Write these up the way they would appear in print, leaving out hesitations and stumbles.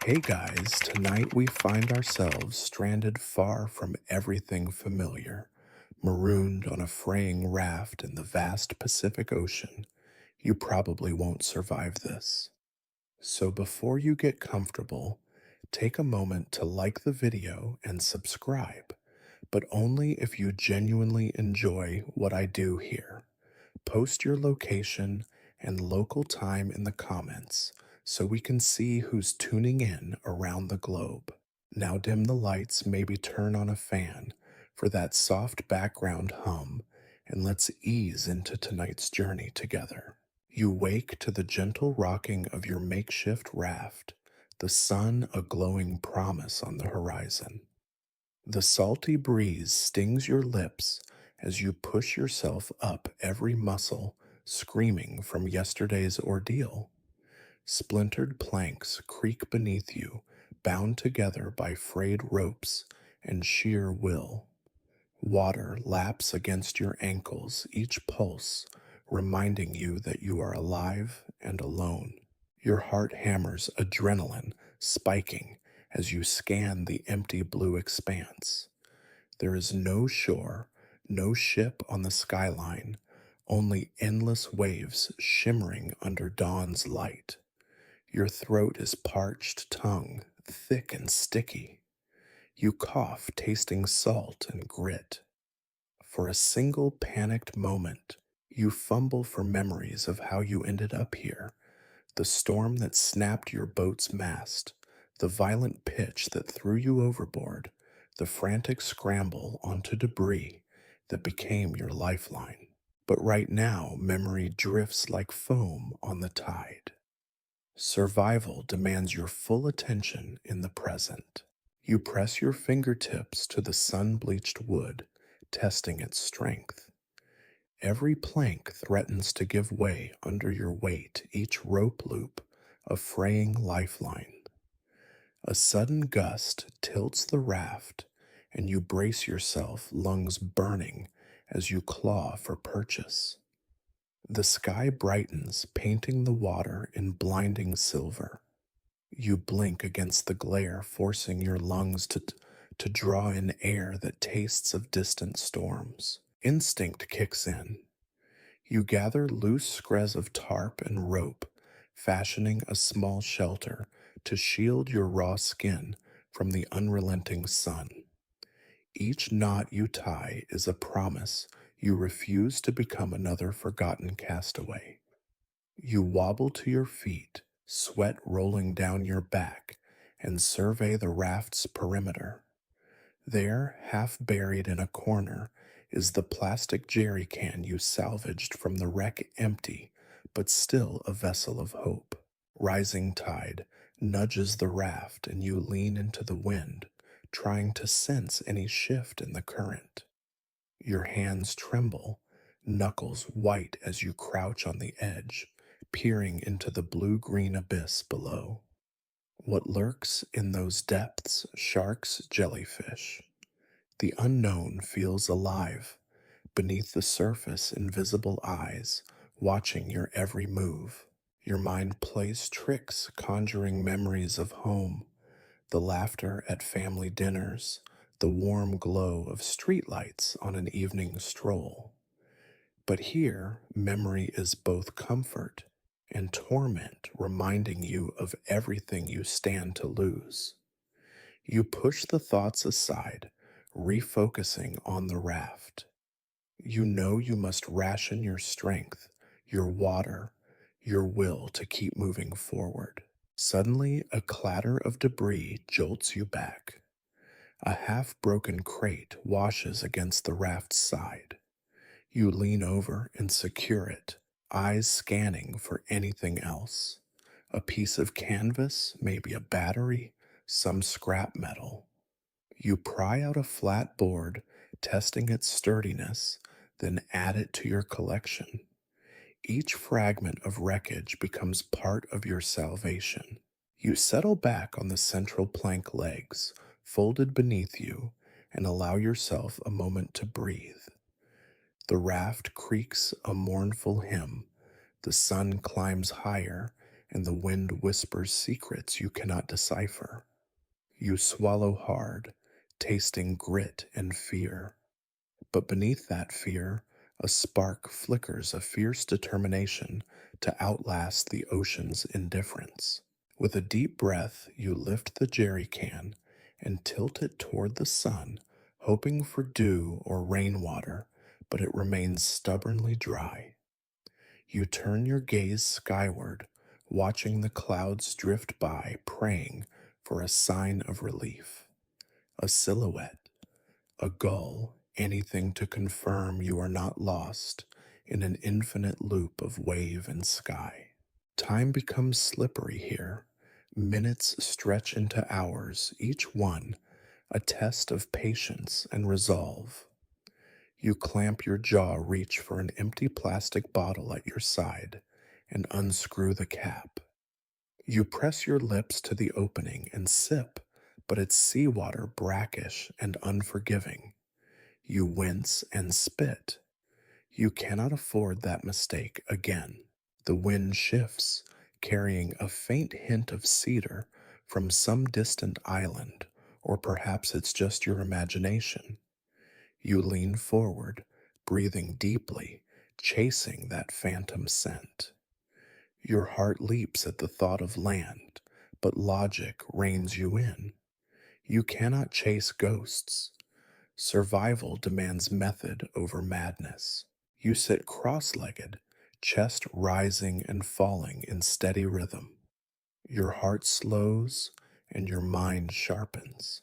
Hey guys, tonight we find ourselves stranded far from everything familiar, marooned on a fraying raft in the vast Pacific Ocean. You probably won't survive this. So before you get comfortable, take a moment to like the video and subscribe, but only if you genuinely enjoy what I do here. Post your location and local time in the comments so we can see who's tuning in around the globe. Now dim the lights, maybe turn on a fan for that soft background hum, and let's ease into tonight's journey together. You wake to the gentle rocking of your makeshift raft, the sun a glowing promise on the horizon. The salty breeze stings your lips as you push yourself up every muscle, screaming from yesterday's ordeal. Splintered planks creak beneath you, bound together by frayed ropes and sheer will. Water laps against your ankles, each pulse reminding you that you are alive and alone. Your heart hammers, adrenaline spiking as you scan the empty blue expanse. There is no shore, no ship on the skyline, only endless waves shimmering under dawn's light. Your throat is parched tongue, thick and sticky. You cough, tasting salt and grit. For a single panicked moment, you fumble for memories of how you ended up here, the storm that snapped your boat's mast, the violent pitch that threw you overboard, the frantic scramble onto debris that became your lifeline. But right now, memory drifts like foam on the tide. Survival demands your full attention in the present. You press your fingertips to the sun bleached wood, testing its strength. Every plank threatens to give way under your weight, each rope loop a fraying lifeline. A sudden gust tilts the raft, and you brace yourself, lungs burning, as you claw for purchase. The sky brightens, painting the water in blinding silver. You blink against the glare, forcing your lungs to draw in air that tastes of distant storms. Instinct kicks in. You gather loose scraps of tarp and rope, fashioning a small shelter to shield your raw skin from the unrelenting sun. Each knot you tie is a promise you refuse to become another forgotten castaway. You wobble to your feet, sweat rolling down your back, and survey the raft's perimeter. There, half buried in a corner, is the plastic jerry can you salvaged from the wreck, empty, but still a vessel of hope. Rising tide nudges the raft, and you lean into the wind, trying to sense any shift in the current. Your hands tremble, knuckles white as you crouch on the edge, peering into the blue-green abyss below. What lurks in those depths? Sharks, jellyfish. The unknown feels alive. Beneath the surface, invisible eyes, watching your every move. Your mind plays tricks, conjuring memories of home, the laughter at family dinners, the warm glow of streetlights on an evening stroll. But here, memory is both comfort and torment, reminding you of everything you stand to lose. You push the thoughts aside, refocusing on the raft. You know you must ration your strength, your water, your will to keep moving forward. Suddenly, a clatter of debris jolts you back. A half broken crate washes against the raft's side. You lean over and secure it, eyes scanning for anything else. A piece of canvas, maybe a battery, some scrap metal. You pry out a flat board, testing its sturdiness, then add it to your collection. Each fragment of wreckage becomes part of your salvation. You settle back on the central plank legs, folded beneath you, and allow yourself a moment to breathe. The raft creaks a mournful hymn, the sun climbs higher, and the wind whispers secrets you cannot decipher. You swallow hard, tasting grit and fear. But beneath that fear, a spark flickers a fierce determination to outlast the ocean's indifference. With a deep breath, you lift the jerry can and tilt it toward the sun, hoping for dew or rainwater, but it remains stubbornly dry. You turn your gaze skyward, watching the clouds drift by, praying for a sign of relief. A silhouette, a gull, anything to confirm you are not lost in an infinite loop of wave and sky. Time becomes slippery here. Minutes stretch into hours, each one a test of patience and resolve. You clamp your jaw, reach for an empty plastic bottle at your side, and unscrew the cap. You press your lips to the opening and sip, but it's seawater brackish and unforgiving. You wince and spit. You cannot afford that mistake again. The wind shifts, carrying a faint hint of cedar from some distant island, or perhaps it's just your imagination. You lean forward, breathing deeply, chasing that phantom scent. Your heart leaps at the thought of land, but logic reins you in. You cannot chase ghosts. Survival demands method over madness. You sit cross legged, chest rising and falling in steady rhythm. Your heart slows and your mind sharpens.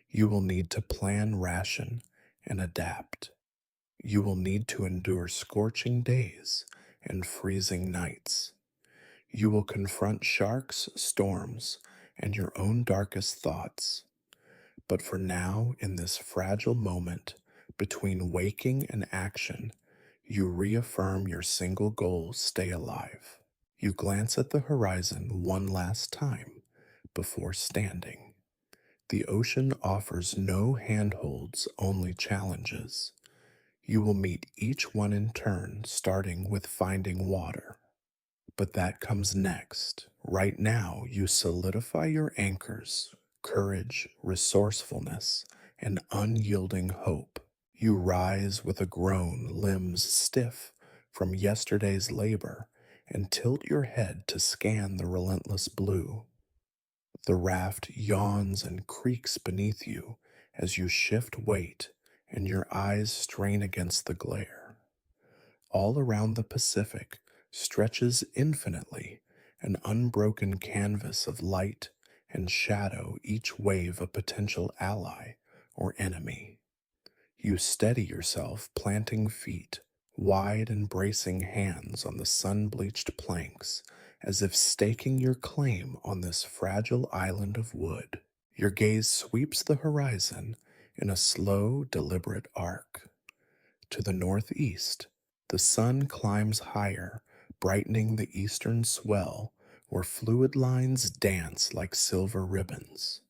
You will need to plan, ration, and adapt. You will need to endure scorching days and freezing nights. You will confront sharks, storms, and your own darkest thoughts. But for now, in this fragile moment between waking and action, you reaffirm your single goal: stay alive. You glance at the horizon one last time before standing. The ocean offers no handholds, only challenges. You will meet each one in turn, starting with finding water. But that comes next. Right now, you solidify your anchors: courage, resourcefulness, and unyielding hope. You rise with a groan, limbs stiff from yesterday's labor, and tilt your head to scan the relentless blue. The raft yawns and creaks beneath you as you shift weight and your eyes strain against the glare. All around the Pacific stretches infinitely, an unbroken canvas of light and shadow, each wave a potential ally or enemy. You steady yourself, planting feet, wide and bracing hands on the sun-bleached planks, as if staking your claim on this fragile island of wood. Your gaze sweeps the horizon in a slow, deliberate arc. To the northeast, the sun climbs higher, brightening the eastern swell, where fluid lines dance like silver ribbons.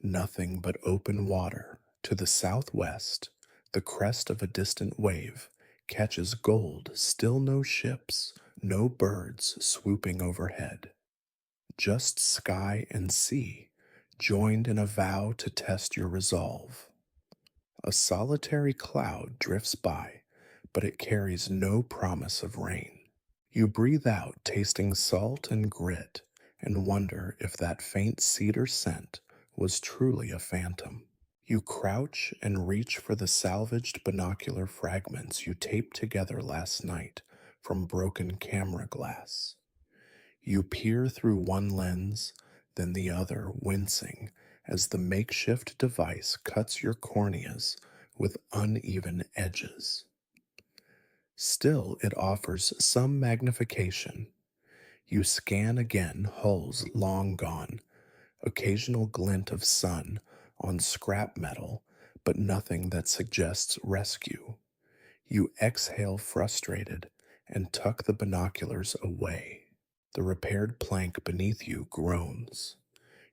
Nothing but open water. To the southwest, the crest of a distant wave catches gold, still no ships, no birds swooping overhead. Just sky and sea, joined in a vow to test your resolve. A solitary cloud drifts by, but it carries no promise of rain. You breathe out, tasting salt and grit, and wonder if that faint cedar scent was truly a phantom. You crouch and reach for the salvaged binocular fragments you taped together last night from broken camera glass. You peer through one lens, then the other, wincing as the makeshift device cuts your corneas with uneven edges. Still, it offers some magnification. You scan again, hulls long gone, occasional glint of sun on scrap metal, but nothing that suggests rescue. You exhale frustrated and tuck the binoculars away. The repaired plank beneath you groans.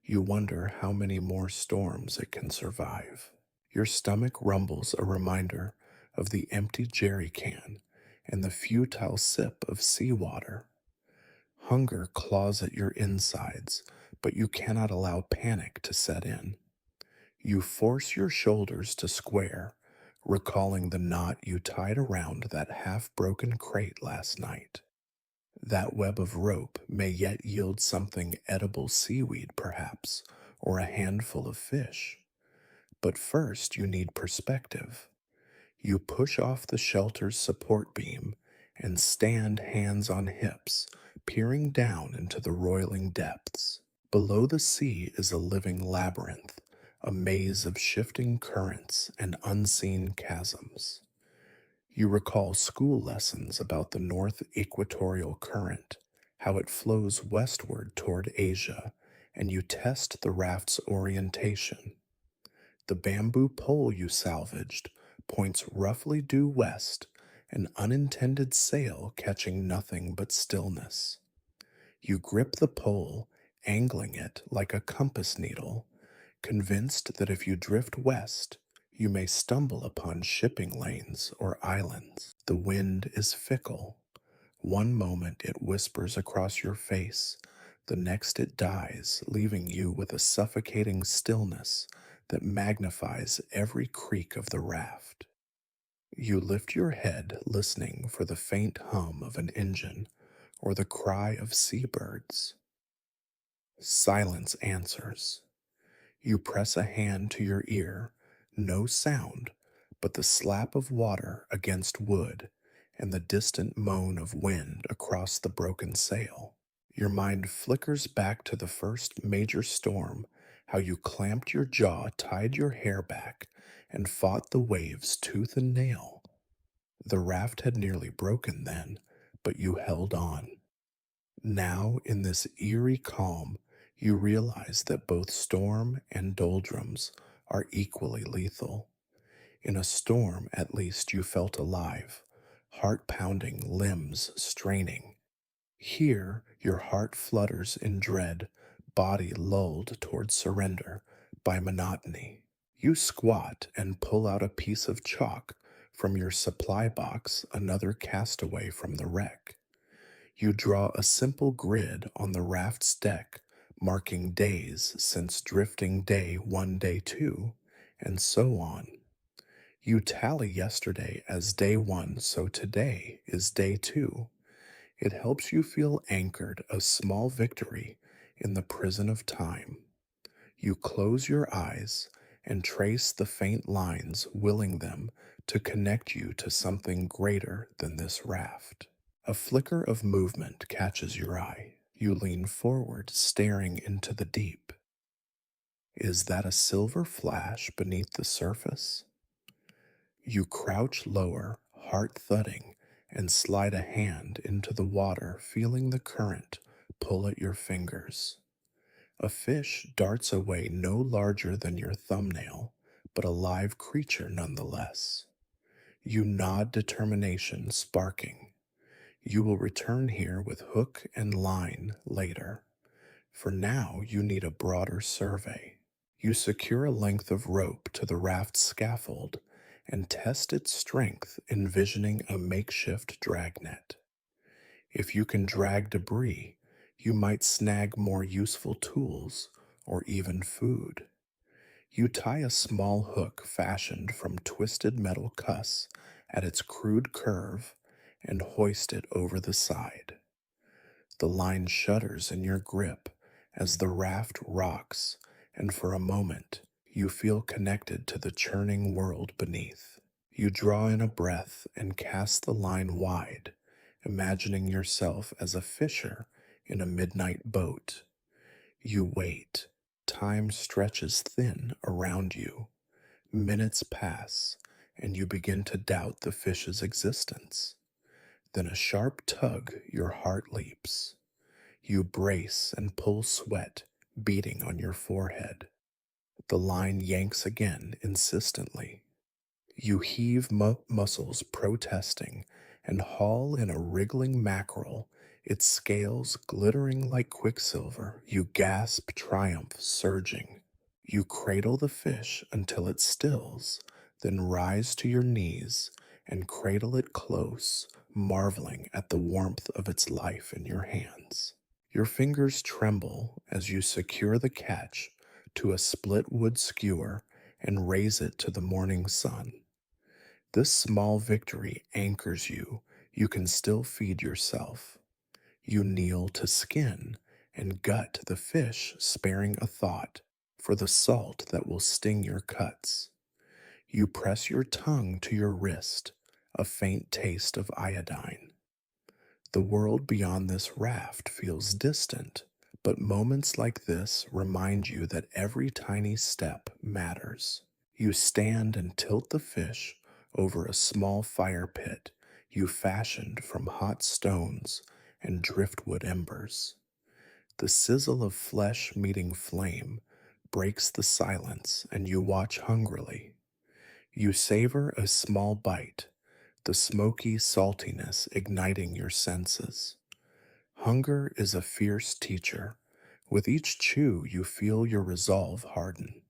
You wonder how many more storms it can survive. Your stomach rumbles, a reminder of the empty jerry can and the futile sip of seawater. Hunger claws at your insides, but you cannot allow panic to set in. You force your shoulders to square, recalling the knot you tied around that half broken crate last night. That web of rope may yet yield something edible seaweed, perhaps, or a handful of fish. But first, you need perspective. You push off the shelter's support beam and stand hands on hips, peering down into the roiling depths. Below the sea is a living labyrinth, a maze of shifting currents and unseen chasms. You recall school lessons about the North Equatorial Current, how it flows westward toward Asia, and you test the raft's orientation. The bamboo pole you salvaged points roughly due west, an unintended sail catching nothing but stillness. You grip the pole, angling it like a compass needle, convinced that if you drift west, you may stumble upon shipping lanes or islands. The wind is fickle. One moment it whispers across your face, the next it dies, leaving you with a suffocating stillness that magnifies every creak of the raft. You lift your head, listening for the faint hum of an engine or the cry of seabirds. Silence answers. You press a hand to your ear, no sound, but the slap of water against wood and the distant moan of wind across the broken sail. Your mind flickers back to the first major storm, how you clamped your jaw, tied your hair back, and fought the waves tooth and nail. The raft had nearly broken then, but you held on. Now, in this eerie calm, you realize that both storm and doldrums are equally lethal. In a storm, at least, you felt alive, heart pounding, limbs straining. Here, your heart flutters in dread, body lulled toward surrender by monotony. You squat and pull out a piece of chalk from your supply box, another castaway from the wreck. You draw a simple grid on the raft's deck, marking days since drifting day one, day two, and so on. You tally yesterday as day one, so today is day two. It helps you feel anchored, a small victory in the prison of time. You close your eyes and trace the faint lines, willing them to connect you to something greater than this raft. A flicker of movement catches your eye. You lean forward, staring into the deep. Is that a silver flash beneath the surface? You crouch lower, heart thudding, and slide a hand into the water, feeling the current pull at your fingers. A fish darts away no larger than your thumbnail, but a live creature nonetheless. You nod determination, sparking. You will return here with hook and line later. For now, you need a broader survey. You secure a length of rope to the raft's scaffold and test its strength, envisioning a makeshift dragnet. If you can drag debris, you might snag more useful tools or even food. You tie a small hook fashioned from twisted metal cuss at its crude curve and hoist it over the side. The line shudders in your grip as the raft rocks, and for a moment you feel connected to the churning world beneath. You draw in a breath and cast the line wide, imagining yourself as a fisher in a midnight boat. You wait. Time stretches thin around you. Minutes pass, and you begin to doubt the fish's existence. Then a sharp tug, your heart leaps. You brace and pull sweat beating on your forehead. The line yanks again insistently. You heave muscles protesting and haul in a wriggling mackerel, its scales glittering like quicksilver. You gasp triumph, surging. You cradle the fish until it stills, then rise to your knees and cradle it close, marveling at the warmth of its life in your hands. Your fingers tremble as you secure the catch to a split wood skewer and raise it to the morning sun. This small victory anchors you. You can still feed yourself. You kneel to skin and gut the fish, sparing a thought for the salt that will sting your cuts. You press your tongue to your wrist, a faint taste of iodine. The world beyond this raft feels distant, but moments like this remind you that every tiny step matters. You stand and tilt the fish over a small fire pit you fashioned from hot stones and driftwood embers. The sizzle of flesh meeting flame breaks the silence, and you watch hungrily. You savor a small bite, the smoky saltiness igniting your senses. Hunger is a fierce teacher. With each chew, you feel your resolve harden.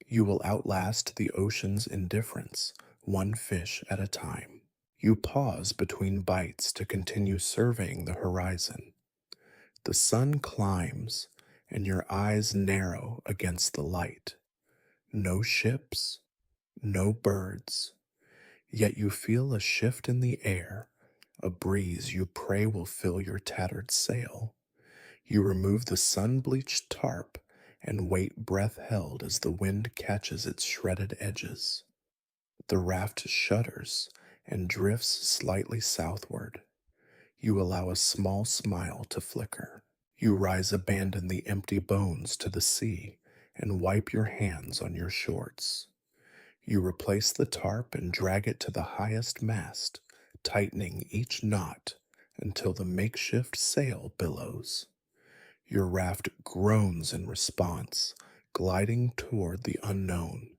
You will outlast the ocean's indifference, one fish at a time. You pause between bites to continue surveying the horizon. The sun climbs, and your eyes narrow against the light. No ships, no birds, yet you feel a shift in the air, a breeze you pray will fill your tattered sail. You remove the sun-bleached tarp and wait, breath held as the wind catches its shredded edges. The raft shudders and drifts slightly southward. You allow a small smile to flicker. You rise, abandon the empty bones to the sea, and wipe your hands on your shorts. You replace the tarp and drag it to the highest mast, tightening each knot until the makeshift sail billows. Your raft groans in response, gliding toward the unknown.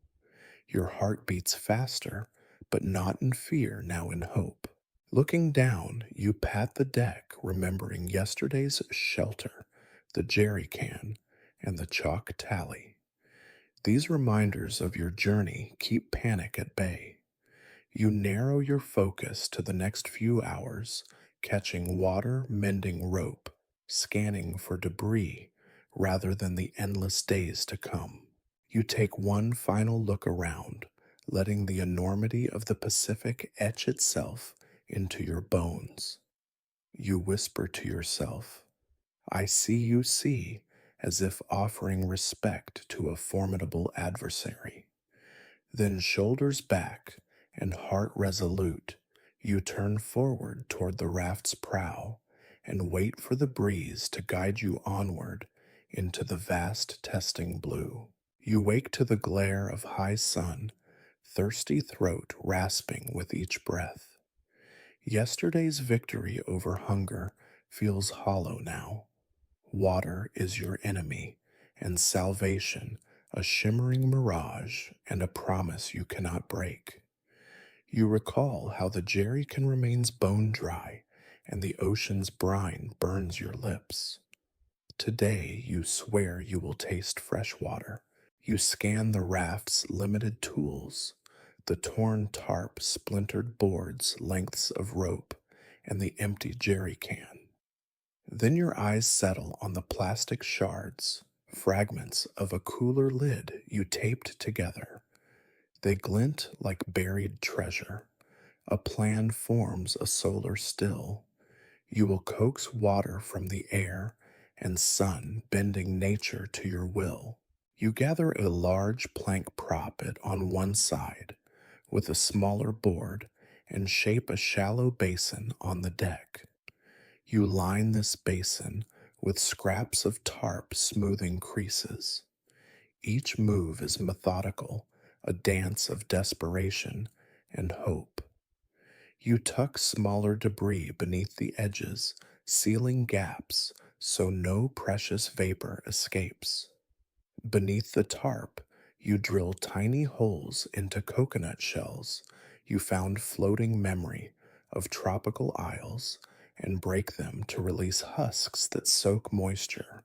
Your heart beats faster, but not in fear, now in hope. Looking down, you pat the deck, remembering yesterday's shelter, the jerry can, and the chalk tally. These reminders of your journey keep panic at bay. You narrow your focus to the next few hours, catching water, mending rope, scanning for debris rather than the endless days to come. You take one final look around, letting the enormity of the Pacific etch itself into your bones. You whisper to yourself, "I see you see," as if offering respect to a formidable adversary. Then, shoulders back and heart resolute, you turn forward toward the raft's prow and wait for the breeze to guide you onward into the vast testing blue. You wake to the glare of high sun, thirsty throat rasping with each breath. Yesterday's victory over hunger feels hollow now. Water is your enemy, and salvation a shimmering mirage and a promise you cannot break. You recall how the jerry can remains bone dry and the ocean's brine burns your lips. Today you swear you will taste fresh water. You scan the raft's limited tools, the torn tarp, splintered boards, lengths of rope, and the empty jerry can. Then your eyes settle on the plastic shards, fragments of a cooler lid you taped together. They glint like buried treasure. A plan forms a solar still. You will coax water from the air and sun, bending nature to your will. You gather a large plank prop it on one side with a smaller board and shape a shallow basin on the deck. You line this basin with scraps of tarp smoothing creases. Each move is methodical, a dance of desperation and hope. You tuck smaller debris beneath the edges, sealing gaps so no precious vapor escapes. Beneath the tarp, you drill tiny holes into coconut shells you found floating memory of tropical isles and break them to release husks that soak moisture.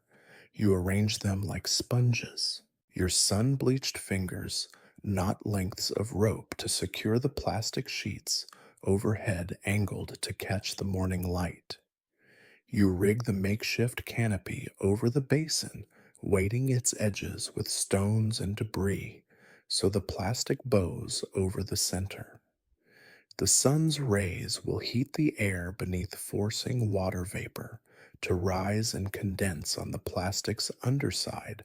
You arrange them like sponges. Your sun-bleached fingers knot lengths of rope to secure the plastic sheets overhead, angled to catch the morning light. You rig the makeshift canopy over the basin, weighting its edges with stones and debris, so the plastic bows over the center. The sun's rays will heat the air beneath, forcing water vapor to rise and condense on the plastic's underside,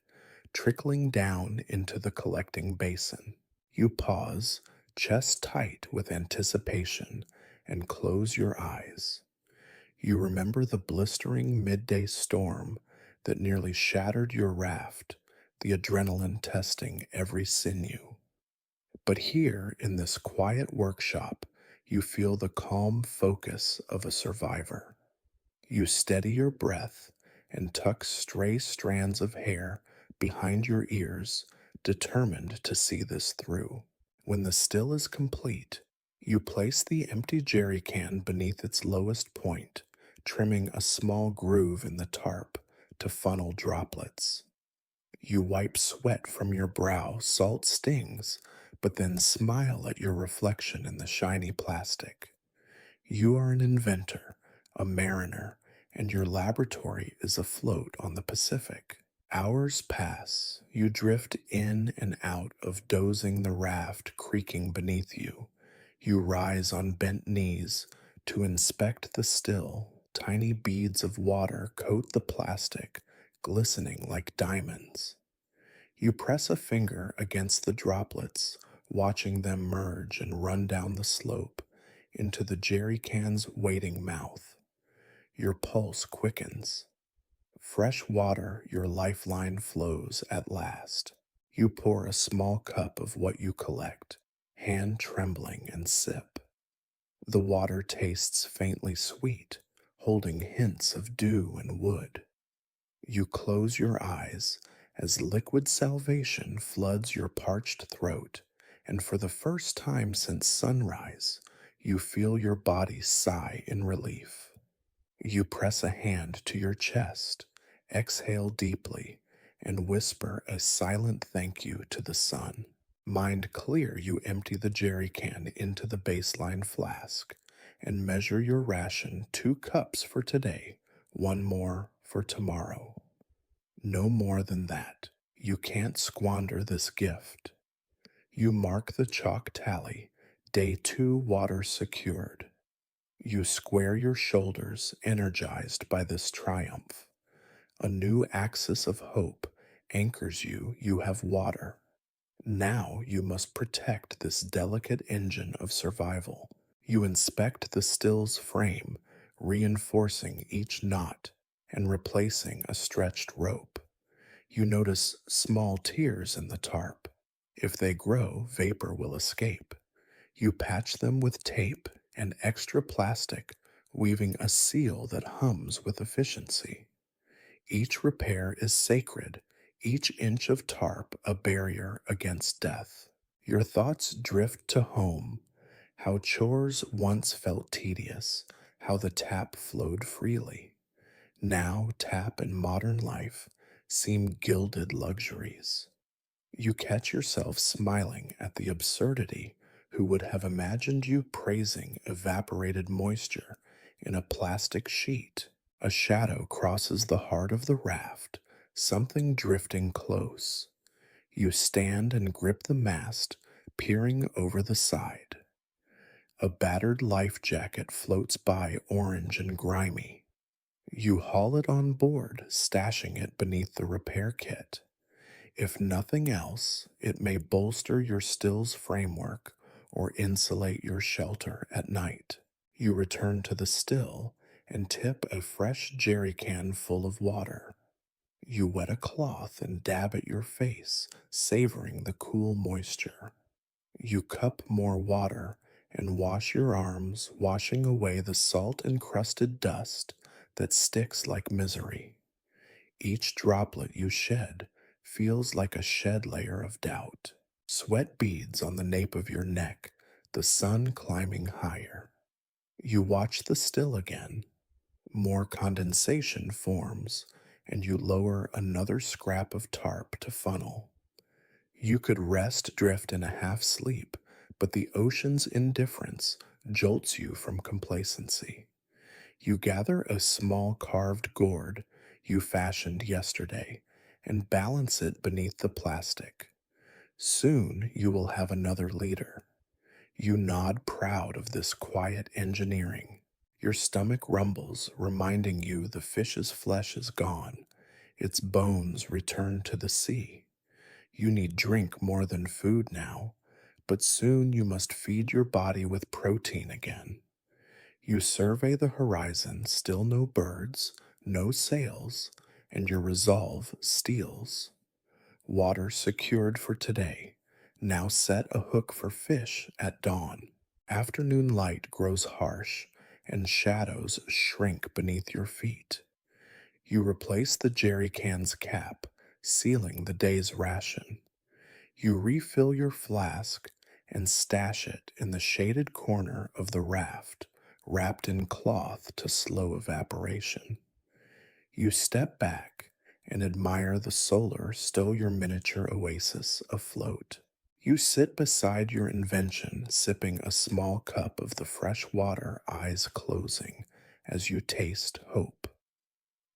trickling down into the collecting basin. You pause, chest tight with anticipation, and close your eyes. You remember the blistering midday storm that nearly shattered your raft, the adrenaline testing every sinew. But here in this quiet workshop, you feel the calm focus of a survivor. You steady your breath and tuck stray strands of hair behind your ears, determined to see this through. When the still is complete, you place the empty jerry can beneath its lowest point, trimming a small groove in the tarp to funnel droplets. You wipe sweat from your brow, salt stings, but then smile at your reflection in the shiny plastic. You are an inventor, a mariner, and your laboratory is afloat on the Pacific. Hours pass. You drift in and out of dozing, the raft creaking beneath you. You rise on bent knees to inspect the still. Tiny beads of water coat the plastic, glistening like diamonds. You press a finger against the droplets, watching them merge and run down the slope into the jerry can's waiting mouth. Your pulse quickens. Fresh water, your lifeline, flows at last. You pour a small cup of what you collect, hand trembling, and sip. The water tastes faintly sweet, holding hints of dew and wood. You close your eyes as liquid salvation floods your parched throat, and for the first time since sunrise, you feel your body sigh in relief. You press a hand to your chest, exhale deeply, and whisper a silent thank you to the sun. Mind clear, you empty the jerry can into the baseline flask and measure your ration: 2 cups for today, one more for tomorrow. No more than that. You can't squander this gift. You mark the chalk tally, day 2 water secured. You square your shoulders, energized by this triumph. A new axis of hope anchors you. You have water. Now you must protect this delicate engine of survival. You inspect the still's frame, reinforcing each knot and replacing a stretched rope. You notice small tears in the tarp. If they grow, vapor will escape. You patch them with tape and extra plastic, weaving a seal that hums with efficiency. Each repair is sacred, each inch of tarp a barrier against death. Your thoughts drift to home, how chores once felt tedious, how the tap flowed freely. Now tap and modern life seem gilded luxuries. You catch yourself smiling at the absurdity. Who would have imagined you praising evaporated moisture in a plastic sheet? A shadow crosses the heart of the raft, something drifting close. You stand and grip the mast, peering over the side. A battered life jacket floats by, orange and grimy. You haul it on board, stashing it beneath the repair kit. If nothing else, it may bolster your still's framework or insulate your shelter at night. You return to the still and tip a fresh jerry can full of water. You wet a cloth and dab at your face, savoring the cool moisture. You cup more water and wash your arms, washing away the salt-encrusted dust that sticks like misery. Each droplet you shed feels like a shed layer of doubt. Sweat beads on the nape of your neck, the sun climbing higher. You watch the still again. More condensation forms, and you lower another scrap of tarp to funnel. You could rest, drift in a half sleep, but the ocean's indifference jolts you from complacency. You gather a small carved gourd you fashioned yesterday and balance it beneath the plastic. Soon you will have another leader. You nod proud of this quiet engineering. Your stomach rumbles, reminding you the fish's flesh is gone. Its bones return to the sea. You need drink more than food now, but soon you must feed your body with protein again. You survey the horizon, still no birds, no sails, and your resolve steals. Water secured for today. Now set a hook for fish at dawn. Afternoon light grows harsh, and shadows shrink beneath your feet. You replace the jerry can's cap, sealing the day's ration. You refill your flask and stash it in the shaded corner of the raft, wrapped in cloth to slow evaporation. You step back and admire the solar, still your miniature oasis afloat. You sit beside your invention, sipping a small cup of the fresh water, eyes closing, as you taste hope.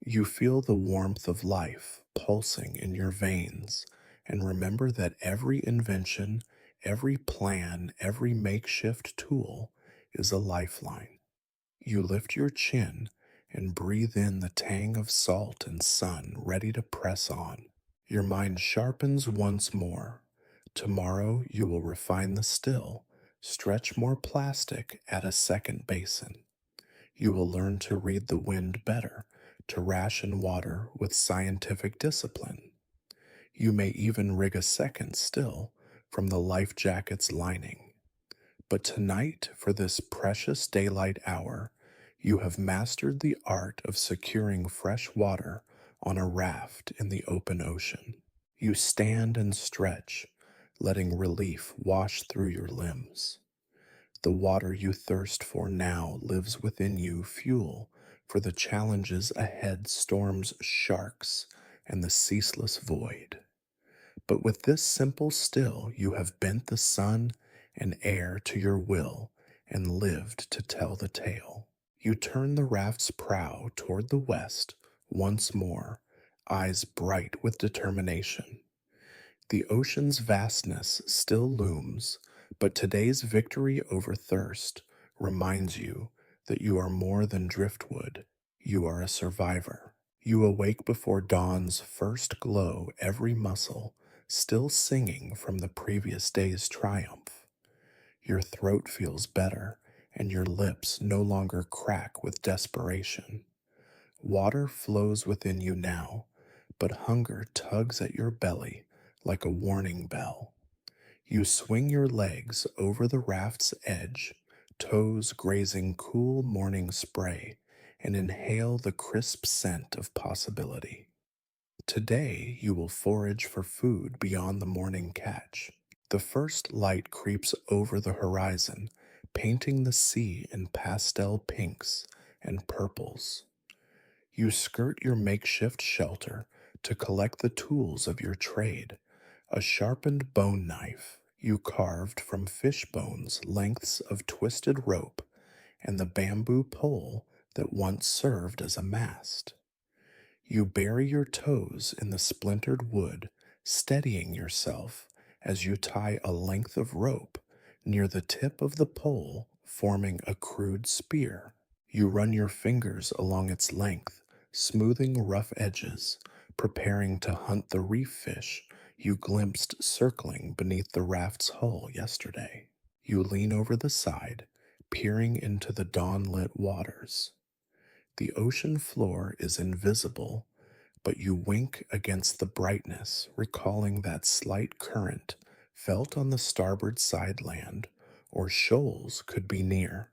You feel the warmth of life pulsing in your veins, and remember that every invention, every plan, every makeshift tool is a lifeline. You lift your chin and breathe in the tang of salt and sun, ready to press on. Your mind sharpens once more. Tomorrow you will refine the still, stretch more plastic at a second basin. You will learn to read the wind better, to ration water with scientific discipline. You may even rig a second still from the life jacket's lining. But tonight, for this precious daylight hour, you have mastered the art of securing fresh water on a raft in the open ocean. You stand and stretch, letting relief wash through your limbs. The water you thirst for now lives within you, fuel for the challenges ahead, storms, sharks, and the ceaseless void. But with this simple still, you have bent the sun and air to your will and lived to tell the tale. You turn the raft's prow toward the west once more, eyes bright with determination. The ocean's vastness still looms, but today's victory over thirst reminds you that you are more than driftwood. You are a survivor. You awake before dawn's first glow, every muscle still singing from the previous day's triumph. Your throat feels better, and your lips no longer crack with desperation. Water flows within you now, but hunger tugs at your belly like a warning bell. You swing your legs over the raft's edge, toes grazing cool morning spray, and inhale the crisp scent of possibility. Today you will forage for food beyond the morning catch. The first light creeps over the horizon, painting the sea in pastel pinks and purples. You skirt your makeshift shelter to collect the tools of your trade, a sharpened bone knife you carved from fish bones, lengths of twisted rope, and the bamboo pole that once served as a mast. You bury your toes in the splintered wood, steadying yourself as you tie a length of rope near the tip of the pole, forming a crude spear. You run your fingers along its length, smoothing rough edges, preparing to hunt the reef fish you glimpsed circling beneath the raft's hull yesterday. You lean over the side, peering into the dawn-lit waters. The ocean floor is invisible, but you wink against the brightness, recalling that slight current felt on the starboard side land, or shoals could be near.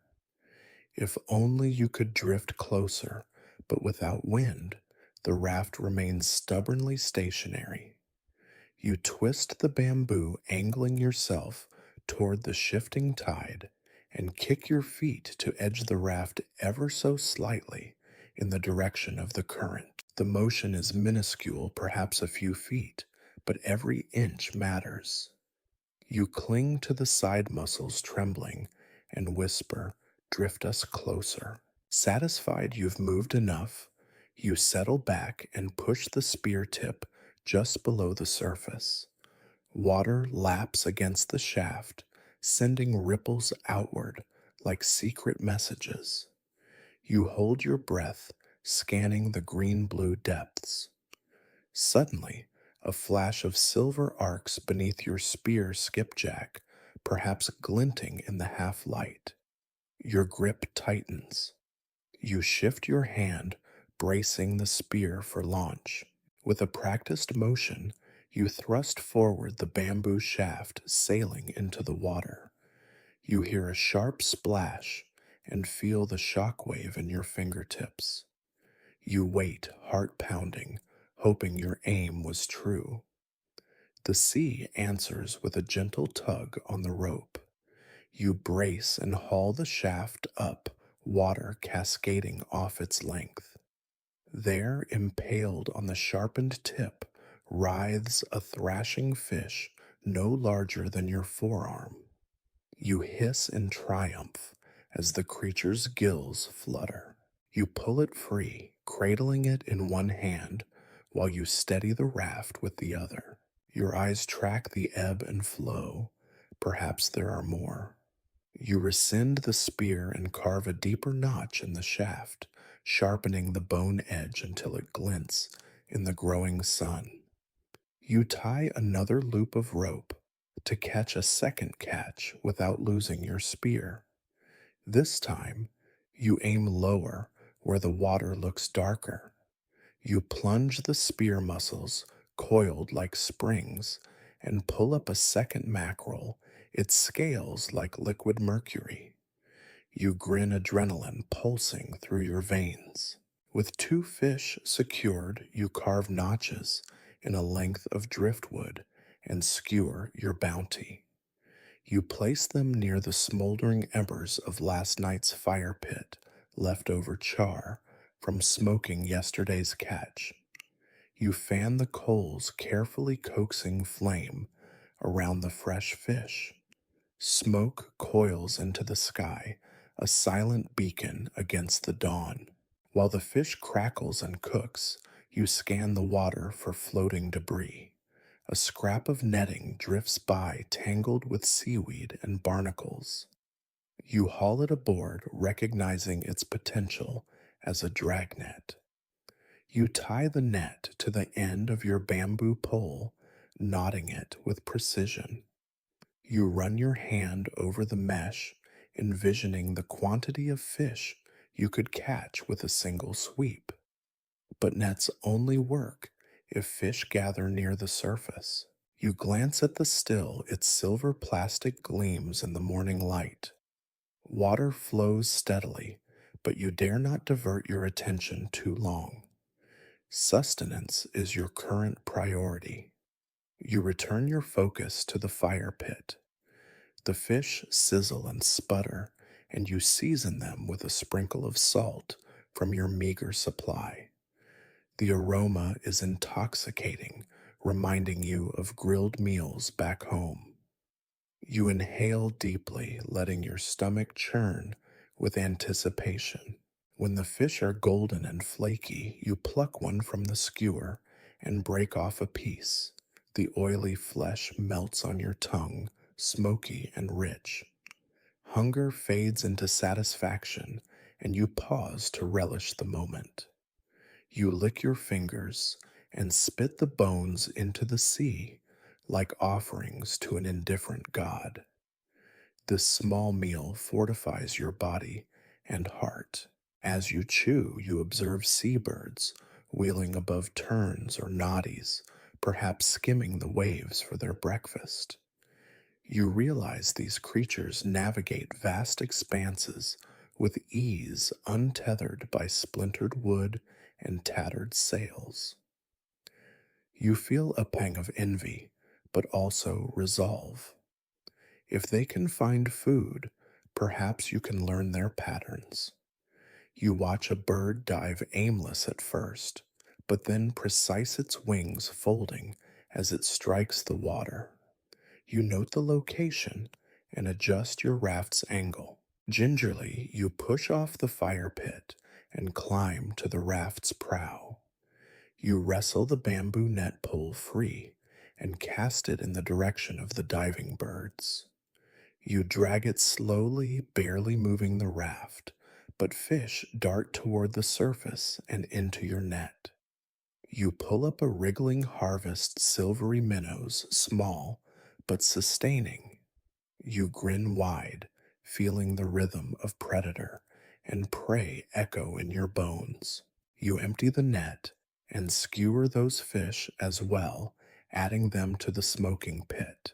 If only you could drift closer, but without wind, the raft remains stubbornly stationary. You twist the bamboo, angling yourself toward the shifting tide, and kick your feet to edge the raft ever so slightly in the direction of the current. The motion is minuscule, perhaps a few feet, but every inch matters. You cling to the side muscles, trembling, and whisper, "Drift us closer." Satisfied you've moved enough, you settle back and push the spear tip just below the surface. Water laps against the shaft, sending ripples outward like secret messages. You hold your breath, scanning the green blue depths. Suddenly, a flash of silver arcs beneath your spear skipjack, perhaps glinting in the half light. Your grip tightens. You shift your hand, bracing the spear for launch. With a practiced motion, you thrust forward the bamboo shaft, sailing into the water. You hear a sharp splash and feel the shock wave in your fingertips. You wait, heart pounding, hoping your aim was true. The sea answers with a gentle tug on the rope. You brace and haul the shaft up, water cascading off its length. There, impaled on the sharpened tip, writhes a thrashing fish no larger than your forearm. You hiss in triumph as the creature's gills flutter. You pull it free, cradling it in one hand while you steady the raft with the other. Your eyes track the ebb and flow. Perhaps there are more. You rescind the spear and carve a deeper notch in the shaft, sharpening the bone edge until it glints in the growing sun. You tie another loop of rope to catch a second catch without losing your spear. This time, you aim lower where the water looks darker. You plunge the spear muscles, coiled like springs, and pull up a second mackerel, its scales like liquid mercury. You grin, adrenaline pulsing through your veins. With two fish secured, you carve notches in a length of driftwood and skewer your bounty. You place them near the smoldering embers of last night's fire pit, leftover char from smoking yesterday's catch. You fan the coals, carefully coaxing flame around the fresh fish. Smoke coils into the sky, a silent beacon against the dawn. While the fish crackles and cooks, you scan the water for floating debris. A scrap of netting drifts by, tangled with seaweed and barnacles. You haul it aboard, recognizing its potential as a dragnet. You tie the net to the end of your bamboo pole, knotting it with precision. You run your hand over the mesh, envisioning the quantity of fish you could catch with a single sweep. But nets only work if fish gather near the surface. You glance at the still, its silver plastic gleams in the morning light. Water flows steadily, but you dare not divert your attention too long. Sustenance is your current priority. You return your focus to the fire pit. The fish sizzle and sputter, and you season them with a sprinkle of salt from your meager supply. The aroma is intoxicating, reminding you of grilled meals back home. You inhale deeply, letting your stomach churn with anticipation. When the fish are golden and flaky, you pluck one from the skewer and break off a piece. The oily flesh melts on your tongue, smoky and rich. Hunger fades into satisfaction, and you pause to relish the moment. You lick your fingers and spit the bones into the sea like offerings to an indifferent god. This small meal fortifies your body and heart. As you chew, you observe seabirds wheeling above terns or noddies, perhaps skimming the waves for their breakfast. You realize these creatures navigate vast expanses with ease, untethered by splintered wood and tattered sails. You feel a pang of envy, but also resolve. If they can find food, perhaps you can learn their patterns. You watch a bird dive aimless at first, but then precise its wings folding as it strikes the water. You note the location and adjust your raft's angle. Gingerly, you push off the fire pit and climb to the raft's prow. You wrestle the bamboo net pole free and cast it in the direction of the diving birds. You drag it slowly, barely moving the raft, but fish dart toward the surface and into your net. You pull up a wriggling harvest silvery minnows, small but sustaining. You grin wide, feeling the rhythm of predator and prey echo in your bones. You empty the net and skewer those fish as well, adding them to the smoking pit.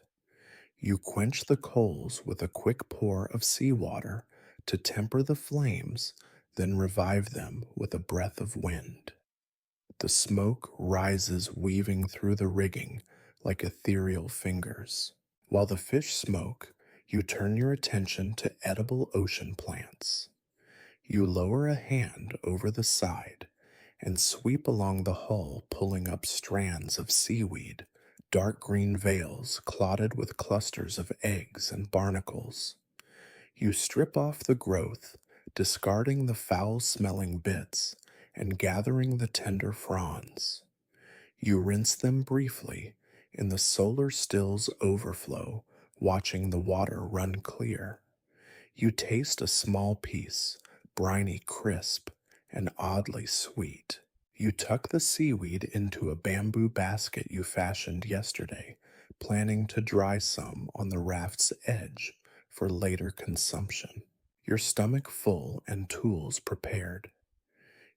You quench the coals with a quick pour of seawater to temper the flames, then revive them with a breath of wind. The smoke rises weaving through the rigging like ethereal fingers. While the fish smoke, you turn your attention to edible ocean plants. You lower a hand over the side and sweep along the hull, pulling up strands of seaweed, dark green veils clotted with clusters of eggs and barnacles. You strip off the growth, discarding the foul smelling bits and gathering the tender fronds. You rinse them briefly in the solar still's overflow, watching the water run clear. You taste a small piece, briny crisp and oddly sweet. You tuck the seaweed into a bamboo basket you fashioned yesterday, planning to dry some on the raft's edge for later consumption. Your stomach full and tools prepared.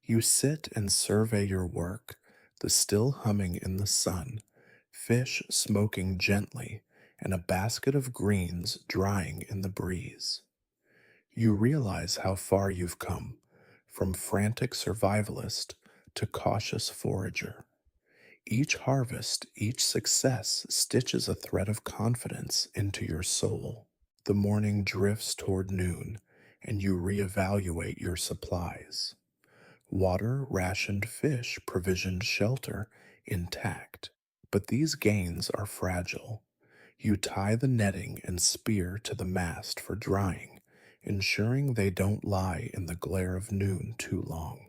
You sit and survey your work, the still humming in the sun, fish smoking gently, and a basket of greens drying in the breeze. You realize how far you've come, from frantic survivalist to cautious forager. Each harvest, each success stitches a thread of confidence into your soul. The morning drifts toward noon, and you reevaluate your supplies. Water, rationed fish, provisioned shelter, intact. But these gains are fragile. You tie the netting and spear to the mast for drying, ensuring they don't lie in the glare of noon too long.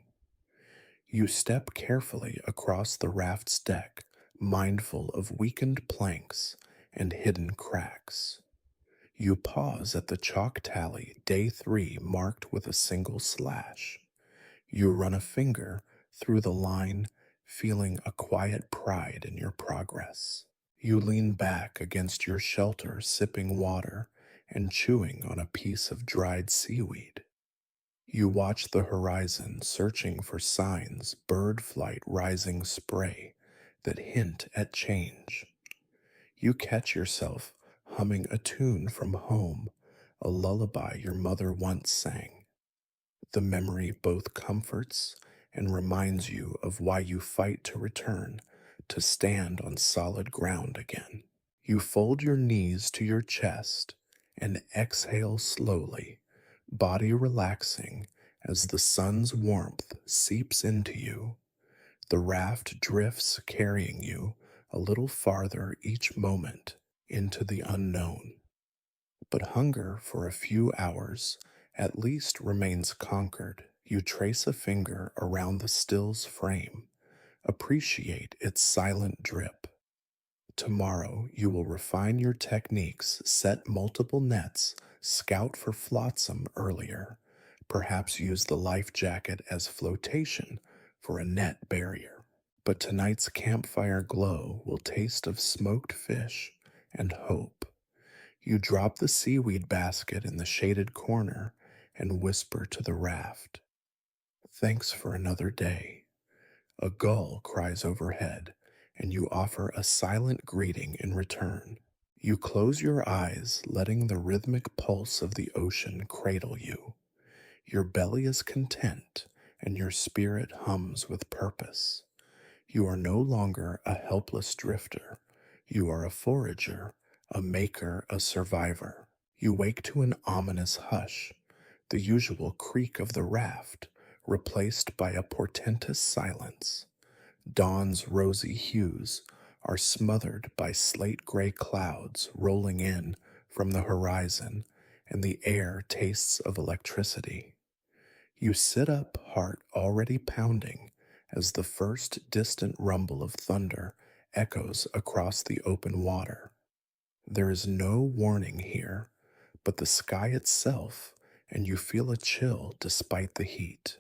You step carefully across the raft's deck, mindful of weakened planks and hidden cracks. You pause at the chalk tally, day 3 marked with a single slash. You run a finger through the line, feeling a quiet pride in your progress. You lean back against your shelter, sipping water and chewing on a piece of dried seaweed. You watch the horizon, searching for signs, bird flight, rising spray that hint at change. You catch yourself humming a tune from home, a lullaby your mother once sang. The memory both comforts and reminds you of why you fight to return, to stand on solid ground again. You fold your knees to your chest and exhale slowly, body relaxing as the sun's warmth seeps into you. The raft drifts, carrying you a little farther each moment into the unknown. But hunger for a few hours at least remains conquered. You trace a finger around the still's frame, appreciate its silent drip. Tomorrow you will refine your techniques, set multiple nets, scout for flotsam earlier, perhaps use the life jacket as flotation for a net barrier. But tonight's campfire glow will taste of smoked fish and hope. You drop the seaweed basket in the shaded corner and whisper to the raft, "Thanks for another day." A gull cries overhead, and you offer a silent greeting in return. You close your eyes, letting the rhythmic pulse of the ocean cradle you. Your belly is content, and your spirit hums with purpose. You are no longer a helpless drifter. You are a forager, a maker, a survivor. You wake to an ominous hush, the usual creak of the raft, replaced by a portentous silence. Dawn's rosy hues are smothered by slate gray clouds rolling in from the horizon and the air tastes of electricity. You sit up, heart already pounding, as the first distant rumble of thunder echoes across the open water. There is no warning here, but the sky itself, and you feel a chill despite the heat.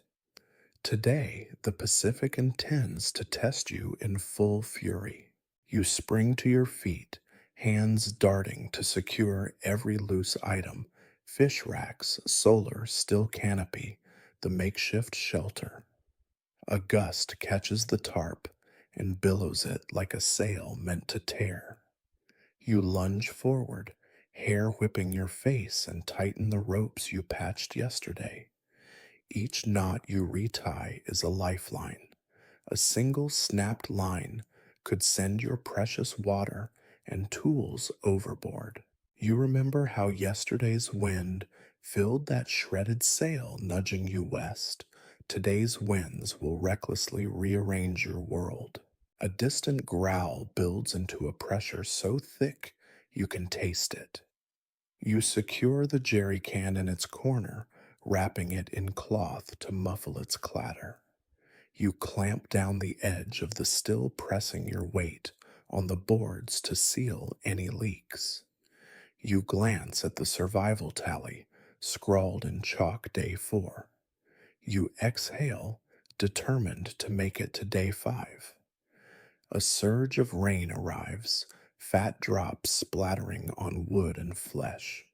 Today, the Pacific intends to test you in full fury. You spring to your feet, hands darting to secure every loose item: fish racks, solar, still canopy, the makeshift shelter. A gust catches the tarp and billows it like a sail meant to tear. You lunge forward, hair whipping your face, and tighten the ropes you patched yesterday. Each knot you retie is a lifeline. A single snapped line could send your precious water and tools overboard. You remember how yesterday's wind filled that shredded sail nudging you west. Today's winds will recklessly rearrange your world. A distant growl builds into a pressure so thick you can taste it. You secure the jerry can in its corner, wrapping it in cloth to muffle its clatter. You clamp down the edge of the still, pressing your weight on the boards to seal any leaks. You glance at the survival tally, scrawled in chalk day 4. You exhale, determined to make it to day 5. A surge of rain arrives, fat drops splattering on wood and flesh.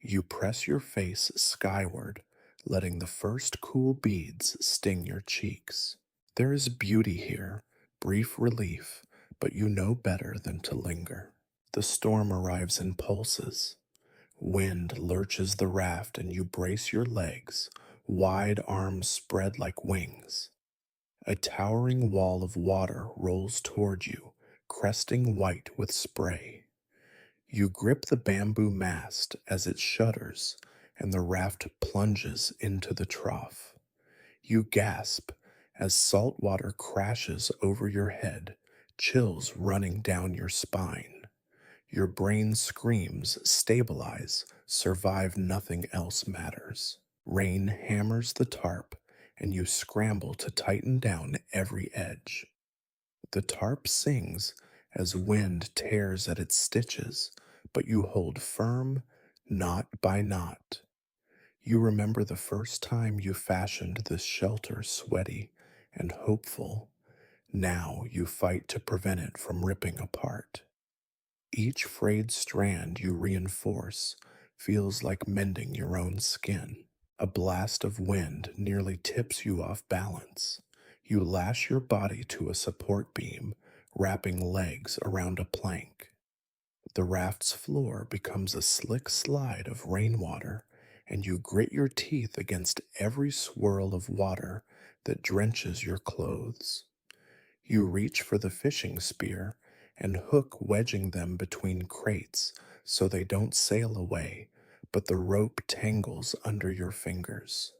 You press your face skyward, letting the first cool beads sting your cheeks. There is beauty here, brief relief, but you know better than to linger. The storm arrives in pulses. Wind lurches the raft and you brace your legs, wide arms spread like wings. A towering wall of water rolls toward you, cresting white with spray. You grip the bamboo mast as it shudders and the raft plunges into the trough. You gasp as salt water crashes over your head, chills running down your spine. Your brain screams, stabilize, survive, nothing else matters. Rain hammers the tarp, and you scramble to tighten down every edge. The tarp sings as wind tears at its stitches, but you hold firm, knot by knot. You remember the first time you fashioned this shelter, sweaty and hopeful. Now you fight to prevent it from ripping apart. Each frayed strand you reinforce feels like mending your own skin. A blast of wind nearly tips you off balance. You lash your body to a support beam, wrapping legs around a plank. The raft's floor becomes a slick slide of rainwater, and you grit your teeth against every swirl of water that drenches your clothes. You reach for the fishing spear and hook, wedging them between crates so they don't sail away, but the rope tangles under your fingers.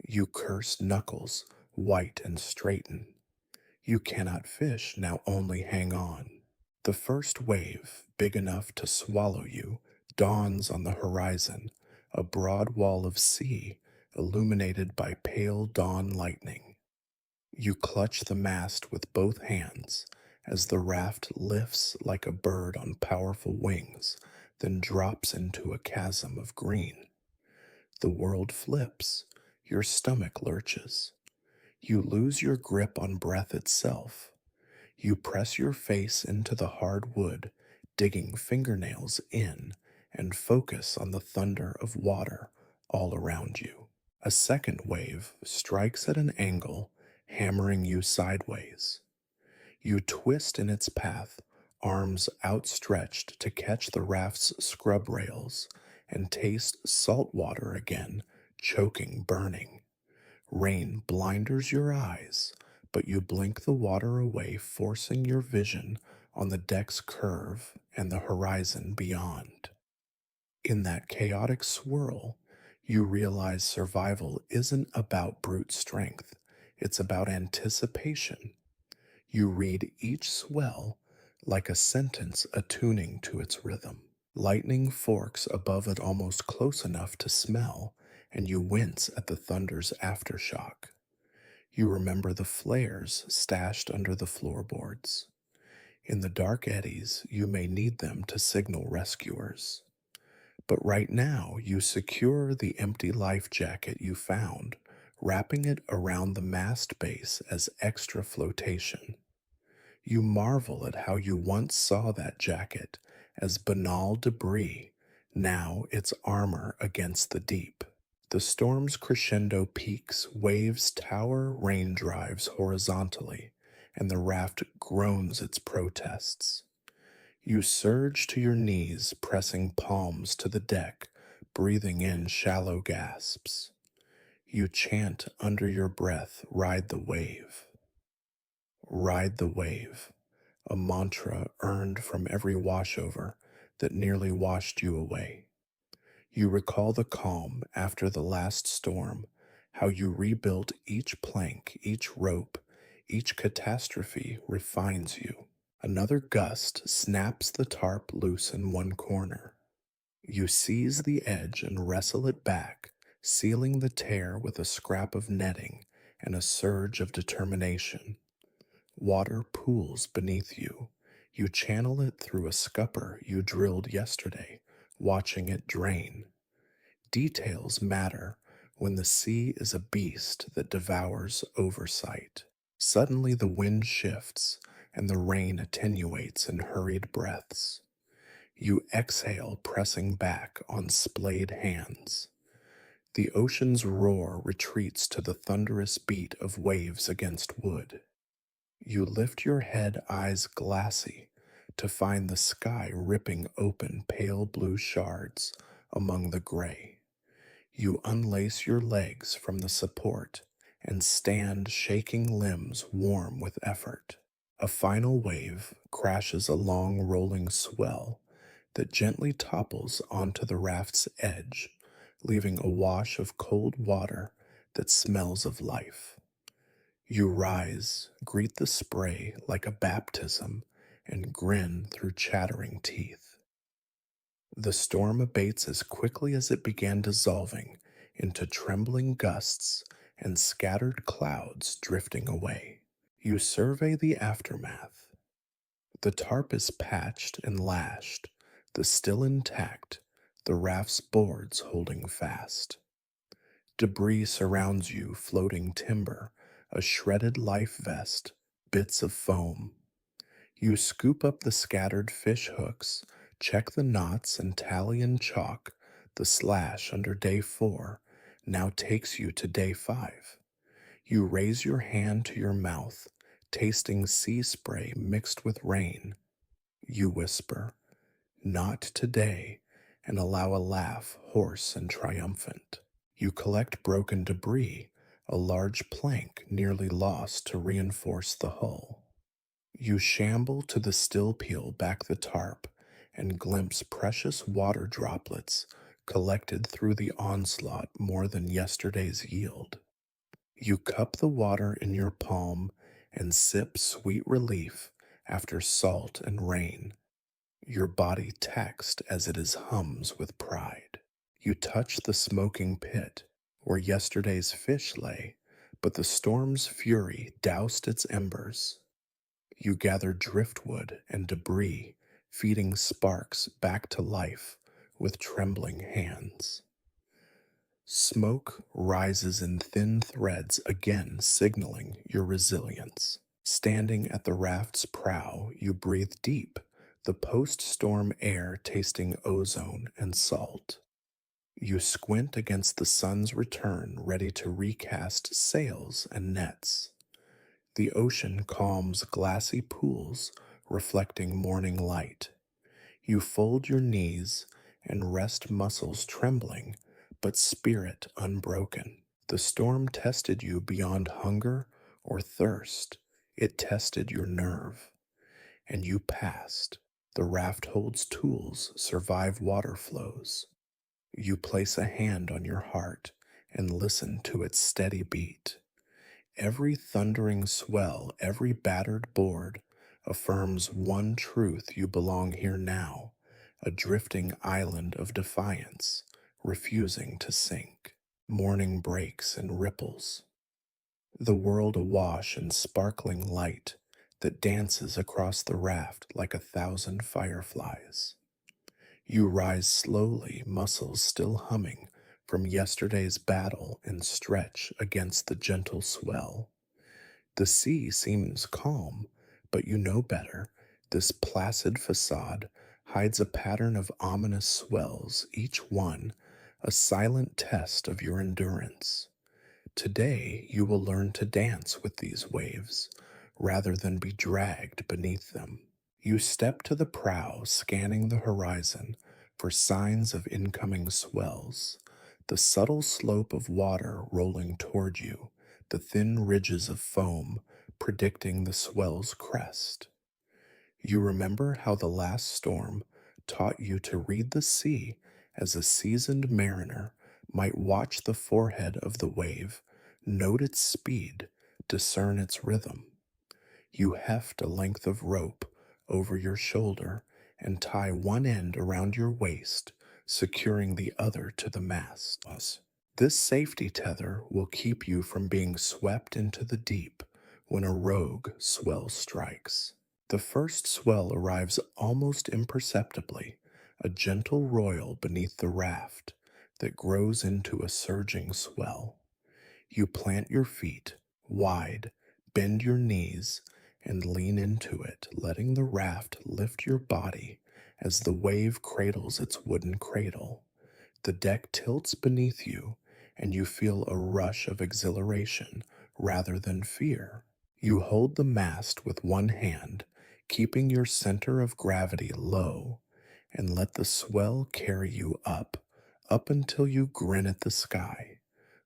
You curse knuckles, white and straighten. You cannot fish, now only hang on. The first wave, big enough to swallow you, dawns on the horizon, a broad wall of sea illuminated by pale dawn lightning. You clutch the mast with both hands as the raft lifts like a bird on powerful wings, then drops into a chasm of green. The world flips, your stomach lurches. You lose your grip on breath itself. You press your face into the hard wood, digging fingernails in, and focus on the thunder of water all around you. A second wave strikes at an angle, hammering you sideways. You twist in its path, arms outstretched to catch the raft's scrub rails, and taste salt water again, choking, burning. Rain blinders your eyes, but you blink the water away, forcing your vision on the deck's curve and the horizon beyond. In that chaotic swirl, you realize survival isn't about brute strength, it's about anticipation. You read each swell like a sentence attuning to its rhythm. Lightning forks above it almost close enough to smell, and you wince at the thunder's aftershock. You remember the flares stashed under the floorboards. In the dark eddies, you may need them to signal rescuers. But right now, you secure the empty life jacket you found, wrapping it around the mast base as extra flotation. You marvel at how you once saw that jacket as banal debris, now it's armor against the deep. The storm's crescendo peaks, waves tower, rain drives horizontally, and the raft groans its protests. You surge to your knees, pressing palms to the deck, breathing in shallow gasps. You chant under your breath, ride the wave. Ride the wave, a mantra earned from every washover that nearly washed you away. You recall the calm after the last storm, how you rebuilt each plank, each rope, each catastrophe refines you. Another gust snaps the tarp loose in one corner. You seize the edge and wrestle it back, sealing the tear with a scrap of netting and a surge of determination. Water pools beneath you. You channel it through a scupper you drilled yesterday, watching it drain. Details matter when the sea is a beast that devours oversight. Suddenly the wind shifts and the rain attenuates in hurried breaths. You exhale, pressing back on splayed hands. The ocean's roar retreats to the thunderous beat of waves against wood. You lift your head, eyes glassy, to find the sky ripping open pale blue shards among the gray. You unlace your legs from the support and stand, shaking limbs warm with effort. A final wave crashes a long rolling swell that gently topples onto the raft's edge, leaving a wash of cold water that smells of life. You rise, greet the spray like a baptism, and grin through chattering teeth. The storm abates as quickly as it began dissolving into trembling gusts and scattered clouds drifting away. You survey the aftermath. The tarp is patched and lashed, the still intact, the raft's boards holding fast. Debris surrounds you, floating timber, a shredded life vest, bits of foam. You scoop up the scattered fish hooks, check the knots and tally in chalk. The slash under day 4 now takes you to day 5. You raise your hand to your mouth, tasting sea spray mixed with rain. You whisper, "Not today," and allow a laugh, hoarse and triumphant. You collect broken debris, a large plank nearly lost to reinforce the hull. You shamble to the still peel back the tarp and glimpse precious water droplets collected through the onslaught more than yesterday's yield. You cup the water in your palm and sip sweet relief after salt and rain. Your body taxed as it is hums with pride. You touch the smoking pit where yesterday's fish lay, but the storm's fury doused its embers. You gather driftwood and debris, feeding sparks back to life with trembling hands. Smoke rises in thin threads, again signaling your resilience. Standing at the raft's prow, you breathe deep, the post-storm air tasting ozone and salt. You squint against the sun's return, ready to recast sails and nets. The ocean calms glassy pools, reflecting morning light. You fold your knees and rest muscles trembling, but spirit unbroken. The storm tested you beyond hunger or thirst. It tested your nerve, and you passed. The raft holds tools, survive water flows. You place a hand on your heart and listen to its steady beat. Every thundering swell, every battered board affirms one truth: you belong here now, a drifting island of defiance, refusing to sink. Morning breaks and ripples, the world awash in sparkling light that dances across the raft like 1,000 fireflies. You rise slowly, muscles still humming from yesterday's battle, and stretch against the gentle swell. The sea seems calm, but you know better. This placid facade hides a pattern of ominous swells, each one a silent test of your endurance. Today you will learn to dance with these waves rather than be dragged beneath them. You step to the prow, scanning the horizon for signs of incoming swells, the subtle slope of water rolling toward you, the thin ridges of foam predicting the swell's crest. You remember how the last storm taught you to read the sea as a seasoned mariner might watch the forehead of the wave, note its speed, discern its rhythm. You heft a length of rope over your shoulder and tie one end around your waist, securing the other to the mast. This safety tether will keep you from being swept into the deep when a rogue swell strikes. The first swell arrives almost imperceptibly, a gentle roil beneath the raft that grows into a surging swell. You plant your feet wide, bend your knees, and lean into it, letting the raft lift your body as the wave cradles its wooden cradle. The deck tilts beneath you, and you feel a rush of exhilaration rather than fear. You hold the mast with one hand, keeping your center of gravity low, and let the swell carry you up until you grin at the sky,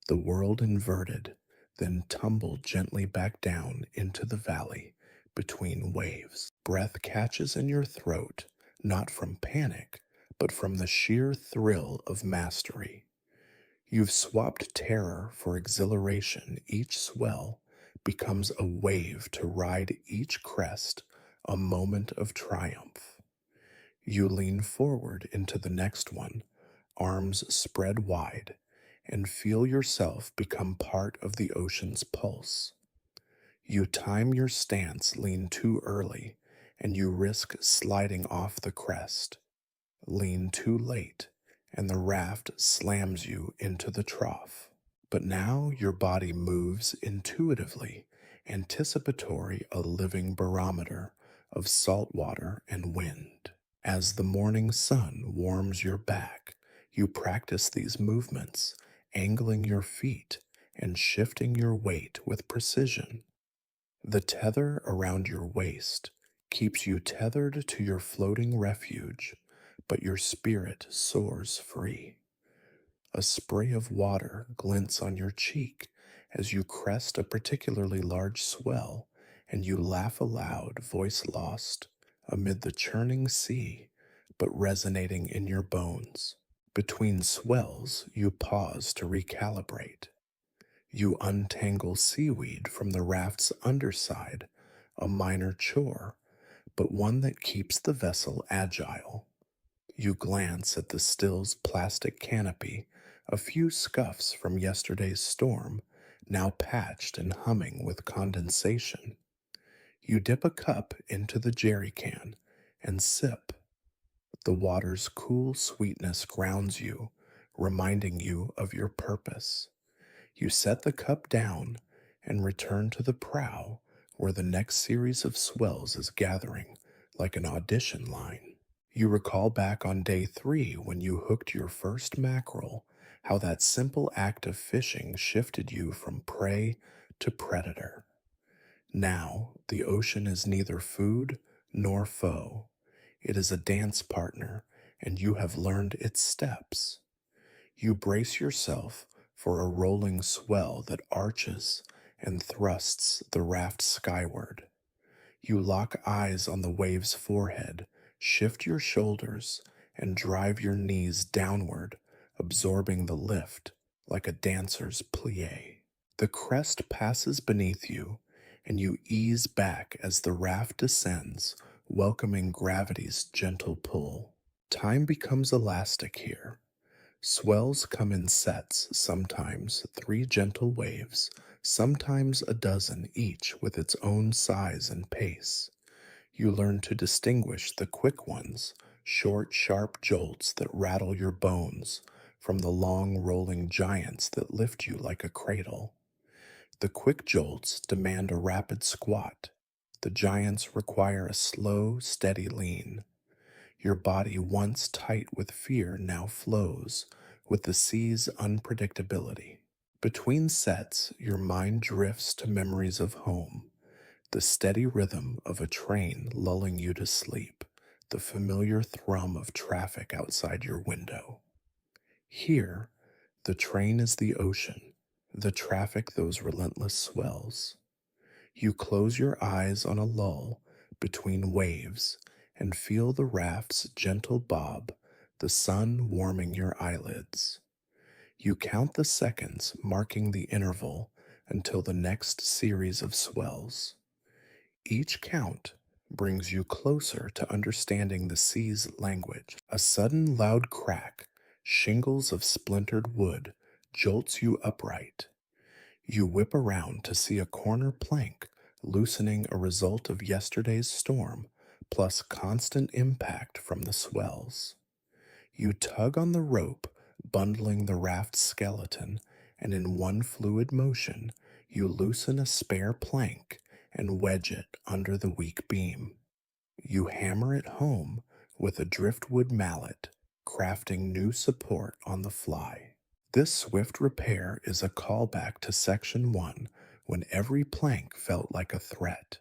the world inverted, then tumble gently back down into the valley between waves. Breath catches in your throat, not from panic, but from the sheer thrill of mastery. You've swapped terror for exhilaration. Each swell becomes a wave to ride, each crest a moment of triumph. You lean forward into the next one, arms spread wide, and feel yourself become part of the ocean's pulse. You time your stance, lean too early, and you risk sliding off the crest. Lean too late, and the raft slams you into the trough. But now your body moves intuitively, anticipatory, a living barometer of salt water and wind. As the morning sun warms your back, you practice these movements, angling your feet and shifting your weight with precision. The tether around your waist keeps you tethered to your floating refuge, but your spirit soars free. A spray of water glints on your cheek as you crest a particularly large swell, and you laugh aloud, voice lost, amid the churning sea, but resonating in your bones. Between swells, you pause to recalibrate. You untangle seaweed from the raft's underside, a minor chore, but one that keeps the vessel agile. You glance at the still's plastic canopy, a few scuffs from yesterday's storm, now patched and humming with condensation. You dip a cup into the jerry can and sip. The water's cool sweetness grounds you, reminding you of your purpose. You set the cup down and return to the prow where the next series of swells is gathering like an audition line. You recall back on day 3 when you hooked your first mackerel, how that simple act of fishing shifted you from prey to predator. Now, the ocean is neither food nor foe. It is a dance partner, and you have learned its steps. You brace yourself for a rolling swell that arches and thrusts the raft skyward. You lock eyes on the wave's forehead, shift your shoulders, and drive your knees downward, absorbing the lift like a dancer's plie. The crest passes beneath you, and you ease back as the raft descends, welcoming gravity's gentle pull. Time becomes elastic here. Swells come in sets, sometimes three gentle waves, sometimes a dozen, each with its own size and pace. You learn to distinguish the quick ones, short, sharp jolts that rattle your bones, from the long, rolling giants that lift you like a cradle. The quick jolts demand a rapid squat. The giants require a slow, steady lean. Your body, once tight with fear, now flows with the sea's unpredictability. Between sets, your mind drifts to memories of home, the steady rhythm of a train lulling you to sleep, the familiar thrum of traffic outside your window. Here, the train is the ocean, the traffic those relentless swells. You close your eyes on a lull between waves and feel the raft's gentle bob, the sun warming your eyelids. You count the seconds marking the interval until the next series of swells. Each count brings you closer to understanding the sea's language. A sudden loud crack, shingles of splintered wood, jolts you upright. You whip around to see a corner plank loosening, a result of yesterday's storm, plus constant impact from the swells. You tug on the rope, bundling the raft's skeleton, and in one fluid motion, you loosen a spare plank and wedge it under the weak beam. You hammer it home with a driftwood mallet, crafting new support on the fly. This swift repair is a callback to Section 1 when every plank felt like a threat.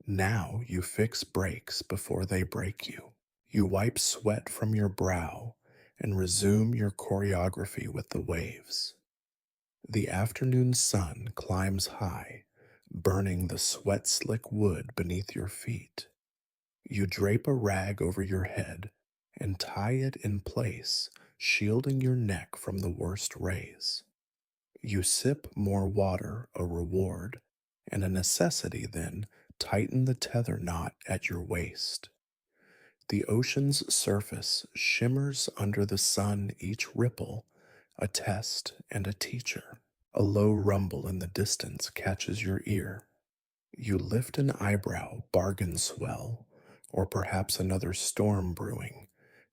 Now you fix breaks before they break you. You wipe sweat from your brow and resume your choreography with the waves. The afternoon sun climbs high, burning the sweat slick wood beneath your feet. You drape a rag over your head and tie it in place, shielding your neck from the worst rays. You sip more water, a reward, and a necessity, then tighten the tether knot at your waist. The ocean's surface shimmers under the sun, each ripple a test and a teacher. A low rumble in the distance catches your ear. You lift an eyebrow, bargain swell, or perhaps another storm brewing.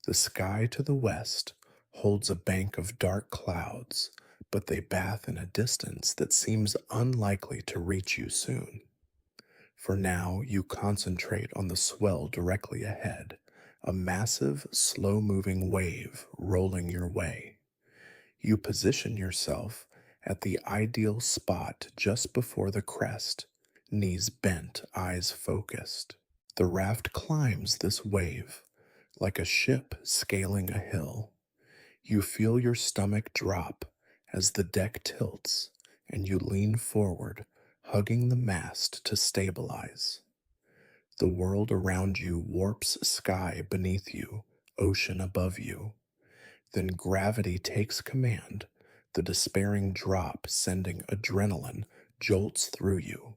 The sky to the west holds a bank of dark clouds, but they bath in a distance that seems unlikely to reach you soon. For now, you concentrate on the swell directly ahead, a massive, slow moving wave rolling your way. You position yourself at the ideal spot just before the crest, knees bent, eyes focused. The raft climbs this wave like a ship scaling a hill. You feel your stomach drop as the deck tilts and you lean forward, hugging the mast to stabilize. The world around you warps, sky beneath you, ocean above you. Then gravity takes command, the despairing drop sending adrenaline jolts through you.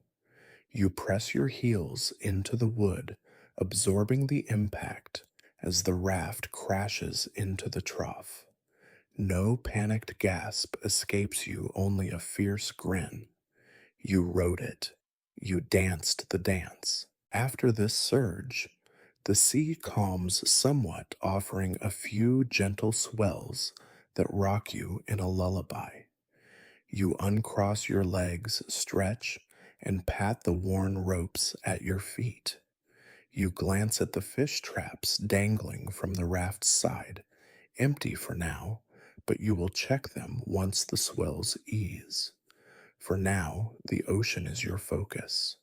You press your heels into the wood, absorbing the impact as the raft crashes into the trough. No panicked gasp escapes you, only a fierce grin. You rode it. You danced the dance. After this surge, the sea calms somewhat, offering a few gentle swells that rock you in a lullaby. You uncross your legs, stretch, and pat the worn ropes at your feet. You glance at the fish traps dangling from the raft's side, empty for now, but you will check them once the swells ease. For now, the ocean is your focus.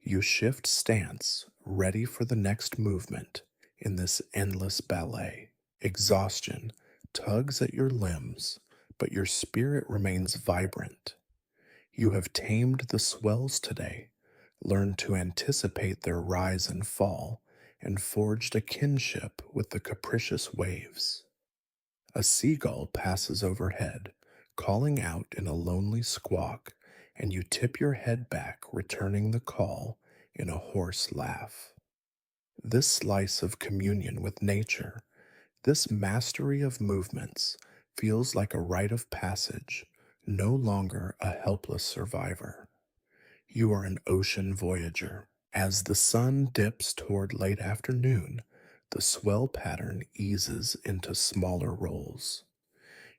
You shift stance, ready for the next movement in this endless ballet. Exhaustion tugs at your limbs, but your spirit remains vibrant. You have tamed the swells today, learned to anticipate their rise and fall, and forged a kinship with the capricious waves. A seagull passes overhead, calling out in a lonely squawk, and you tip your head back, returning the call in a hoarse laugh. This slice of communion with nature, This mastery of movements feels like a rite of passage, no longer a helpless survivor. You are an ocean voyager. As the sun dips toward late afternoon, the swell pattern eases into smaller rolls.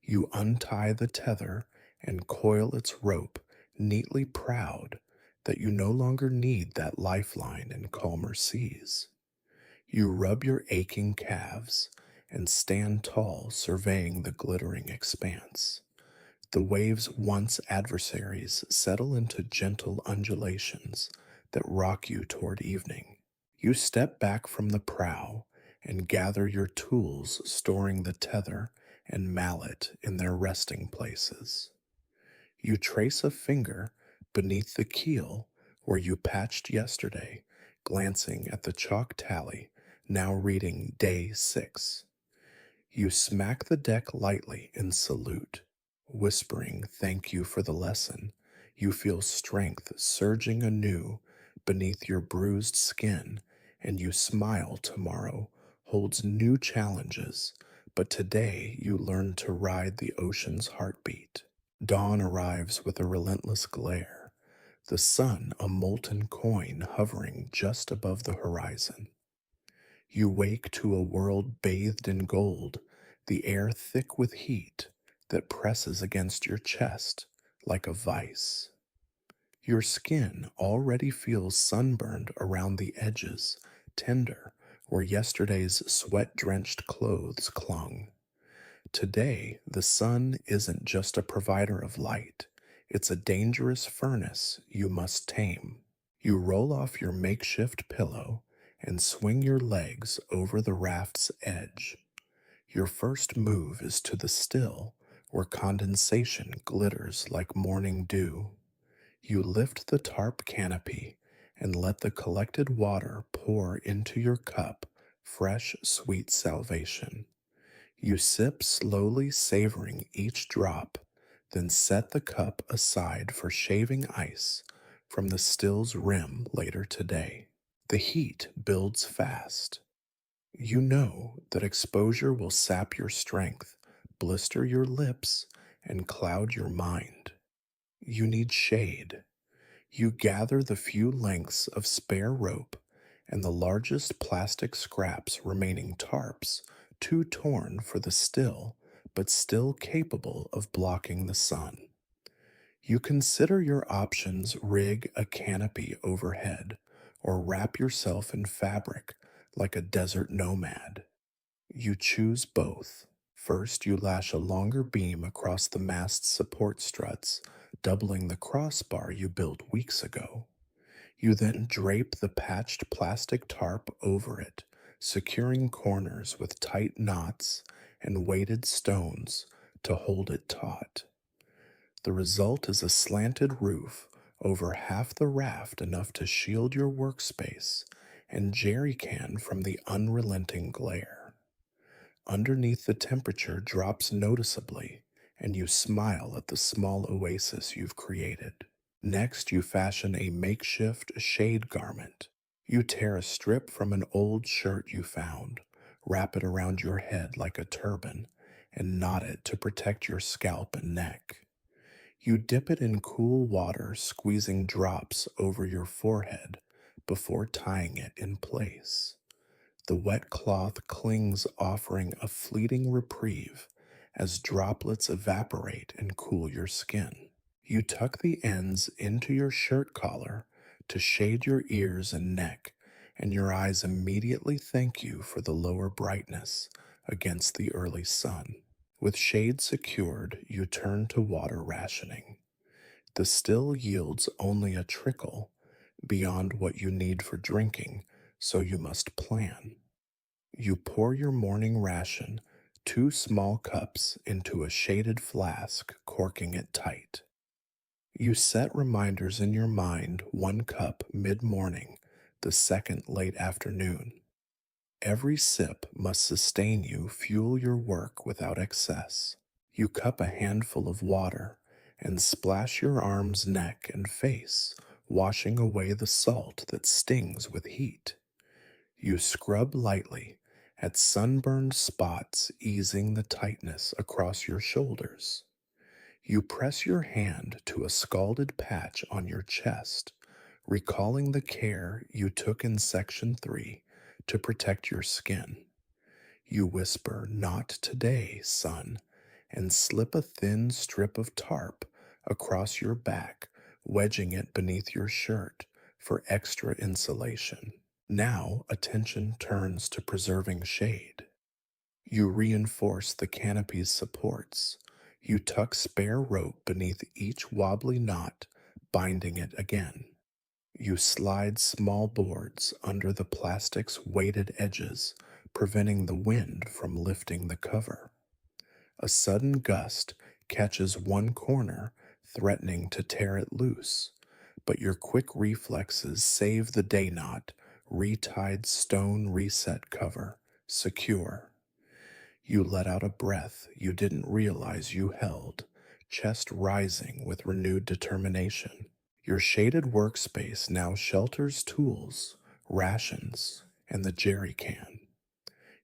You untie the tether and coil its rope, neatly proud that you no longer need that lifeline in calmer seas. You rub your aching calves and stand tall, surveying the glittering expanse. The waves, once adversaries, settle into gentle undulations that rock you toward evening. You step back from the prow and gather your tools, storing the tether and mallet in their resting places. You trace a finger beneath the keel where you patched yesterday, glancing at the chalk tally, now reading day 6. You smack the deck lightly in salute, whispering thank you for the lesson. You feel strength surging anew beneath your bruised skin, and you smile tomorrow holds new challenges, but today you learn to ride the ocean's heartbeat. Dawn arrives with a relentless glare, the sun a molten coin hovering just above the horizon. You wake to a world bathed in gold, the air thick with heat that presses against your chest like a vice. Your skin already feels sunburned around the edges, tender where yesterday's sweat drenched clothes clung. Today, the sun isn't just a provider of light, it's a dangerous furnace you must tame. You roll off your makeshift pillow and swing your legs over the raft's edge. Your first move is to the still, where condensation glitters like morning dew. You lift the tarp canopy and let the collected water pour into your cup, fresh, sweet salvation. You sip slowly, savoring each drop, then set the cup aside for shaving ice from the still's rim later today. The heat builds fast. You know that exposure will sap your strength, blister your lips, and cloud your mind. You need shade. You gather the few lengths of spare rope and the largest plastic scraps remaining tarps, too torn for the still, but still capable of blocking the sun. You consider your options, rig a canopy overhead, or wrap yourself in fabric like a desert nomad. You choose both. First, you lash a longer beam across the mast's support struts, doubling the crossbar you built weeks ago. You then drape the patched plastic tarp over it, securing corners with tight knots and weighted stones to hold it taut. The result is a slanted roof over half the raft, enough to shield your workspace and jerry can from the unrelenting glare. Underneath, the temperature drops noticeably, and you smile at the small oasis you've created. Next, you fashion a makeshift shade garment. You tear a strip from an old shirt you found, wrap it around your head like a turban, and knot it to protect your scalp and neck. You dip it in cool water, squeezing drops over your forehead before tying it in place. The wet cloth clings, offering a fleeting reprieve as droplets evaporate and cool your skin. You tuck the ends into your shirt collar to shade your ears and neck, and your eyes immediately thank you for the lower brightness against the early sun. With shade secured, you turn to water rationing. The still yields only a trickle beyond what you need for drinking, so you must plan. You pour your morning ration, 2 small cups, into a shaded flask, corking it tight. You set reminders in your mind, 1 cup mid-morning, the second late afternoon. Every sip must sustain you, fuel your work without excess. You cup a handful of water and splash your arms, neck, and face, washing away the salt that stings with heat. You scrub lightly at sunburned spots easing the tightness across your shoulders. You press your hand to a scalded patch on your chest, recalling the care you took in Section 3 to protect your skin. You whisper, "Not today, son," and slip a thin strip of tarp across your back, wedging it beneath your shirt for extra insulation. Now attention turns to preserving shade. You reinforce the canopy's supports. You tuck spare rope beneath each wobbly knot, binding it again. You slide small boards under the plastic's weighted edges, preventing the wind from lifting the cover. A sudden gust catches one corner, threatening to tear it loose, but your quick reflexes save the day knot, retied stone reset cover, secure. You let out a breath you didn't realize you held, chest rising with renewed determination. Your shaded workspace now shelters tools, rations, and the jerry can.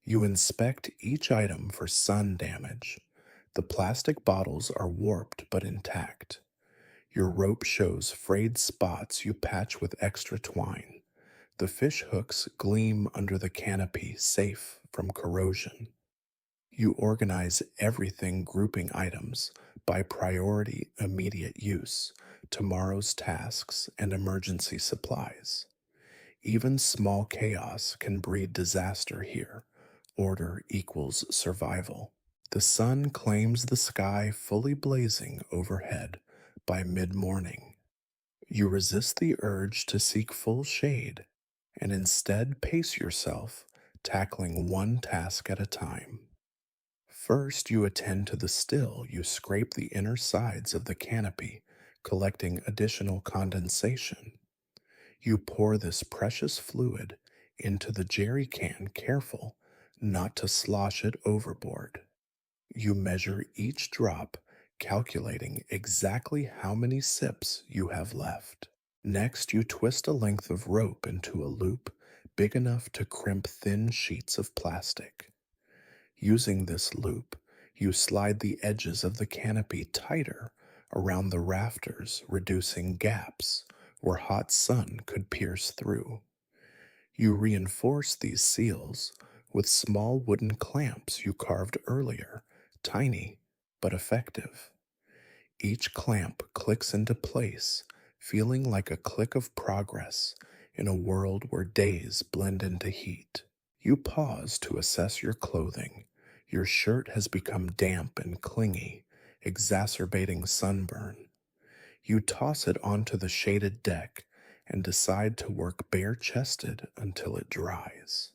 You inspect each item for sun damage. The plastic bottles are warped but intact. Your rope shows frayed spots you patch with extra twine. The fish hooks gleam under the canopy, safe from corrosion. You organize everything, grouping items by priority, immediate use, tomorrow's tasks, and emergency supplies. Even small chaos can breed disaster here. Order equals survival. The sun claims the sky fully blazing overhead by mid morning. You resist the urge to seek full shade and instead pace yourself, tackling one task at a time. First, you attend to the still. You scrape the inner sides of the canopy, collecting additional condensation. You pour this precious fluid into the jerry can, careful not to slosh it overboard. You measure each drop, calculating exactly how many sips you have left. Next, you twist a length of rope into a loop big enough to crimp thin sheets of plastic. Using this loop, you slide the edges of the canopy tighter around the rafters, reducing gaps where hot sun could pierce through. You reinforce these seals with small wooden clamps you carved earlier, tiny but effective. Each clamp clicks into place, feeling like a click of progress in a world where days blend into heat. You pause to assess your clothing. Your shirt has become damp and clingy, exacerbating sunburn. You toss it onto the shaded deck and decide to work bare chested until it dries.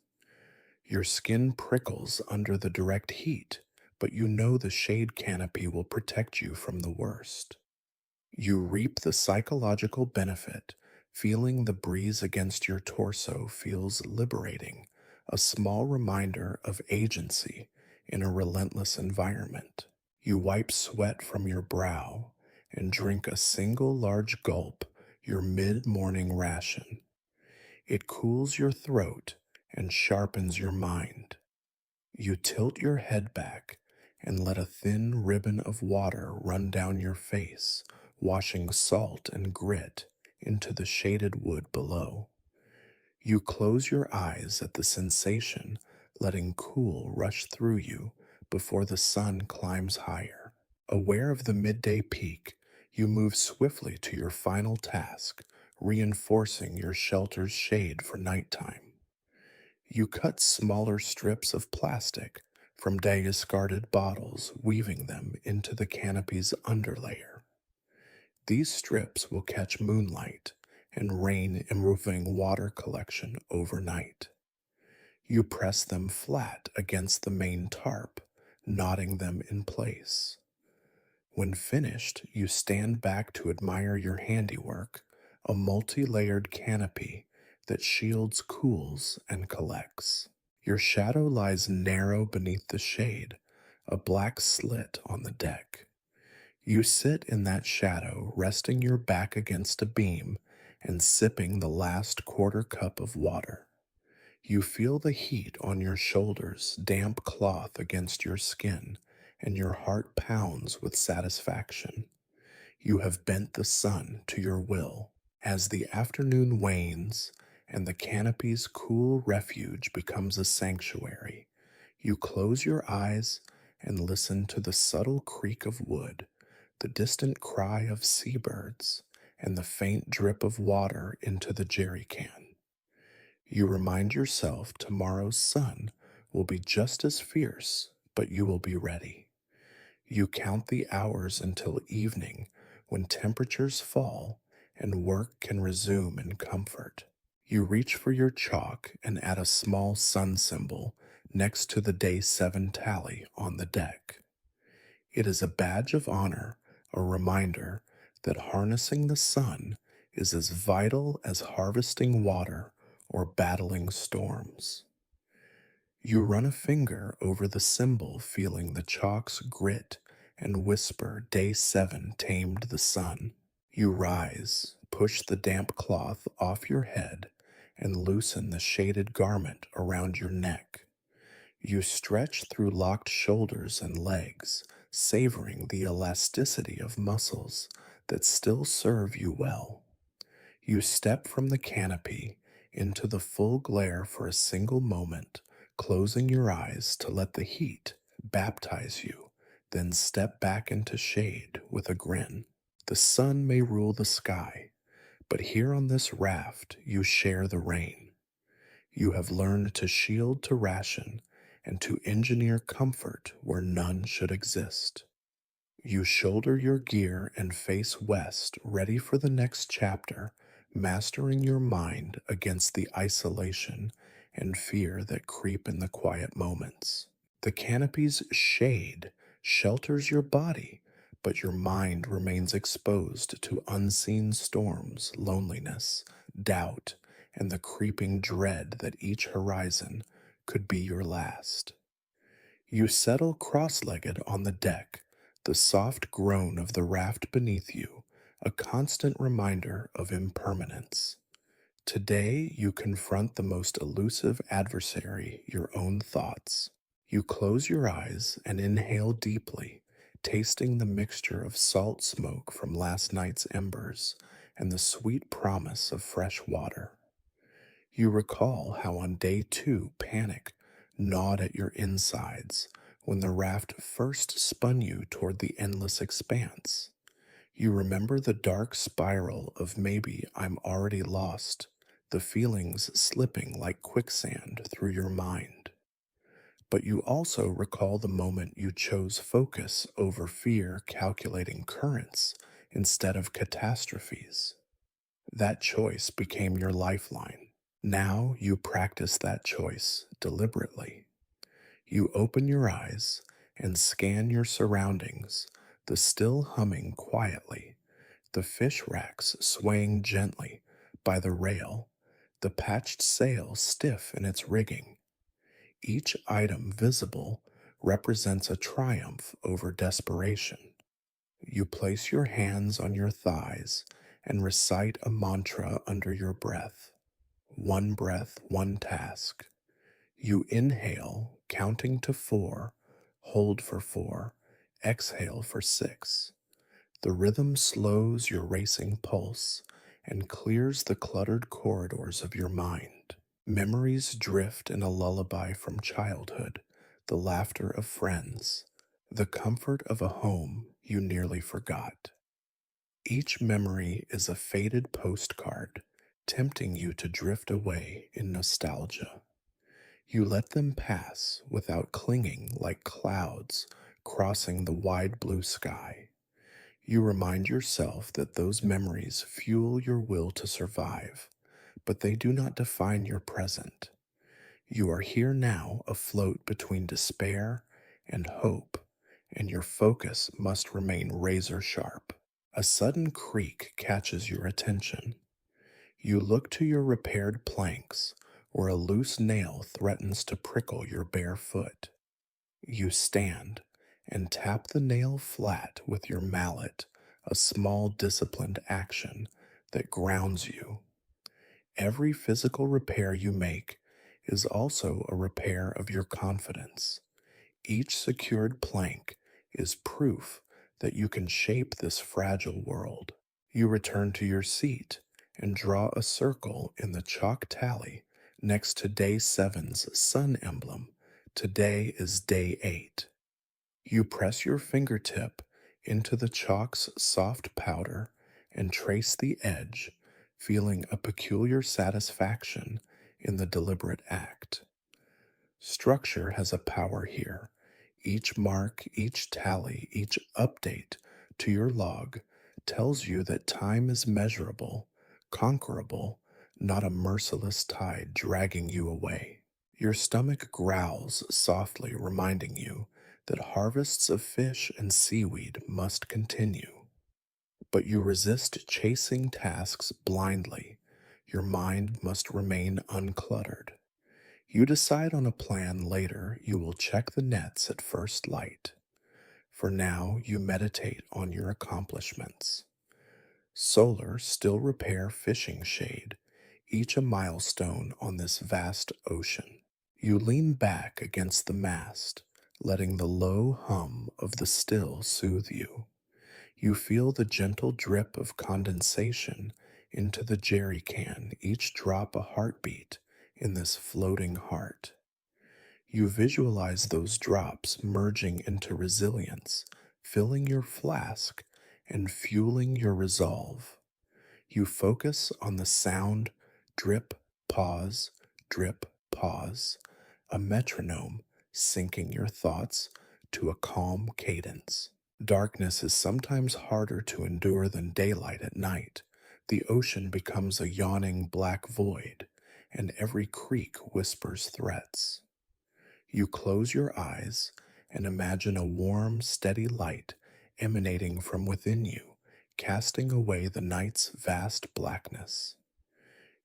Your skin prickles under the direct heat, but you know the shade canopy will protect you from the worst. You reap the psychological benefit. Feeling the breeze against your torso feels liberating, a small reminder of agency in a relentless environment. You wipe sweat from your brow and drink a single large gulp, your mid morning ration. It cools your throat and sharpens your mind. You tilt your head back and let a thin ribbon of water run down your face, washing salt and grit into the shaded wood below. You close your eyes at the sensation, letting cool rush through you before the sun climbs higher. Aware of the midday peak, you move swiftly to your final task, reinforcing your shelter's shade for nighttime. You cut smaller strips of plastic from discarded bottles, weaving them into the canopy's underlayer. These strips will catch moonlight and rain, improving water collection overnight. You press them flat against the main tarp, knotting them in place. When finished, you stand back to admire your handiwork, a multi-layered canopy that shields, cools, and collects. Your shadow lies narrow beneath the shade, a black slit on the deck. You sit in that shadow, resting your back against a beam and sipping the last quarter cup of water. You feel the heat on your shoulders, damp cloth against your skin, and your heart pounds with satisfaction. You have bent the sun to your will. As the afternoon wanes and the canopy's cool refuge becomes a sanctuary, you close your eyes and listen to the subtle creak of wood, the distant cry of seabirds, and the faint drip of water into the jerry can. You remind yourself tomorrow's sun will be just as fierce, but you will be ready. You count the hours until evening when temperatures fall and work can resume in comfort. You reach for your chalk and add a small sun symbol next to the day 7 tally on the deck. It is a badge of honor, a reminder that harnessing the sun is as vital as harvesting water or battling storms. You run a finger over the symbol, feeling the chalk's grit, and whisper, Day 7 tamed the sun. You rise, push the damp cloth off your head, and loosen the shaded garment around your neck. You stretch through locked shoulders and legs, savoring the elasticity of muscles that still serve you well. You step from the canopy into the full glare for a single moment, closing your eyes to let the heat baptize you, then step back into shade with a grin. The sun may rule the sky, but here on this raft you share the rain. You have learned to shield to ration and to engineer comfort where none should exist. You shoulder your gear and face west, ready for the next chapter, mastering your mind against the isolation and fear that creep in the quiet moments. The canopy's shade shelters your body, but your mind remains exposed to unseen storms, loneliness, doubt, and the creeping dread that each horizon could be your last. You settle cross legged on the deck, the soft groan of the raft beneath you, a constant reminder of impermanence. Today, you confront the most elusive adversary, your own thoughts. You close your eyes and inhale deeply, tasting the mixture of salt smoke from last night's embers and the sweet promise of fresh water. You recall how on day 2 panic gnawed at your insides when the raft first spun you toward the endless expanse. You remember the dark spiral of maybe I'm already lost, the feelings slipping like quicksand through your mind. But you also recall the moment you chose focus over fear, calculating currents instead of catastrophes. That choice became your lifeline. Now you practice that choice deliberately. You open your eyes and scan your surroundings, the still humming quietly, the fish racks swaying gently by the rail, the patched sail stiff in its rigging. Each item visible represents a triumph over desperation. You place your hands on your thighs and recite a mantra under your breath. One breath, one task. You inhale, counting to 4, hold for 4, exhale for 6. The rhythm slows your racing pulse and clears the cluttered corridors of your mind. Memories drift in a lullaby from childhood, the laughter of friends, the comfort of a home you nearly forgot. Each memory is a faded postcard, tempting you to drift away in nostalgia. You let them pass without clinging like clouds crossing the wide blue sky. You remind yourself that those memories fuel your will to survive, but they do not define your present. You are here now, afloat between despair and hope, and your focus must remain razor sharp. A sudden creak catches your attention. You look to your repaired planks, where a loose nail threatens to prickle your bare foot. You stand and tap the nail flat with your mallet, a small disciplined action that grounds you. Every physical repair you make is also a repair of your confidence. Each secured plank is proof that you can shape this fragile world. You return to your seat and draw a circle in the chalk tally next to day seven's sun emblem. Today is day 8. You press your fingertip into the chalk's soft powder and trace the edge, feeling a peculiar satisfaction in the deliberate act. Structure has a power here. Each mark, each tally, each update to your log tells you that time is measurable, conquerable, not a merciless tide dragging you away. Your stomach growls softly, reminding you that harvests of fish and seaweed must continue. But you resist chasing tasks blindly. Your mind must remain uncluttered. You decide on a plan later. You will check the nets at first light. For now, you meditate on your accomplishments. Solar still repair fishing shade, each a milestone on this vast ocean. You lean back against the mast, letting the low hum of the still soothe you. You feel the gentle drip of condensation into the jerry can, each drop a heartbeat in this floating heart. You visualize those drops merging into resilience, filling your flask and fueling your resolve. You focus on the sound drip, pause, drip, pause, a metronome syncing your thoughts to a calm cadence. Darkness is sometimes harder to endure than daylight at night. The ocean becomes a yawning black void, and every creak whispers threats. You close your eyes and imagine a warm, steady light emanating from within you, casting away the night's vast blackness.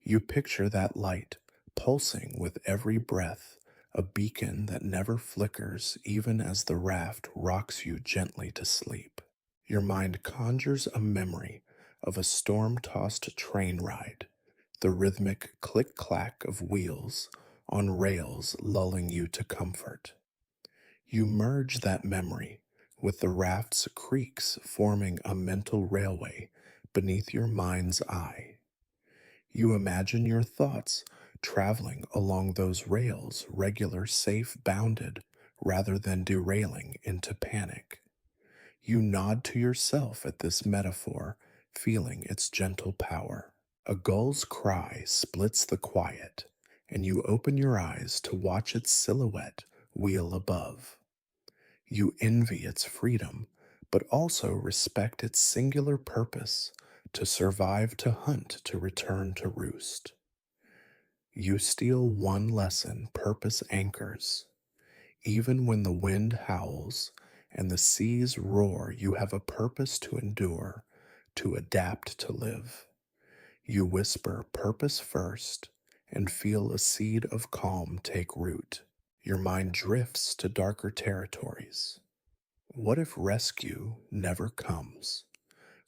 You picture that light pulsing with every breath, a beacon that never flickers even as the raft rocks you gently to sleep. Your mind conjures a memory of a storm tossed train ride, the rhythmic click clack of wheels on rails lulling you to comfort. You merge that memory with the raft's creaks, forming a mental railway beneath your mind's eye. You imagine your thoughts traveling along those rails, regular, safe, bounded, rather than derailing into panic. You nod to yourself at this metaphor, feeling its gentle power. A gull's cry splits the quiet, and you open your eyes to watch its silhouette wheel above. You envy its freedom, but also respect its singular purpose to survive, to hunt, to return to roost. You steal one lesson purpose anchors. Even when the wind howls and the seas roar, you have a purpose to endure, to adapt, to live. You whisper purpose first and feel a seed of calm take root. Your mind drifts to darker territories. What if rescue never comes?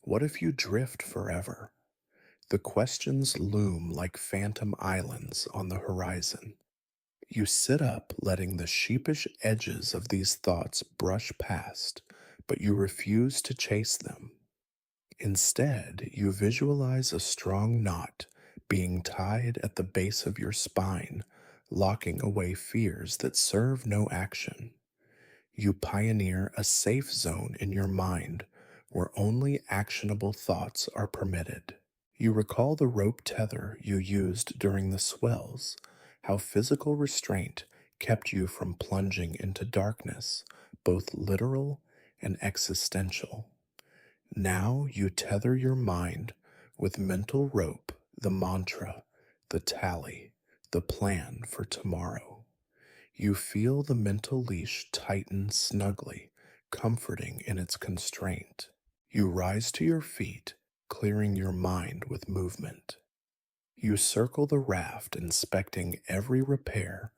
What if you drift forever? The questions loom like phantom islands on the horizon. You sit up, letting the sheepish edges of these thoughts brush past, but you refuse to chase them. Instead, you visualize a strong knot being tied at the base of your spine, locking away fears that serve no action. You pioneer a safe zone in your mind where only actionable thoughts are permitted. You recall the rope tether you used during the swells, how physical restraint kept you from plunging into darkness, both literal and existential. Now you tether your mind with mental rope, the mantra, the tally, the plan for tomorrow. You feel the mental leash tighten snugly, comforting in its constraint. You rise to your feet, clearing your mind with movement. You circle the raft, inspecting every repair,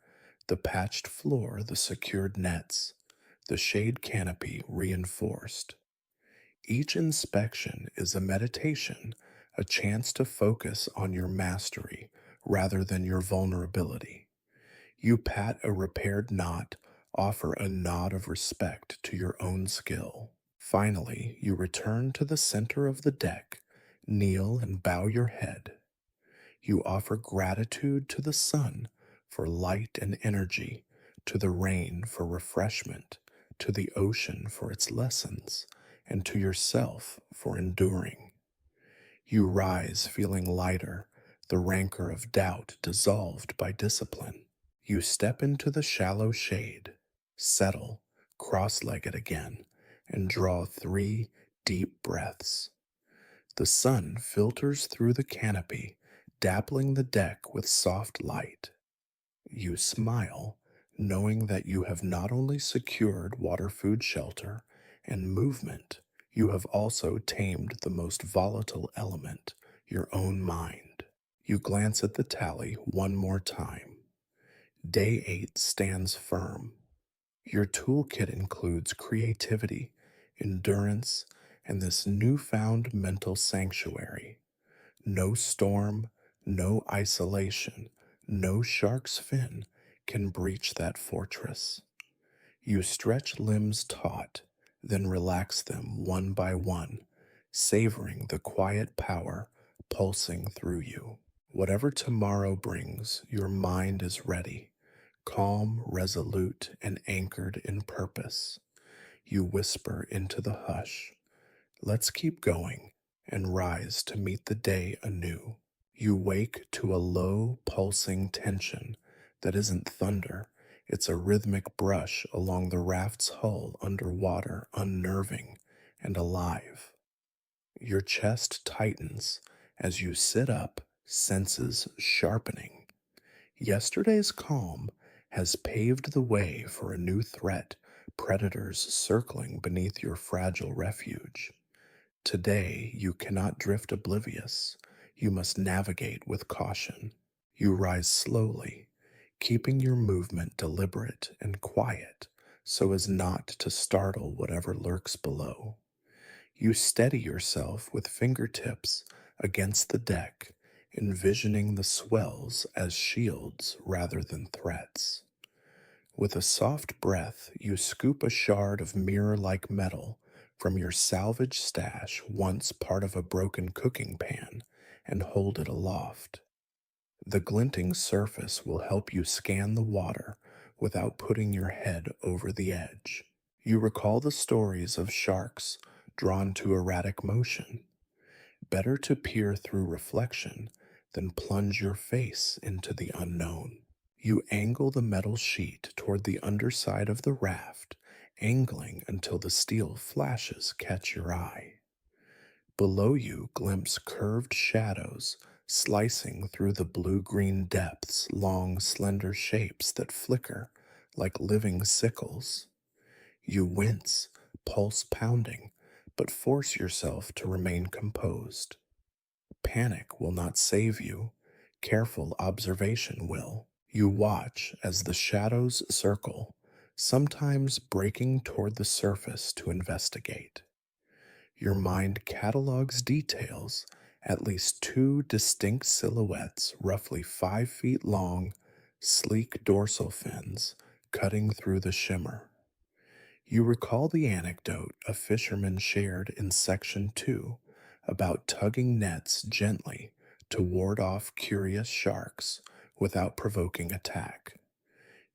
the patched floor, the secured nets, the shade canopy reinforced. Each inspection is a meditation, a chance to focus on your mastery rather than your vulnerability. You pat a repaired knot, offer a nod of respect to your own skill. Finally, you return to the center of the deck, kneel and bow your head. You offer gratitude to the sun for light and energy, to the rain for refreshment, to the ocean for its lessons, and to yourself for enduring. You rise feeling lighter, the rancor of doubt dissolved by discipline. You step into the shallow shade, settle, cross legged again, and draw 3 deep breaths. The sun filters through the canopy, dappling the deck with soft light. You smile, knowing that you have not only secured water, food, shelter, and movement, you have also tamed the most volatile element, your own mind. You glance at the tally one more time. Day 8 stands firm. Your toolkit includes creativity, endurance, and this newfound mental sanctuary. No storm, no isolation, no shark's fin can breach that fortress. You stretch limbs taut, then relax them one by one, savoring the quiet power pulsing through you. Whatever tomorrow brings, your mind is ready, calm, resolute, and anchored in purpose. You whisper into the hush, "Let's keep going," and rise to meet the day anew. You wake to a low, pulsing tension that isn't thunder, it's a rhythmic brush along the raft's hull underwater, unnerving and alive. Your chest tightens as you sit up, senses sharpening. Yesterday's calm has paved the way for a new threat, predators circling beneath your fragile refuge. Today, you cannot drift oblivious. You must navigate with caution. You rise slowly, keeping your movement deliberate and quiet so as not to startle whatever lurks below. You steady yourself with fingertips against the deck, envisioning the swells as shields rather than threats. With a soft breath, you scoop a shard of mirror like metal from your salvage stash, once part of a broken cooking pan, and hold it aloft. The glinting surface will help you scan the water without putting your head over the edge. You recall the stories of sharks drawn to erratic motion. Better to peer through reflection than plunge your face into the unknown. You angle the metal sheet toward the underside of the raft, angling until the steel flashes catch your eye. Below you glimpse curved shadows slicing through the blue-green depths, long, slender shapes that flicker like living sickles. You wince, pulse pounding, but force yourself to remain composed. Panic will not save you. Careful observation will. You watch as the shadows circle, sometimes breaking toward the surface to investigate. Your mind catalogs details, at least 2 distinct silhouettes, roughly 5 feet long, sleek dorsal fins cutting through the shimmer. You recall the anecdote a fisherman shared in Section 2 about tugging nets gently to ward off curious sharks without provoking attack.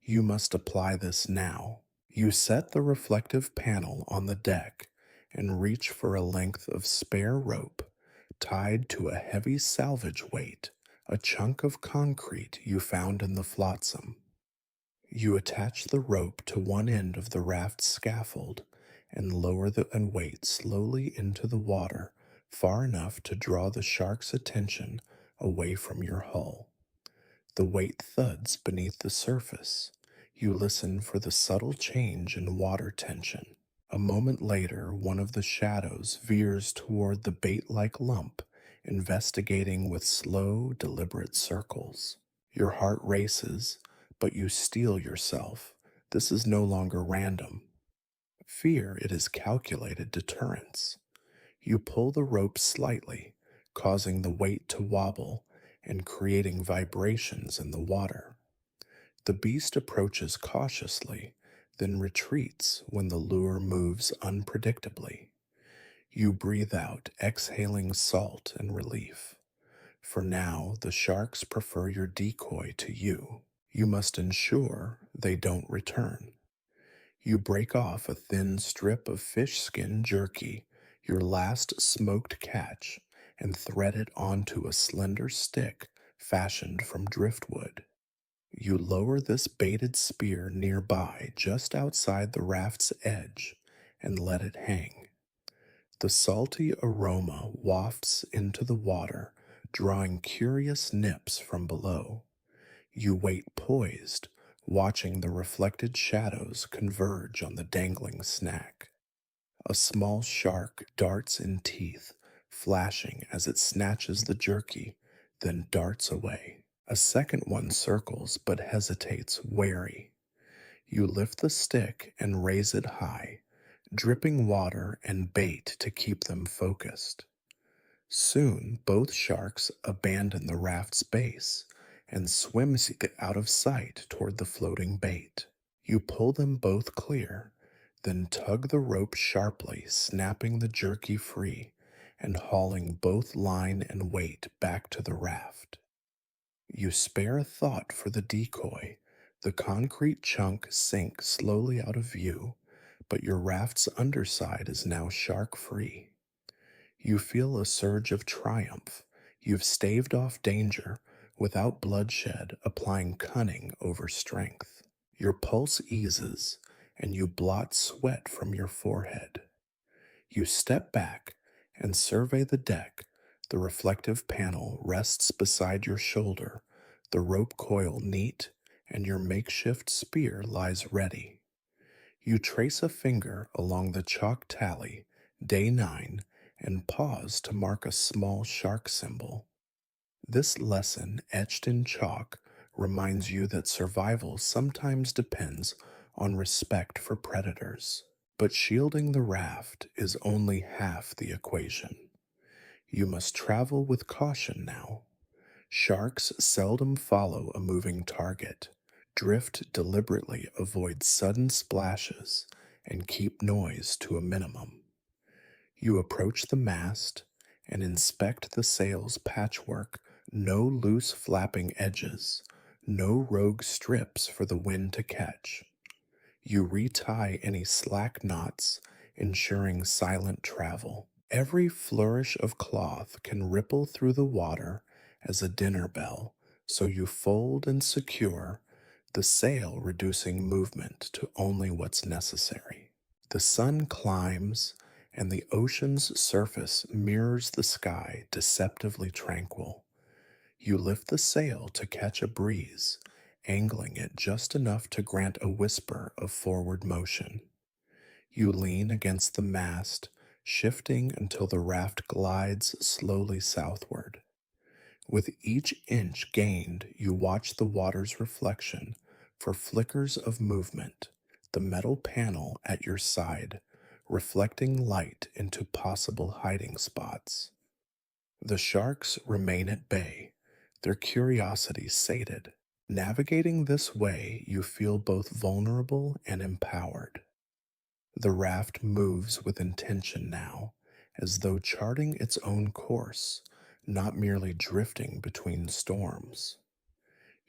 You must apply this now. You set the reflective panel on the deck and reach for a length of spare rope tied to a heavy salvage weight, a chunk of concrete you found in the flotsam. You attach the rope to one end of the raft's scaffold and lower the weight slowly into the water far enough to draw the shark's attention away from your hull. The weight thuds beneath the surface. You listen for the subtle change in water tension. A moment later, one of the shadows veers toward the bait-like lump, investigating with slow, deliberate circles. Your heart races, but you steel yourself. This is no longer random. Fear, it is calculated deterrence. You pull the rope slightly, causing the weight to wobble and creating vibrations in the water. The beast approaches cautiously, then retreats when the lure moves unpredictably. You breathe out, exhaling salt and relief. For now, the sharks prefer your decoy to you. You must ensure they don't return. You break off a thin strip of fish skin jerky, your last smoked catch, and thread it onto a slender stick fashioned from driftwood. You lower this baited spear nearby, just outside the raft's edge, and let it hang. The salty aroma wafts into the water, drawing curious nips from below. You wait poised, watching the reflected shadows converge on the dangling snack. A small shark darts in teeth, flashing as it snatches the jerky, then darts away. A second one circles but hesitates, wary. You lift the stick and raise it high, dripping water and bait to keep them focused. Soon, both sharks abandon the raft's base and swim out of sight toward the floating bait. You pull them both clear, then tug the rope sharply, snapping the jerky free and hauling both line and weight back to the raft. You spare a thought for the decoy. The concrete chunk sinks slowly out of view, but your raft's underside is now shark free. You feel a surge of triumph. You've staved off danger without bloodshed, applying cunning over strength. Your pulse eases, and you blot sweat from your forehead. You step back and survey the deck. The reflective panel rests beside your shoulder, the rope coil neat, and your makeshift spear lies ready. You trace a finger along the chalk tally, day 9, and pause to mark a small shark symbol. This lesson, etched in chalk, reminds you that survival sometimes depends on respect for predators. But shielding the raft is only half the equation. You must travel with caution now. Sharks seldom follow a moving target. Drift deliberately, avoid sudden splashes, and keep noise to a minimum. You approach the mast and inspect the sail's patchwork. No loose flapping edges, no rogue strips for the wind to catch. You retie any slack knots, ensuring silent travel. Every flourish of cloth can ripple through the water as a dinner bell, so you fold and secure, the sail reducing movement to only what's necessary. The sun climbs, and the ocean's surface mirrors the sky, deceptively tranquil. You lift the sail to catch a breeze, angling it just enough to grant a whisper of forward motion. You lean against the mast, shifting until the raft glides slowly southward. With each inch gained, you watch the water's reflection for flickers of movement, the metal panel at your side reflecting light into possible hiding spots. The sharks remain at bay, their curiosity sated. Navigating this way, you feel both vulnerable and empowered. The raft moves with intention now, as though charting its own course, not merely drifting between storms.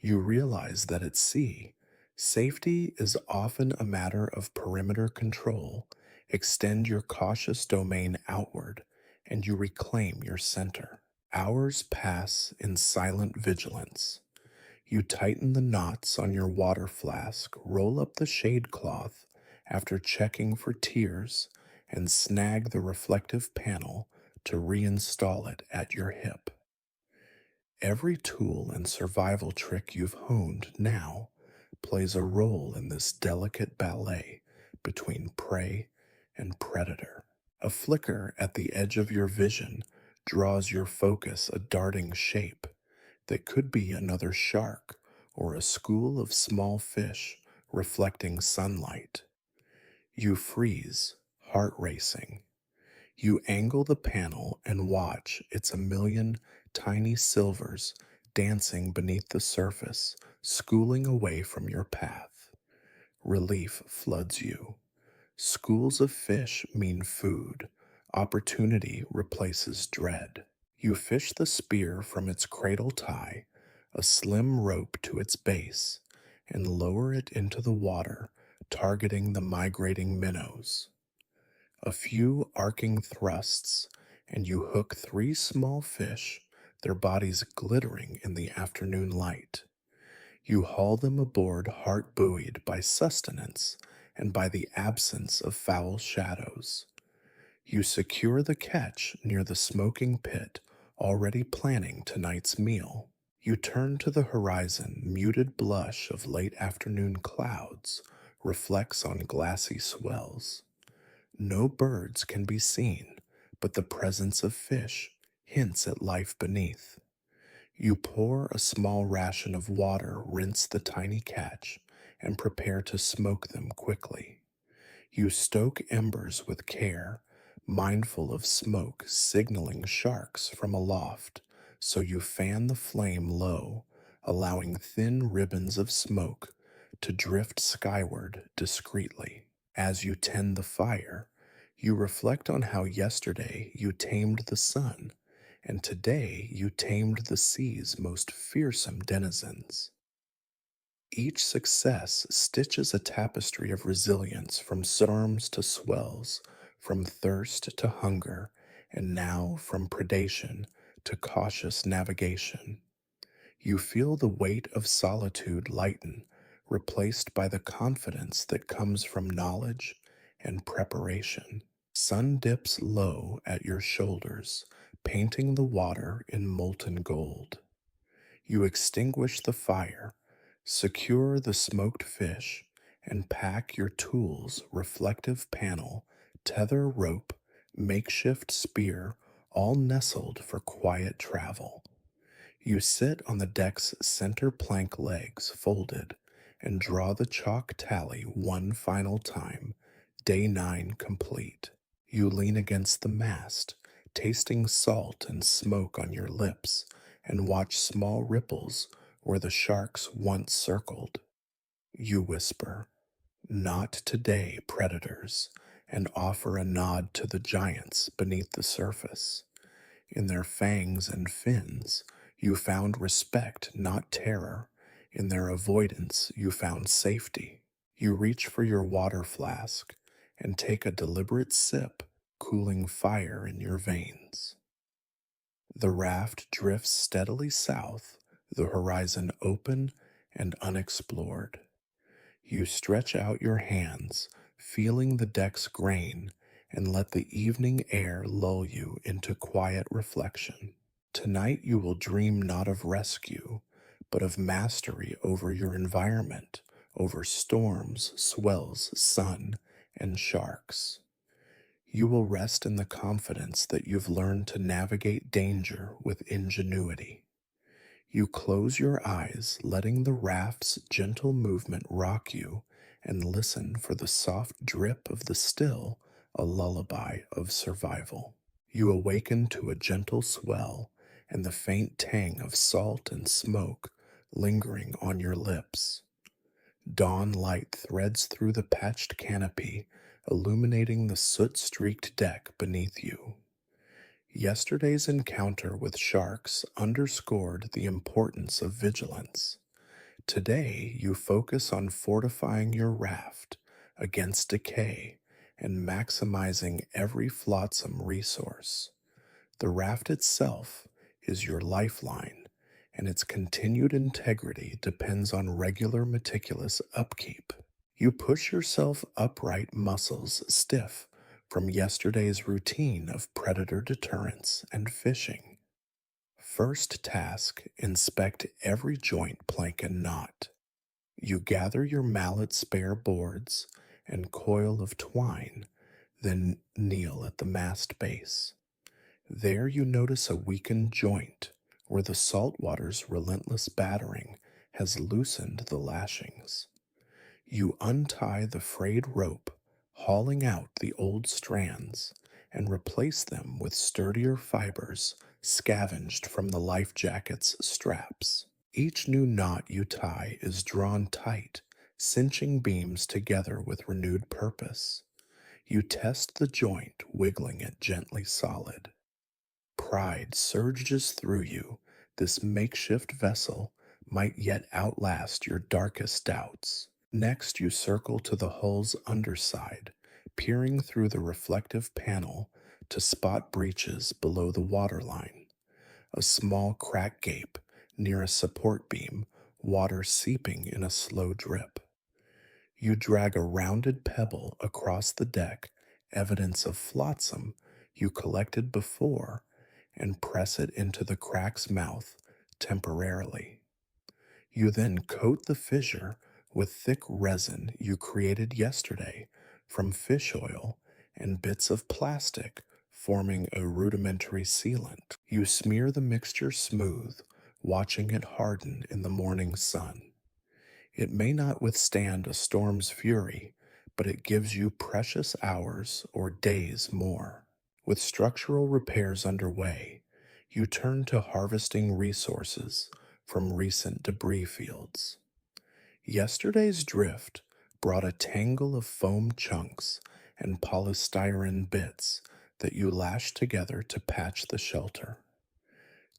You realize that at sea, safety is often a matter of perimeter control. Extend your cautious domain outward, and you reclaim your center. Hours pass in silent vigilance. You tighten the knots on your water flask, roll up the shade cloth after checking for tears, and snag the reflective panel to reinstall it at your hip. Every tool and survival trick you've honed now plays a role in this delicate ballet between prey and predator. A flicker at the edge of your vision draws your focus a darting shape that could be another shark or a school of small fish reflecting sunlight. You freeze, heart racing. You angle the panel and watch its a million tiny silvers dancing beneath the surface, schooling away from your path. Relief floods you. Schools of fish mean food. Opportunity replaces dread. You fish the spear from its cradle tie, a slim rope to its base, and lower it into the water, targeting the migrating minnows. A few arcing thrusts, and you hook three small fish, their bodies glittering in the afternoon light. You haul them aboard heart buoyed by sustenance and by the absence of foul shadows. You secure the catch near the smoking pit, already planning tonight's meal. You turn to the horizon, muted blush of late afternoon clouds reflects on glassy swells. No birds can be seen, but the presence of fish hints at life beneath. You pour a small ration of water, rinse the tiny catch, and prepare to smoke them quickly. You stoke embers with care, mindful of smoke signaling sharks from aloft, so you fan the flame low, allowing thin ribbons of smoke to drift skyward discreetly. As you tend the fire, you reflect on how yesterday you tamed the sun, and today you tamed the sea's most fearsome denizens. Each success stitches a tapestry of resilience from storms to swells, from thirst to hunger, and now from predation to cautious navigation. You feel the weight of solitude lighten, replaced by the confidence that comes from knowledge and preparation. Sun dips low at your shoulders, painting the water in molten gold. You extinguish the fire, secure the smoked fish, and pack your tools, reflective panel, tether rope, makeshift spear, all nestled for quiet travel. You sit on the deck's center plank legs folded and draw the chalk tally one final time, day 9 complete. You lean against the mast, tasting salt and smoke on your lips, and watch small ripples where the sharks once circled. You whisper, "Not today, predators," and offer a nod to the giants beneath the surface. In their fangs and fins, you found respect, not terror. In their avoidance, you found safety. You reach for your water flask and take a deliberate sip, cooling fire in your veins. The raft drifts steadily south, the horizon open and unexplored. You stretch out your hands, feeling the deck's grain, and let the evening air lull you into quiet reflection. Tonight you will dream not of rescue, but of mastery over your environment, over storms, swells, sun, and sharks. You will rest in the confidence that you've learned to navigate danger with ingenuity. You close your eyes, letting the raft's gentle movement rock you, and listen for the soft drip of the still, a lullaby of survival. You awaken to a gentle swell and the faint tang of salt and smoke lingering on your lips. Dawn light threads through the patched canopy, illuminating the soot-streaked deck beneath you. Yesterday's encounter with sharks underscored the importance of vigilance. Today, you focus on fortifying your raft against decay and maximizing every flotsam resource. The raft itself is your lifeline, and its continued integrity depends on regular, meticulous upkeep. You push yourself upright, muscles stiff from yesterday's routine of predator deterrence and fishing. First task, inspect every joint, plank, and knot. You gather your mallet spare boards and coil of twine, then kneel at the mast base. There you notice a weakened joint where the salt water's relentless battering has loosened the lashings. You untie the frayed rope, hauling out the old strands, and replace them with sturdier fibers scavenged from the life jacket's straps. Each new knot you tie is drawn tight, cinching beams together with renewed purpose. You test the joint, wiggling it gently solid. Pride surges through you. This makeshift vessel might yet outlast your darkest doubts. Next, you circle to the hull's underside, peering through the reflective panel to spot breaches below the waterline. A small crack gape near a support beam, water seeping in a slow drip. You drag a rounded pebble across the deck, evidence of flotsam you collected before, and press it into the crack's mouth temporarily. You then coat the fissure with thick resin you created yesterday from fish oil and bits of plastic, forming a rudimentary sealant. You smear the mixture smooth, watching it harden in the morning sun. It may not withstand a storm's fury, but it gives you precious hours or days more. With structural repairs underway, you turn to harvesting resources from recent debris fields. Yesterday's drift brought a tangle of foam chunks and polystyrene bits that you lashed together to patch the shelter.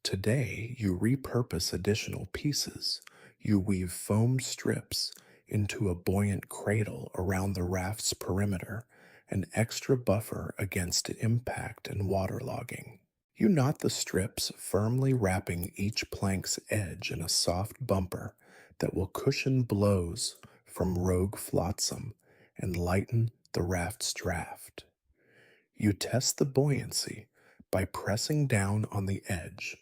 Today, you repurpose additional pieces. You weave foam strips into a buoyant cradle around the raft's perimeter, an extra buffer against impact and waterlogging. You knot the strips, firmly wrapping each plank's edge in a soft bumper that will cushion blows from rogue flotsam and lighten the raft's draft. You test the buoyancy by pressing down on the edge.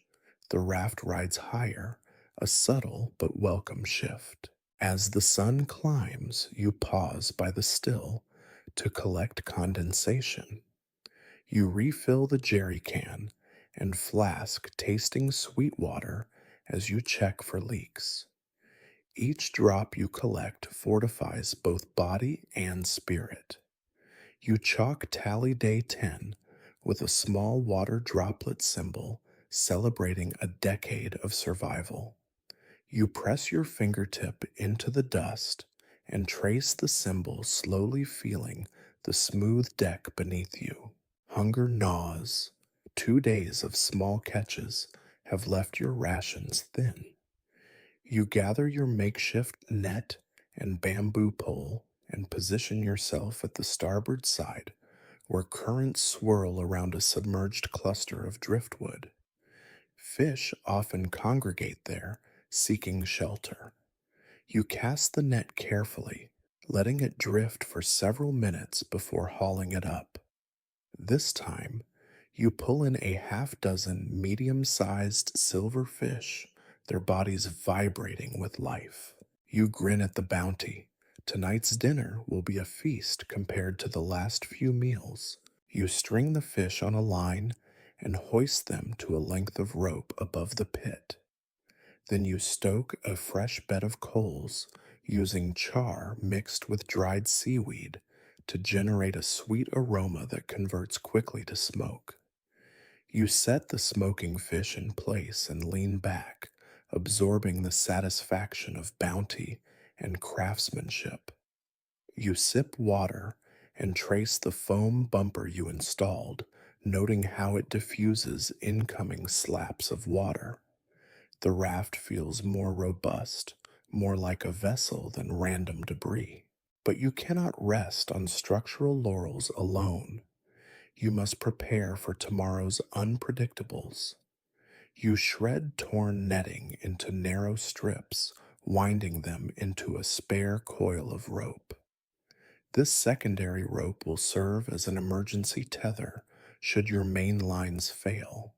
The raft rides higher, a subtle but welcome shift. As the sun climbs, you pause by the still to collect condensation. You refill the jerry can and flask, tasting sweet water as you check for leaks. Each drop you collect fortifies both body and spirit. You chalk tally day 10 with a small water droplet symbol celebrating a decade of survival. You press your fingertip into the dust and trace the symbol, slowly feeling the smooth deck beneath you. Hunger gnaws. 2 days of small catches have left your rations thin. You gather your makeshift net and bamboo pole and position yourself at the starboard side where currents swirl around a submerged cluster of driftwood. Fish often congregate there, seeking shelter. You cast the net carefully, letting it drift for several minutes before hauling it up. This time, you pull in a half-dozen medium-sized silver fish, their bodies vibrating with life. You grin at the bounty. Tonight's dinner will be a feast compared to the last few meals. You string the fish on a line and hoist them to a length of rope above the pit. Then you stoke a fresh bed of coals using char mixed with dried seaweed to generate a sweet aroma that converts quickly to smoke. You set the smoking fish in place and lean back, absorbing the satisfaction of bounty and craftsmanship. You sip water and trace the foam bumper you installed, noting how it diffuses incoming slaps of water. The raft feels more robust, more like a vessel than random debris. But you cannot rest on structural laurels alone. You must prepare for tomorrow's unpredictables. You shred torn netting into narrow strips, winding them into a spare coil of rope. This secondary rope will serve as an emergency tether should your main lines fail.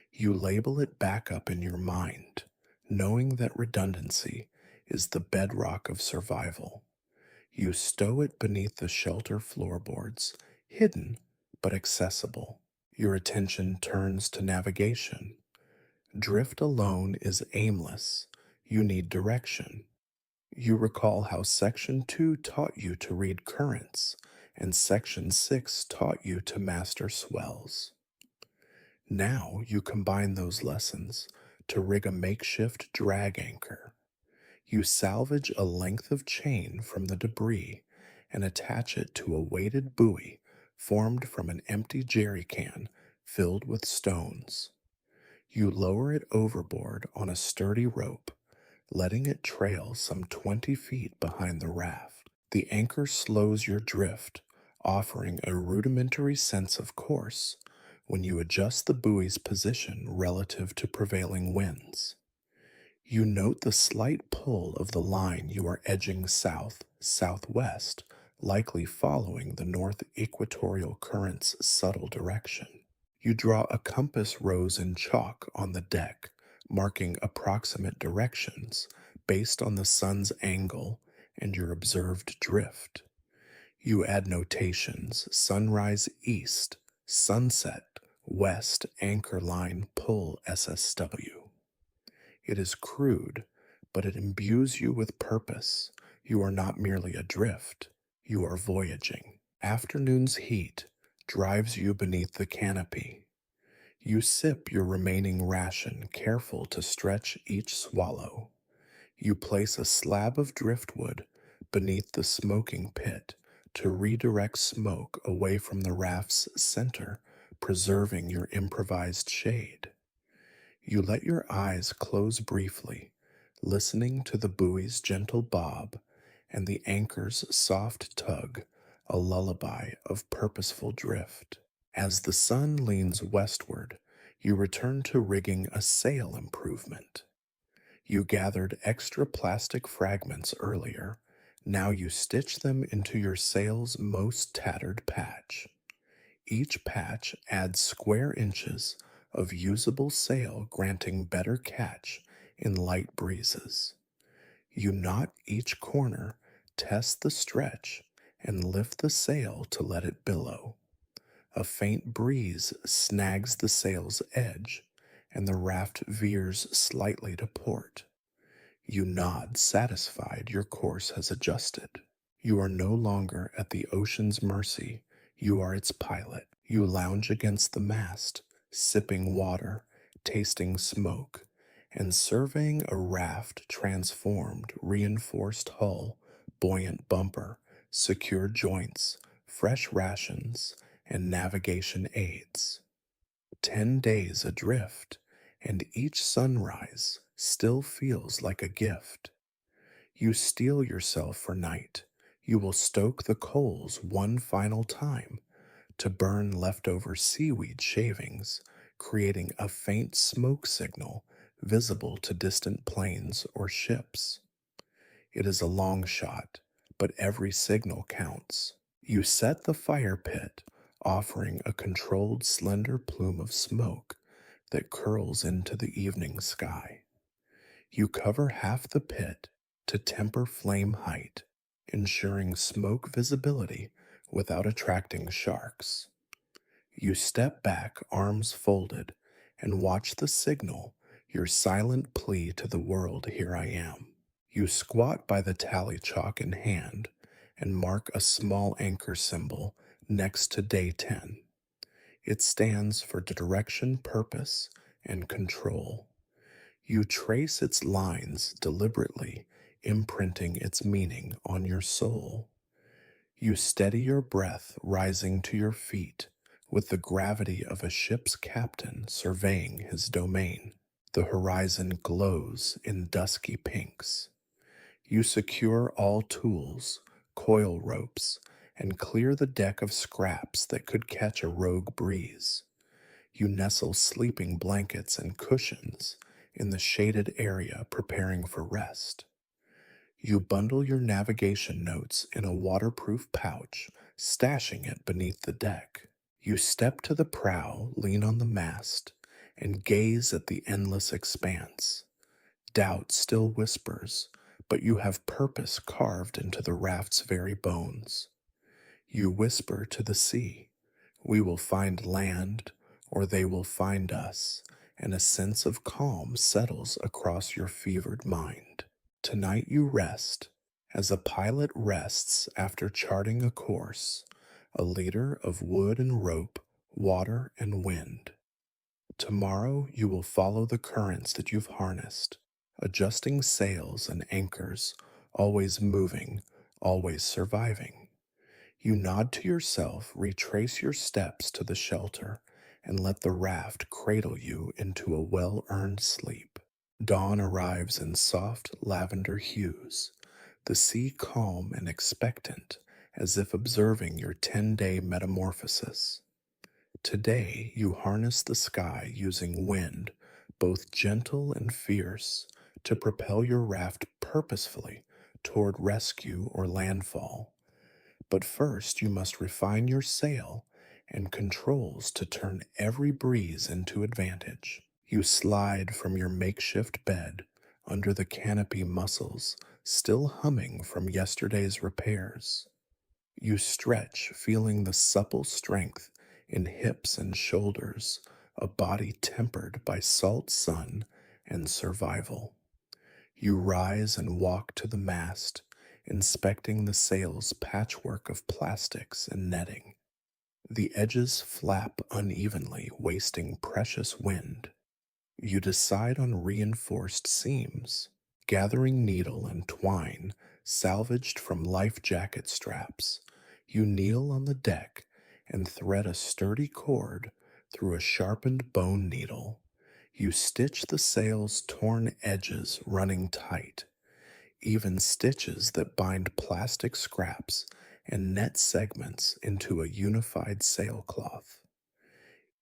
You label it back up in your mind, knowing that redundancy is the bedrock of survival. You stow it beneath the shelter floorboards, hidden but accessible. Your attention turns to navigation. Drift alone is aimless. You need direction. You recall how Section 2 taught you to read currents, and Section 6 taught you to master swells. Now you combine those lessons to rig a makeshift drag anchor. You salvage a length of chain from the debris and attach it to a weighted buoy formed from an empty jerry can filled with stones. You lower it overboard on a sturdy rope, letting it trail some 20 feet behind the raft. The anchor slows your drift, offering a rudimentary sense of course when you adjust the buoy's position relative to prevailing winds. You note the slight pull of the line you are edging south southwest, likely following the north equatorial current's subtle direction. You draw a compass rose in chalk on the deck, marking approximate directions based on the sun's angle and your observed drift. You add notations: sunrise east, sunset west, anchor line pull SSW. It is crude, but it imbues you with purpose. You are not merely adrift, you are voyaging. Afternoon's heat drives you beneath the canopy. You sip your remaining ration, careful to stretch each swallow. You place a slab of driftwood beneath the smoking pit to redirect smoke away from the raft's center, preserving your improvised shade. You let your eyes close briefly, listening to the buoy's gentle bob and the anchor's soft tug, a lullaby of purposeful drift. As the sun leans westward, you return to rigging a sail improvement. You gathered extra plastic fragments earlier. Now you stitch them into your sail's most tattered patch. Each patch adds square inches of usable sail, granting better catch in light breezes. You knot each corner, test the stretch, and lift the sail to let it billow. A faint breeze snags the sail's edge, and the raft veers slightly to port. You nod, satisfied your course has adjusted. You are no longer at the ocean's mercy, you are its pilot. You lounge against the mast, sipping water, tasting smoke, and surveying a raft transformed, reinforced hull, buoyant bumper, secure joints, fresh rations, and navigation aids. 10 days adrift, and each sunrise still feels like a gift. You steel yourself for night. You will stoke the coals one final time to burn leftover seaweed shavings, creating a faint smoke signal visible to distant planes or ships. It is a long shot, but every signal counts. You set the fire pit, offering a controlled, slender plume of smoke that curls into the evening sky. You cover half the pit to temper flame height, ensuring smoke visibility without attracting sharks. You step back, arms folded, and watch the signal, your silent plea to the world: here I am. You squat by the tally chalk in hand and mark a small anchor symbol next to day 10. It stands for direction, purpose, and control. You trace its lines deliberately, imprinting its meaning on your soul. You steady your breath, rising to your feet with the gravity of a ship's captain surveying his domain. The horizon glows in dusky pinks. You secure all tools, coil ropes, and clear the deck of scraps that could catch a rogue breeze. You nestle sleeping blankets and cushions in the shaded area, preparing for rest. You bundle your navigation notes in a waterproof pouch, stashing it beneath the deck. You step to the prow, lean on the mast, and gaze at the endless expanse. Doubt still whispers, but you have purpose carved into the raft's very bones. You whisper to the sea, "We will find land, or they will find us," and a sense of calm settles across your fevered mind. Tonight you rest, as a pilot rests after charting a course, a leader of wood and rope, water and wind. Tomorrow you will follow the currents that you've harnessed, adjusting sails and anchors, always moving, always surviving. You nod to yourself, retrace your steps to the shelter, and let the raft cradle you into a well earned sleep. Dawn arrives in soft lavender hues, the sea calm and expectant, as if observing your 10-day metamorphosis. Today, you harness the sky using wind, both gentle and fierce, to propel your raft purposefully toward rescue or landfall. But first, you must refine your sail and controls to turn every breeze into advantage. You slide from your makeshift bed under the canopy muscles still humming from yesterday's repairs. You stretch, feeling the supple strength in hips and shoulders, a body tempered by salt sun and survival. You rise and walk to the mast, inspecting the sail's patchwork of plastics and netting. The edges flap unevenly, wasting precious wind. You decide on reinforced seams, gathering needle and twine salvaged from life jacket straps. You kneel on the deck and thread a sturdy cord through a sharpened bone needle. You stitch the sail's torn edges running tight, even stitches that bind plastic scraps and net segments into a unified sailcloth.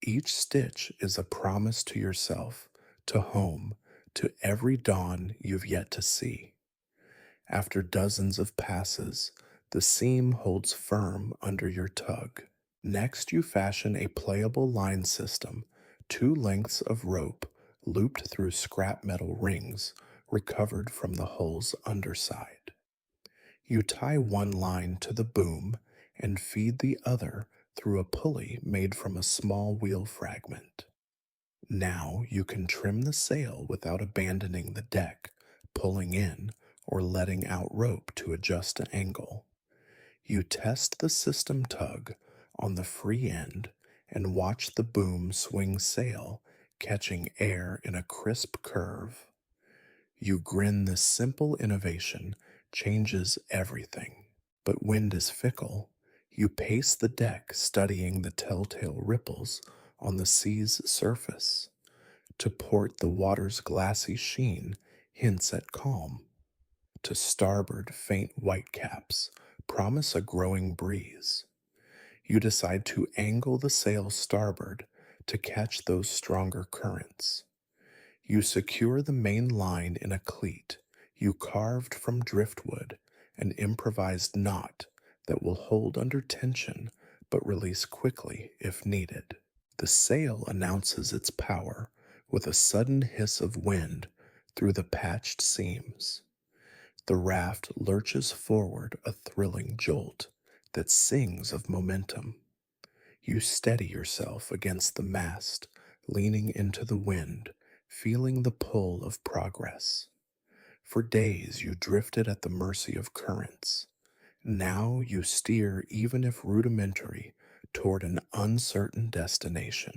Each stitch is a promise to yourself, to home, to every dawn you've yet to see. After dozens of passes, the seam holds firm under your tug. Next, you fashion a playable line system, two lengths of rope looped through scrap metal rings recovered from the hull's underside. You tie one line to the boom and feed the other through a pulley made from a small wheel fragment. Now you can trim the sail without abandoning the deck, pulling in, or letting out rope to adjust an angle. You test the system tug on the free end and watch the boom swing sail, catching air in a crisp curve. You grin. This simple innovation changes everything. But wind is fickle. You pace the deck, studying the telltale ripples on the sea's surface. To port, the water's glassy sheen hints at calm. To starboard, faint whitecaps promise a growing breeze. You decide to angle the sail starboard to catch those stronger currents. You secure the main line in a cleat you carved from driftwood, an improvised knot that will hold under tension but release quickly if needed. The sail announces its power with a sudden hiss of wind through the patched seams. The raft lurches forward, a thrilling jolt that sings of momentum. You steady yourself against the mast, leaning into the wind, feeling the pull of progress. For days you drifted at the mercy of currents. Now you steer, even if rudimentary, toward an uncertain destination.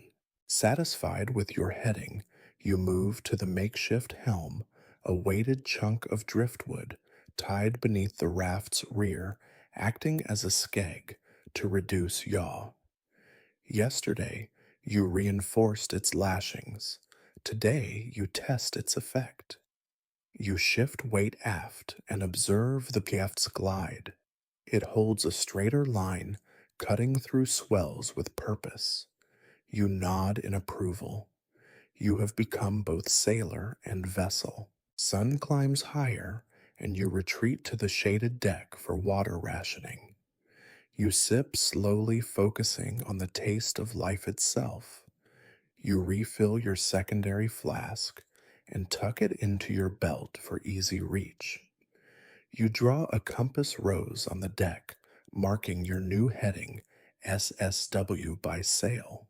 Satisfied with your heading, you move to the makeshift helm, a weighted chunk of driftwood tied beneath the raft's rear, acting as a skeg to reduce yaw. Yesterday, you reinforced its lashings. Today, you test its effect. You shift weight aft and observe the raft's glide. It holds a straighter line, cutting through swells with purpose. You nod in approval. You have become both sailor and vessel. Sun climbs higher, and you retreat to the shaded deck for water rationing. You sip slowly, focusing on the taste of life itself. You refill your secondary flask and tuck it into your belt for easy reach. You draw a compass rose on the deck, marking your new heading, SSW by sail.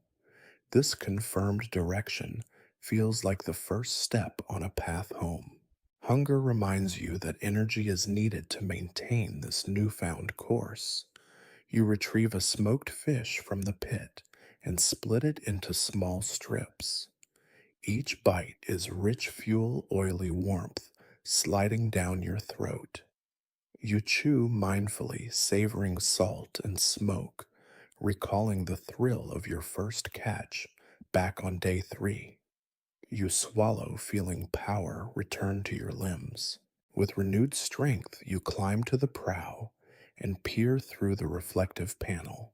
This confirmed direction feels like the first step on a path home. Hunger reminds you that energy is needed to maintain this newfound course. You retrieve a smoked fish from the pit and split it into small strips. Each bite is rich fuel, oily warmth sliding down your throat. You chew mindfully, savoring salt and smoke, recalling the thrill of your first catch back on day 3. You swallow, feeling power return to your limbs. With renewed strength, you climb to the prow and peer through the reflective panel.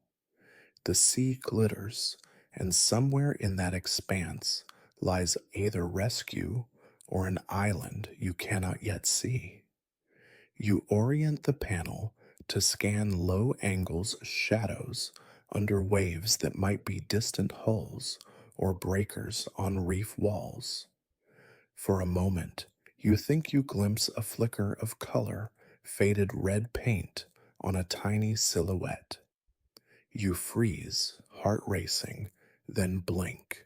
The sea glitters, and somewhere in that expanse lies either rescue or an island you cannot yet see. You orient the panel to scan low angles shadows under waves that might be distant hulls or breakers on reef walls. For a moment, you think you glimpse a flicker of color, faded red paint on a tiny silhouette. You freeze, heart racing, then blink.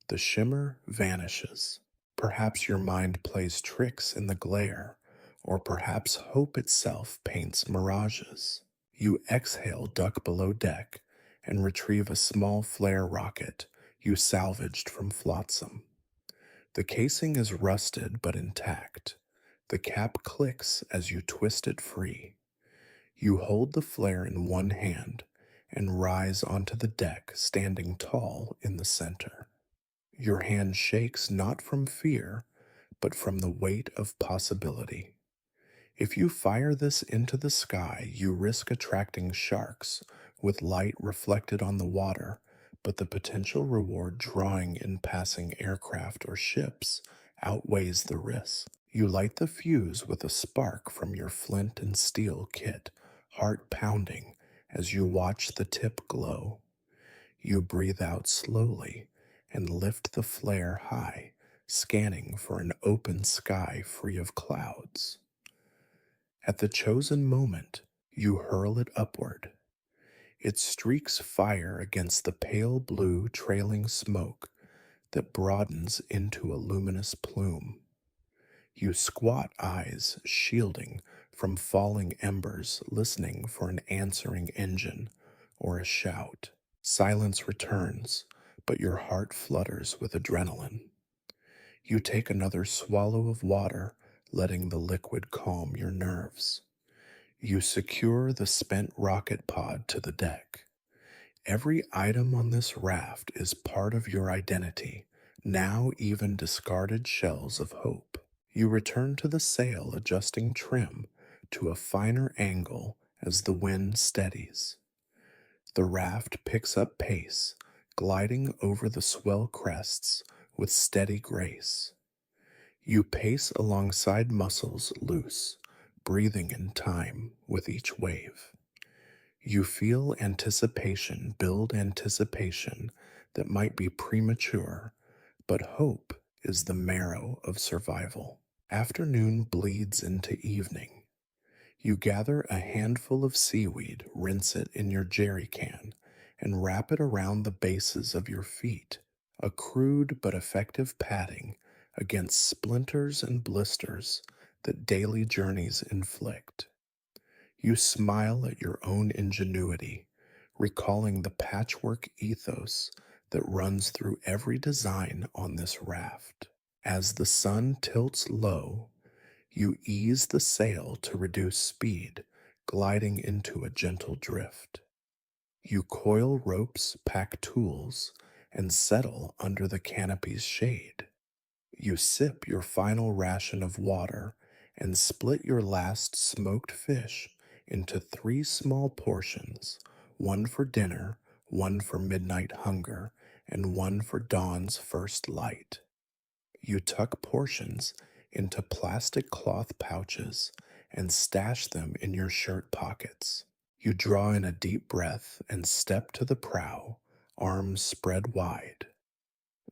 The shimmer vanishes. Perhaps your mind plays tricks in the glare, or perhaps hope itself paints mirages. You exhale, duck below deck, and retrieve a small flare rocket you salvaged from flotsam. The casing is rusted but intact. The cap clicks as you twist it free. You hold the flare in one hand and rise onto the deck, standing tall in the center. Your hand shakes not from fear, but from the weight of possibility. If you fire this into the sky, you risk attracting sharks with light reflected on the water, but the potential reward drawing in passing aircraft or ships outweighs the risk. You light the fuse with a spark from your flint and steel kit, heart pounding as you watch the tip glow. You breathe out slowly and lift the flare high, scanning for an open sky free of clouds. At the chosen moment, you hurl it upward. It streaks fire against the pale blue trailing smoke that broadens into a luminous plume. You squat, eyes shielding from falling embers, listening for an answering engine or a shout. Silence returns, but your heart flutters with adrenaline. You take another swallow of water, letting the liquid calm your nerves. You secure the spent rocket pod to the deck. Every item on this raft is part of your identity, now even discarded shells of hope. You return to the sail, adjusting trim to a finer angle as the wind steadies. The raft picks up pace, gliding over the swell crests with steady grace. You pace alongside muscles loose, breathing in time with each wave. You feel anticipation build anticipation that might be premature, but hope is the marrow of survival. Afternoon bleeds into evening. You gather a handful of seaweed, rinse it in your jerry can, and wrap it around the bases of your feet, a crude but effective padding against splinters and blisters that daily journeys inflict. You smile at your own ingenuity, recalling the patchwork ethos that runs through every design on this raft. As the sun tilts low, you ease the sail to reduce speed, gliding into a gentle drift. You coil ropes, pack tools, and settle under the canopy's shade. You sip your final ration of water and split your last smoked fish into 3 small portions, one for dinner, one for midnight hunger, and one for dawn's first light. You tuck portions into plastic cloth pouches and stash them in your shirt pockets. You draw in a deep breath and step to the prow, arms spread wide.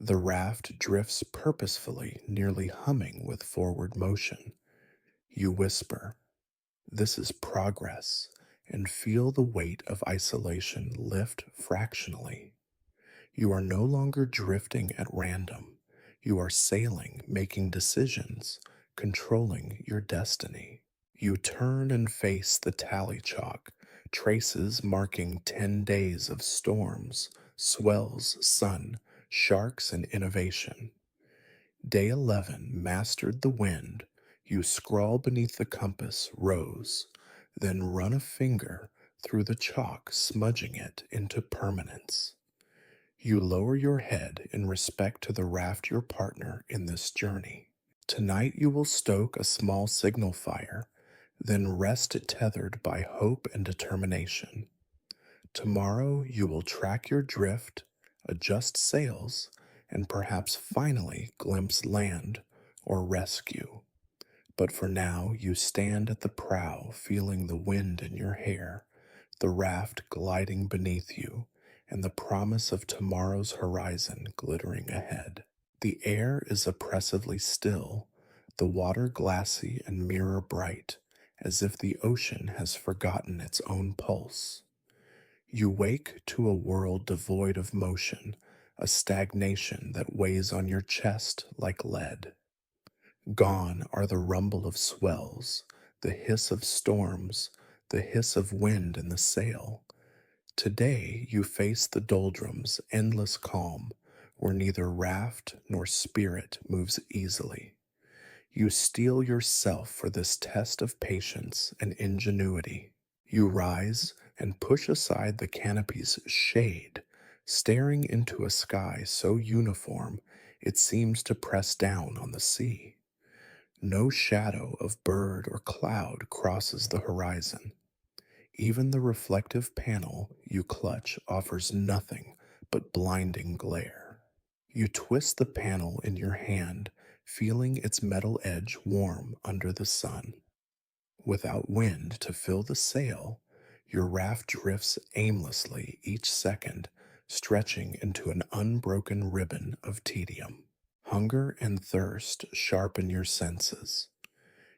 The raft drifts purposefully, nearly humming with forward motion. You whisper, "This is progress," and feel the weight of isolation lift fractionally. You are no longer drifting at random. You are sailing, making decisions, controlling your destiny. You turn and face the tally chalk, traces marking 10 days of storms, swells, sun, sharks, and innovation. Day 11 mastered the wind. You scrawl beneath the compass, rose, then run a finger through the chalk, smudging it into permanence. You lower your head in respect to the raft your partner in this journey. Tonight you will stoke a small signal fire, then rest it tethered by hope and determination. Tomorrow you will track your drift, adjust sails, and perhaps finally glimpse land or rescue. But for now, you stand at the prow, feeling the wind in your hair, the raft gliding beneath you, and the promise of tomorrow's horizon glittering ahead. The air is oppressively still, the water glassy and mirror bright, as if the ocean has forgotten its own pulse. You wake to a world devoid of motion, a stagnation that weighs on your chest like lead. Gone are the rumble of swells, the hiss of storms, the hiss of wind in the sail. Today you face the doldrums, endless calm, where neither raft nor spirit moves easily. You steel yourself for this test of patience and ingenuity. You rise and push aside the canopy's shade, staring into a sky so uniform it seems to press down on the sea. No shadow of bird or cloud crosses the horizon. Even the reflective panel you clutch offers nothing but blinding glare. You twist the panel in your hand, feeling its metal edge warm under the sun. Without wind to fill the sail, your raft drifts aimlessly each second, stretching into an unbroken ribbon of tedium. Hunger and thirst sharpen your senses.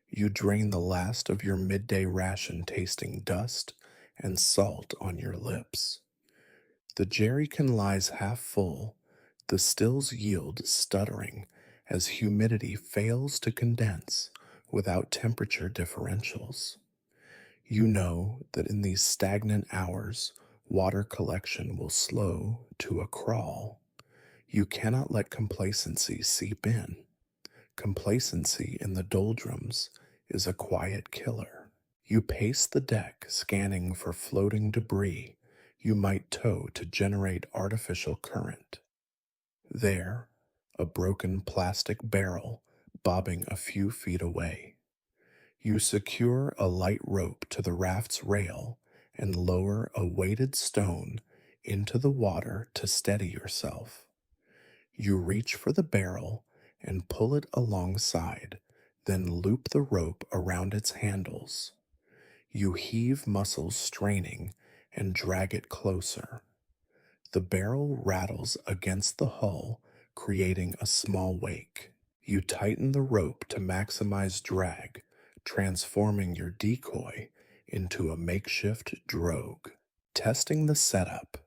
You drain the last of your midday ration, tasting dust and salt on your lips. The jerrycan lies half full, the stills yield stuttering as humidity fails to condense without temperature differentials. You know that in these stagnant hours, water collection will slow to a crawl. You cannot let complacency seep in. Complacency in the doldrums is a quiet killer. You pace the deck, scanning for floating debris you might tow to generate artificial current. There, a broken plastic barrel bobbing a few feet away. You secure a light rope to the raft's rail and lower a weighted stone into the water to steady yourself. You reach for the barrel and pull it alongside, then loop the rope around its handles. You heave muscles straining and drag it closer. The barrel rattles against the hull, creating a small wake. You tighten the rope to maximize drag, transforming your decoy into a makeshift drogue. Testing the setup,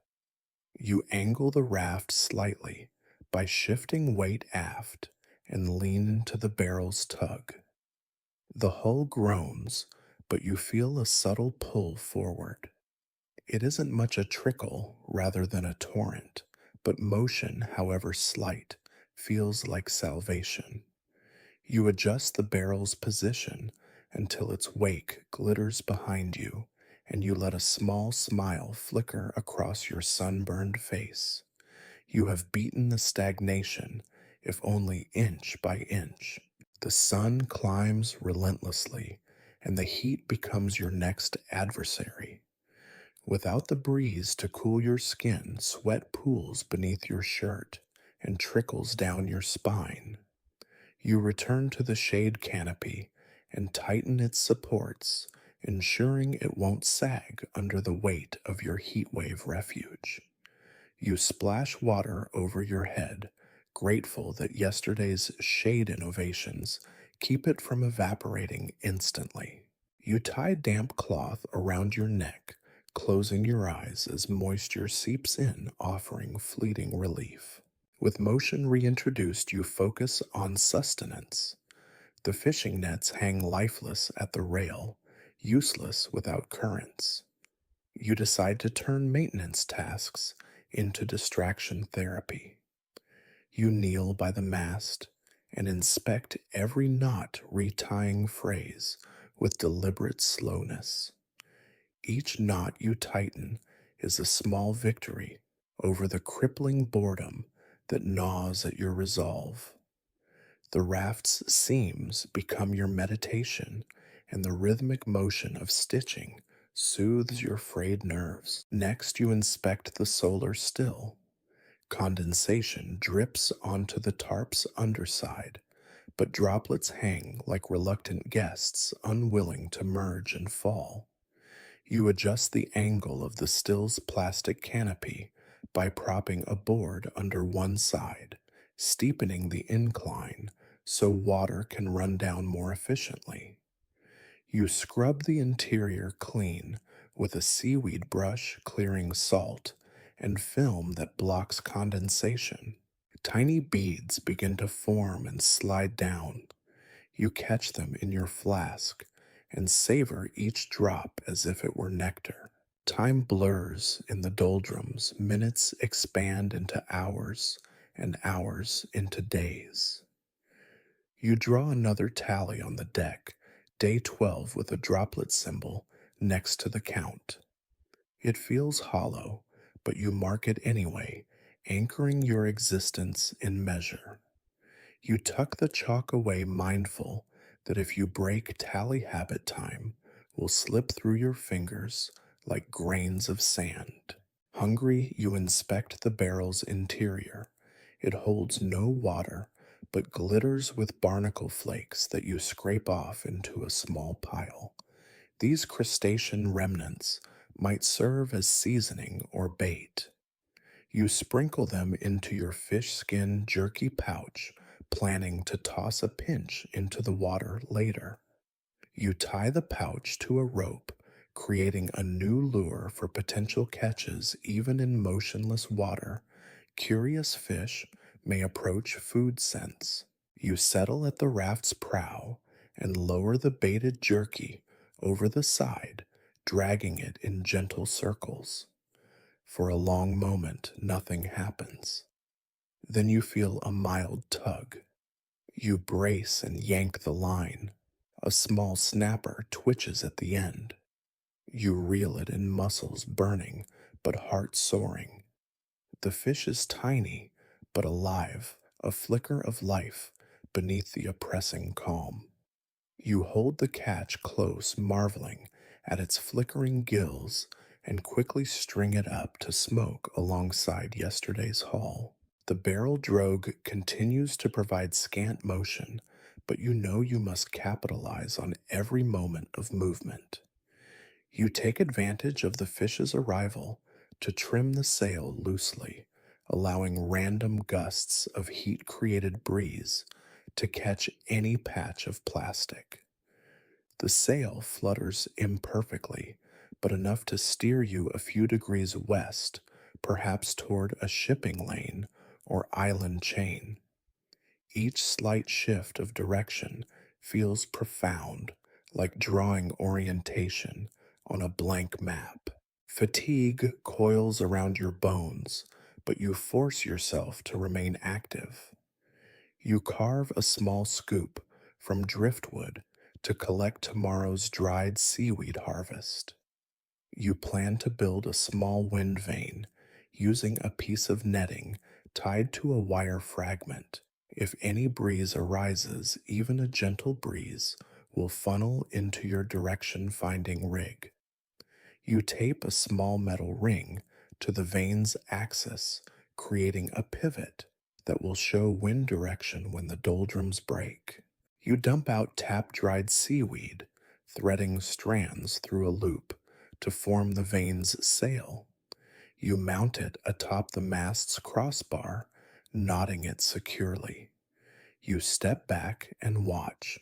you angle the raft slightly by shifting weight aft and lean into the barrel's tug. The hull groans, but you feel a subtle pull forward. It isn't much a trickle rather than a torrent, but motion, however slight, feels like salvation. You adjust the barrel's position until its wake glitters behind you, and you let a small smile flicker across your sunburned face. You have beaten the stagnation, if only inch by inch. The sun climbs relentlessly, and the heat becomes your next adversary. Without the breeze to cool your skin, sweat pools beneath your shirt and trickles down your spine. You return to the shade canopy and tighten its supports, ensuring it won't sag under the weight of your heatwave refuge. You splash water over your head, grateful that yesterday's shade innovations keep it from evaporating instantly. You tie damp cloth around your neck, closing your eyes as moisture seeps in, offering fleeting relief. With motion reintroduced, you focus on sustenance. The fishing nets hang lifeless at the rail, useless without currents. You decide to turn maintenance tasks into distraction therapy. You kneel by the mast and inspect every knot retying phrase with deliberate slowness. Each knot you tighten is a small victory over the crippling boredom that gnaws at your resolve. The raft's seams become your meditation, and the rhythmic motion of stitching soothes your frayed nerves. Next, you inspect the solar still. Condensation drips onto the tarp's underside, but droplets hang like reluctant guests unwilling to merge and fall. You adjust the angle of the still's plastic canopy by propping a board under one side, steepening the incline so water can run down more efficiently. You scrub the interior clean with a seaweed brush clearing salt and film that blocks condensation. Tiny beads begin to form and slide down. You catch them in your flask and savor each drop as if it were nectar. Time blurs in the doldrums, minutes expand into hours, and hours into days. You draw another tally on the deck, day 12 with a droplet symbol next to the count. It feels hollow, but you mark it anyway, anchoring your existence in measure. You tuck the chalk away, mindful that if you break tally habit, time will slip through your fingers like grains of sand. Hungry, you inspect the barrel's interior. It holds no water, but glitters with barnacle flakes that you scrape off into a small pile. These crustacean remnants might serve as seasoning or bait. You sprinkle them into your fish skin jerky pouch, planning to toss a pinch into the water later. You tie the pouch to a rope, creating a new lure for potential catches even in motionless water. Curious fish may approach food scents. You settle at the raft's prow and lower the baited jerky over the side, dragging it in gentle circles. For a long moment, nothing happens. Then you feel a mild tug. You brace and yank the line. A small snapper twitches at the end. You reel it in, muscles burning, but heart soaring. The fish is tiny, but alive, a flicker of life beneath the oppressing calm. You hold the catch close, marveling at its flickering gills, and quickly string it up to smoke alongside yesterday's haul. The barrel drogue continues to provide scant motion, but you know you must capitalize on every moment of movement. You take advantage of the fish's arrival to trim the sail loosely, allowing random gusts of heat created breeze to catch any patch of plastic. The sail flutters imperfectly, but enough to steer you a few degrees west, perhaps toward a shipping lane or island chain. Each slight shift of direction feels profound, like drawing orientation on a blank map. Fatigue coils around your bones, but you force yourself to remain active. You carve a small scoop from driftwood to collect tomorrow's dried seaweed harvest. You plan to build a small wind vane using a piece of netting tied to a wire fragment. If any breeze arises, even a gentle breeze will funnel into your direction finding rig. You tape a small metal ring to the vane's axis, creating a pivot that will show wind direction when the doldrums break. You dump out tap-dried seaweed, threading strands through a loop to form the vane's sail. You mount it atop the mast's crossbar, knotting it securely. You step back and watch.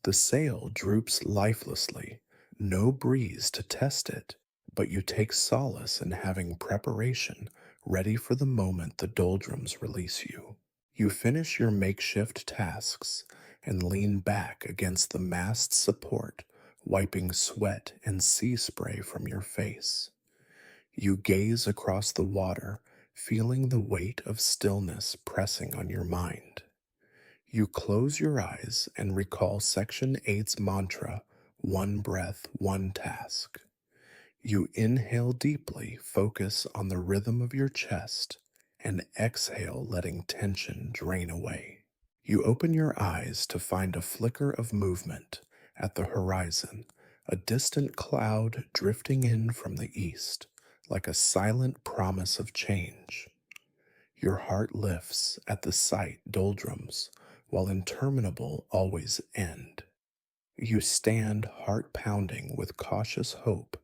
The sail droops lifelessly, no breeze to test it, but you take solace in having preparation ready for the moment the doldrums release you. You finish your makeshift tasks and lean back against the mast's support, wiping sweat and sea spray from your face. You gaze across the water, feeling the weight of stillness pressing on your mind. You close your eyes and recall Section 8's mantra, one breath, one task. You inhale deeply, focus on the rhythm of your chest, and exhale, letting tension drain away. You open your eyes to find a flicker of movement at the horizon, a distant cloud drifting in from the east, like a silent promise of change. Your heart lifts at the sight doldrums, while interminable always end. You stand heart pounding with cautious hope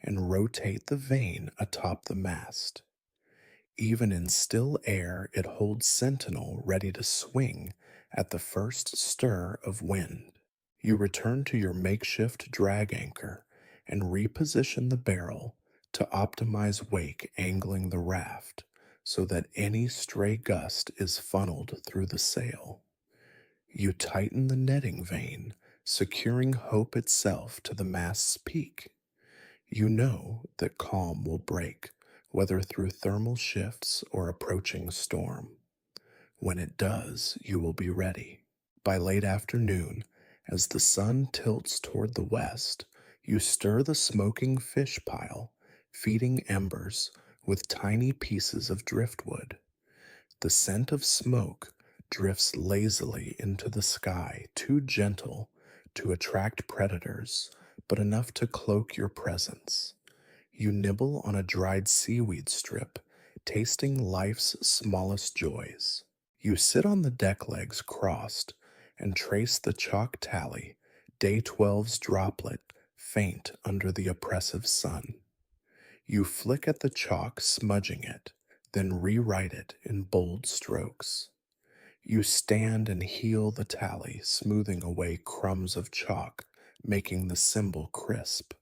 and rotate the vane atop the mast. Even in still air, it holds sentinel ready to swing at the first stir of wind. You return to your makeshift drag anchor and reposition the barrel to optimize wake angling the raft so that any stray gust is funneled through the sail. You tighten the netting vane, securing hope itself to the mast's peak. You know that calm will break, whether through thermal shifts or approaching storm. When it does, you will be ready. By late afternoon, as the sun tilts toward the west, you stir the smoking fish pile, feeding embers with tiny pieces of driftwood. The scent of smoke drifts lazily into the sky, too gentle to attract predators, but enough to cloak your presence. You nibble on a dried seaweed strip, tasting life's smallest joys. You sit on the deck legs crossed and trace the chalk tally, day twelve's droplet, faint under the oppressive sun. You flick at the chalk, smudging it, then rewrite it in bold strokes. You stand and heel the tally, smoothing away crumbs of chalk, making the symbol crisp.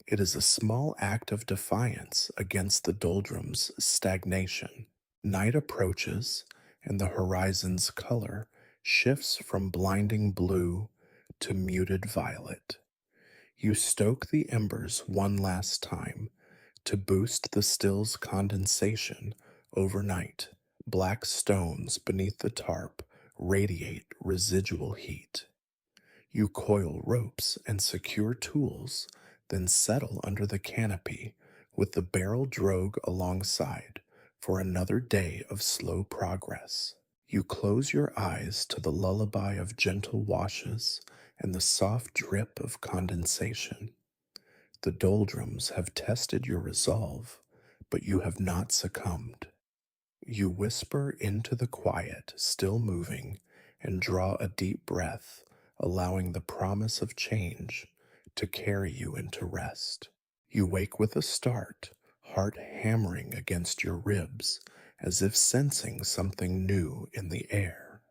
It is a small act of defiance against the doldrum's stagnation. Night approaches, and the horizon's color shifts from blinding blue to muted violet. You stoke the embers one last time to boost the still's condensation overnight. Black stones beneath the tarp radiate residual heat. You coil ropes and secure tools, then settle under the canopy with the barrel drogue alongside for another day of slow progress. You close your eyes to the lullaby of gentle washes and the soft drip of condensation. The doldrums have tested your resolve, but you have not succumbed. You whisper into the quiet, still moving, and draw a deep breath, allowing the promise of change to carry you into rest. You wake with a start, heart hammering against your ribs, as if sensing something new in the air.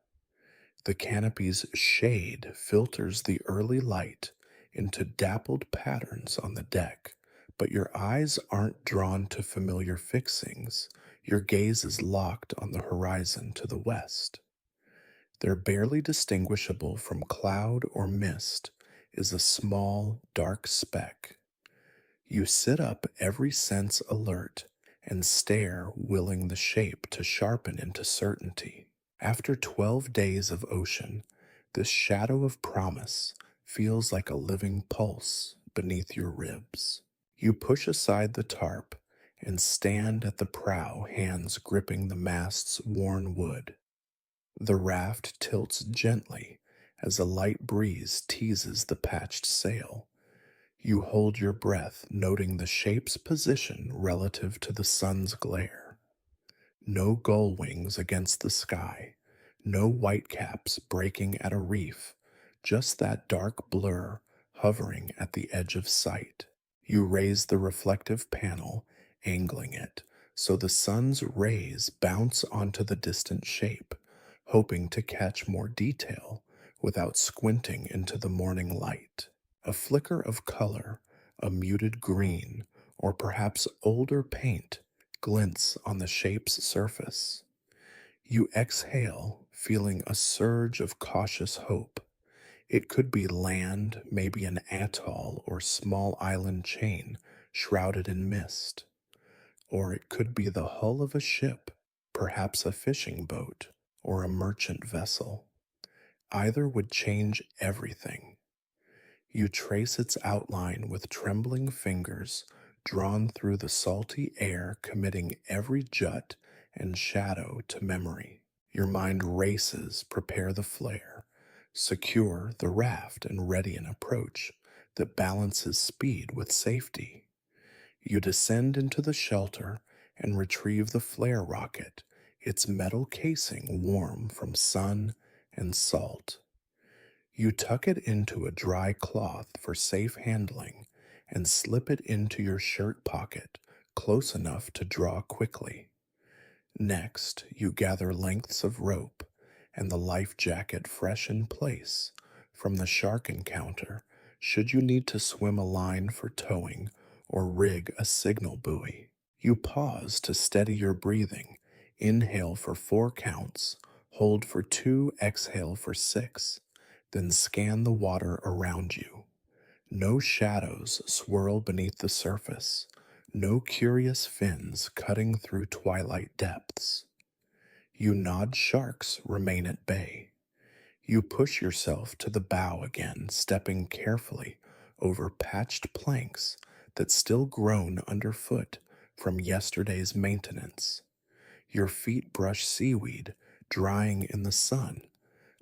The canopy's shade filters the early light into dappled patterns on the deck, but your eyes aren't drawn to familiar fixings. Your gaze is locked on the horizon to the west. There, barely distinguishable from cloud or mist, is a small, dark speck. You sit up, every sense alert, and stare, willing the shape to sharpen into certainty. After 12 days of ocean, this shadow of promise feels like a living pulse beneath your ribs. You push aside the tarp and stand at the prow, hands gripping the mast's worn wood. The raft tilts gently as a light breeze teases the patched sail. You hold your breath, noting the shape's position relative to the sun's glare. No gull wings against the sky, no whitecaps breaking at a reef, just that dark blur hovering at the edge of sight. You raise the reflective panel, angling it, so the sun's rays bounce onto the distant shape, hoping to catch more detail without squinting into the morning light. A flicker of color, a muted green, or perhaps older paint, glints on the shape's surface. You exhale, feeling a surge of cautious hope. It could be land, maybe an atoll or small island chain shrouded in mist. Or it could be the hull of a ship, perhaps a fishing boat or a merchant vessel. Either would change everything. You trace its outline with trembling fingers, drawn through the salty air, committing every jut and shadow to memory. Your mind races, prepare the flare, secure the raft, and ready an approach that balances speed with safety. You descend into the shelter and retrieve the flare rocket, its metal casing warm from sun and salt. You tuck it into a dry cloth for safe handling and slip it into your shirt pocket, close enough to draw quickly. Next, you gather lengths of rope and the life jacket fresh in place from the shark encounter should you need to swim a line for towing or rig a signal buoy. You pause to steady your breathing, inhale for 4 counts, hold for 2, exhale for 6, then scan the water around you. No shadows swirl beneath the surface, no curious fins cutting through twilight depths. You nod sharks remain at bay. You push yourself to the bow again, stepping carefully over patched planks that still groan underfoot from yesterday's maintenance. Your feet brush seaweed, drying in the sun,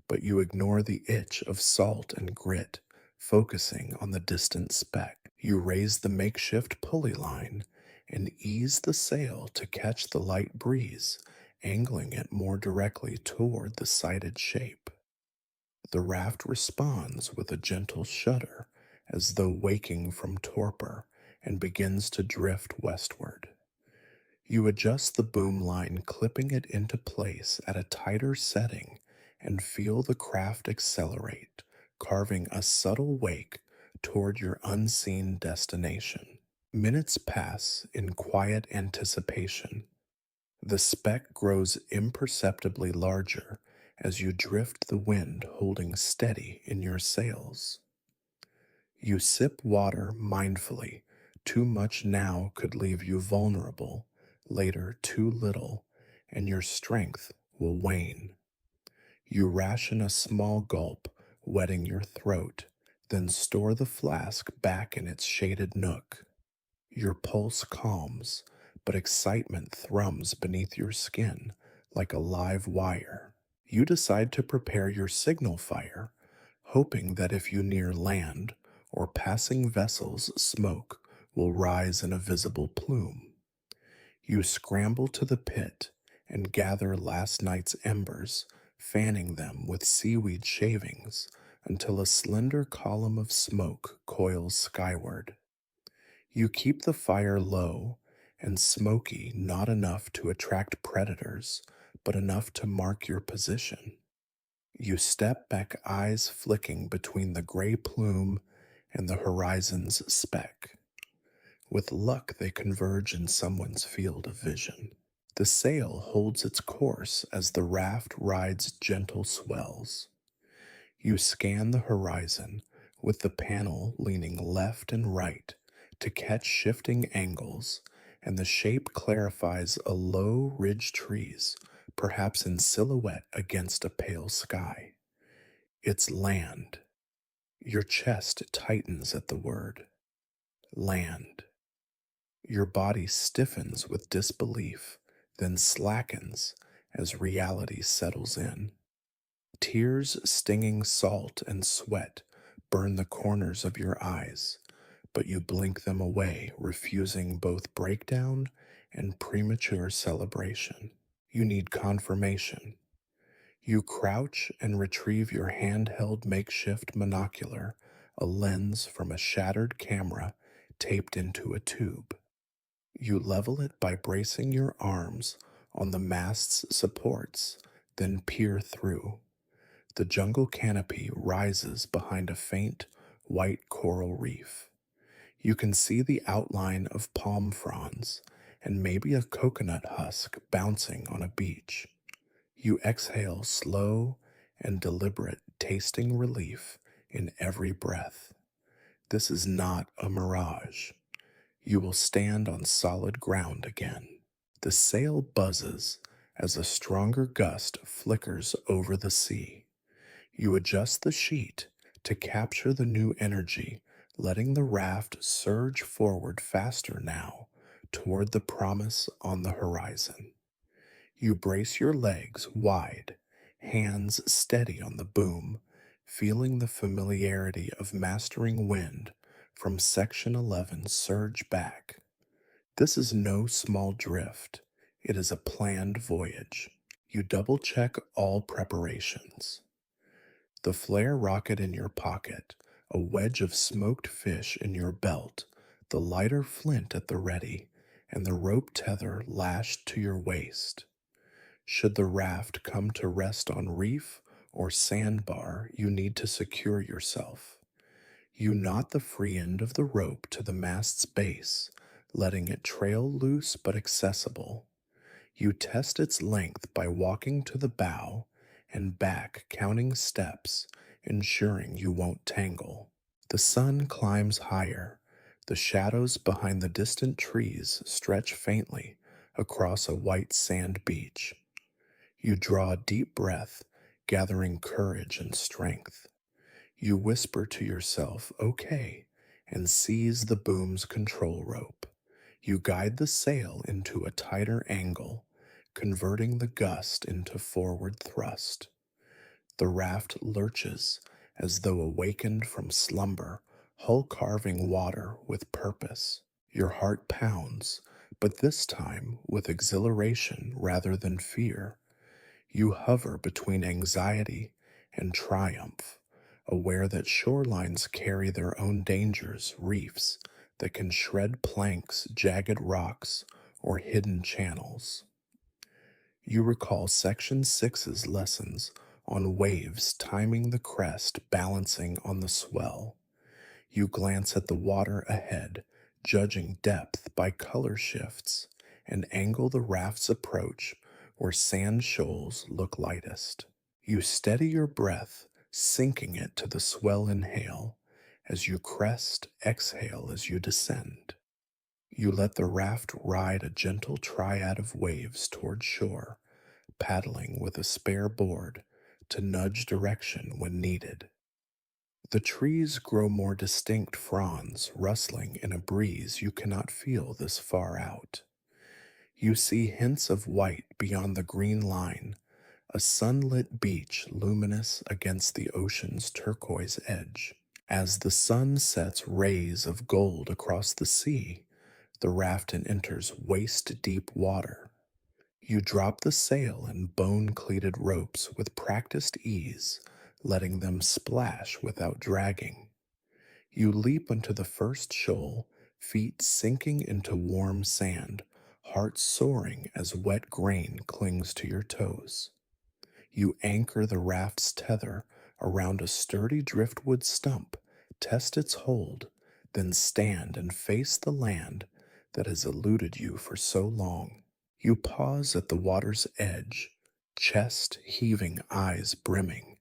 but you ignore the itch of salt and grit, focusing on the distant speck. You raise the makeshift pulley line and ease the sail to catch the light breeze, angling it more directly toward the sighted shape. The raft responds with a gentle shudder as though waking from torpor and begins to drift westward. You adjust the boom line, clipping it into place at a tighter setting, and feel the craft accelerate, carving a subtle wake toward your unseen destination. Minutes pass in quiet anticipation. The speck grows imperceptibly larger as you drift the wind, holding steady in your sails. You sip water mindfully. Too much now could leave you vulnerable, later, too little, and your strength will wane. You ration a small gulp, wetting your throat, then store the flask back in its shaded nook. Your pulse calms, but excitement thrums beneath your skin like a live wire. You decide to prepare your signal fire, hoping that if you near land or passing vessels, smoke will rise in a visible plume. You scramble to the pit and gather last night's embers, fanning them with seaweed shavings until a slender column of smoke coils skyward. You keep the fire low and smoky, not enough to attract predators, but enough to mark your position. You step back, eyes flicking between the gray plume and the horizon's speck. With luck, they converge in someone's field of vision. The sail holds its course as the raft rides gentle swells. You scan the horizon with the panel leaning left and right to catch shifting angles, and the shape clarifies a low ridge trees, perhaps in silhouette against a pale sky. It's land. Your chest tightens at the word. Land. Your body stiffens with disbelief, then slackens as reality settles in. Tears stinging salt and sweat burn the corners of your eyes, but you blink them away, refusing both breakdown and premature celebration. You need confirmation. You crouch and retrieve your handheld makeshift monocular, a lens from a shattered camera taped into a tube. You level it by bracing your arms on the mast's supports, then peer through. The jungle canopy rises behind a faint white coral reef. You can see the outline of palm fronds and maybe a coconut husk bouncing on a beach. You exhale slow and deliberate, tasting relief in every breath. This is not a mirage. You will stand on solid ground again. The sail buzzes as a stronger gust flickers over the sea. You adjust the sheet to capture the new energy, letting the raft surge forward faster now toward the promise on the horizon. You brace your legs wide, hands steady on the boom, feeling the familiarity of mastering wind from Section 11 surge back. This is no small drift. It is a planned voyage. You double check all preparations. The flare rocket in your pocket, a wedge of smoked fish in your belt, the lighter flint at the ready, and the rope tether lashed to your waist. Should the raft come to rest on reef or sandbar, you need to secure yourself. You knot the free end of the rope to the mast's base, letting it trail loose but accessible. You test its length by walking to the bow and back, counting steps, ensuring you won't tangle. The sun climbs higher. The shadows behind the distant trees stretch faintly across a white sand beach. You draw a deep breath, gathering courage and strength. You whisper to yourself, okay, and seize the boom's control rope. You guide the sail into a tighter angle, converting the gust into forward thrust. The raft lurches as though awakened from slumber, hull carving water with purpose. Your heart pounds, but this time with exhilaration rather than fear. You hover between anxiety and triumph, aware that shorelines carry their own dangers, reefs that can shred planks, jagged rocks, or hidden channels. You recall Section 6's lessons on waves timing the crest, balancing on the swell. You glance at the water ahead, judging depth by color shifts, and angle the raft's approach where sand shoals look lightest. You steady your breath, sinking it to the swell inhale as you crest, exhale as you descend. You let the raft ride a gentle triad of waves toward shore, paddling with a spare board to nudge direction when needed. The trees grow more distinct fronds rustling in a breeze you cannot feel this far out. You see hints of white beyond the green line, a sunlit beach luminous against the ocean's turquoise edge. As the sun sets rays of gold across the sea, the raft enters waist-deep water. You drop the sail and bone-cleated ropes with practiced ease, letting them splash without dragging. You leap into the first shoal, feet sinking into warm sand, heart soaring as wet grain clings to your toes. You anchor the raft's tether around a sturdy driftwood stump, test its hold, then stand and face the land that has eluded you for so long. You pause at the water's edge, chest heaving, eyes brimming.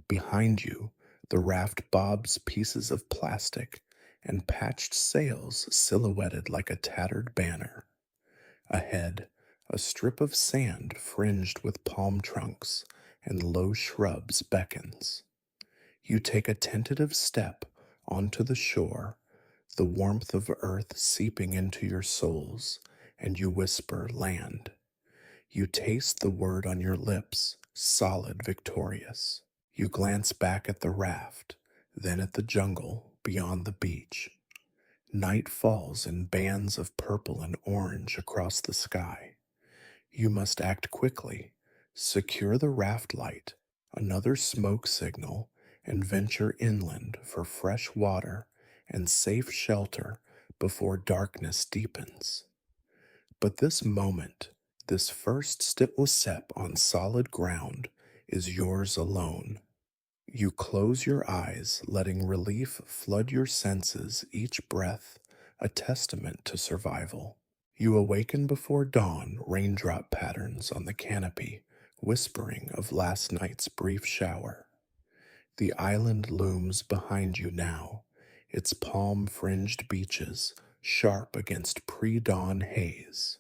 Behind you, the raft bobs pieces of plastic and patched sails silhouetted like a tattered banner. Ahead, a strip of sand fringed with palm trunks and low shrubs beckons. You take a tentative step onto the shore, the warmth of earth seeping into your soles, and you whisper, land. You taste the word on your lips, solid, victorious. You glance back at the raft, then at the jungle beyond the beach. Night falls in bands of purple and orange across the sky. You must act quickly, secure the raft light, another smoke signal, and venture inland for fresh water and safe shelter before darkness deepens. But this moment, this first step on solid ground, is yours alone. You close your eyes, letting relief flood your senses, each breath a testament to survival. You awaken before dawn, raindrop patterns on the canopy, whispering of last night's brief shower. The island looms behind you now, its palm-fringed beaches sharp against pre-dawn haze.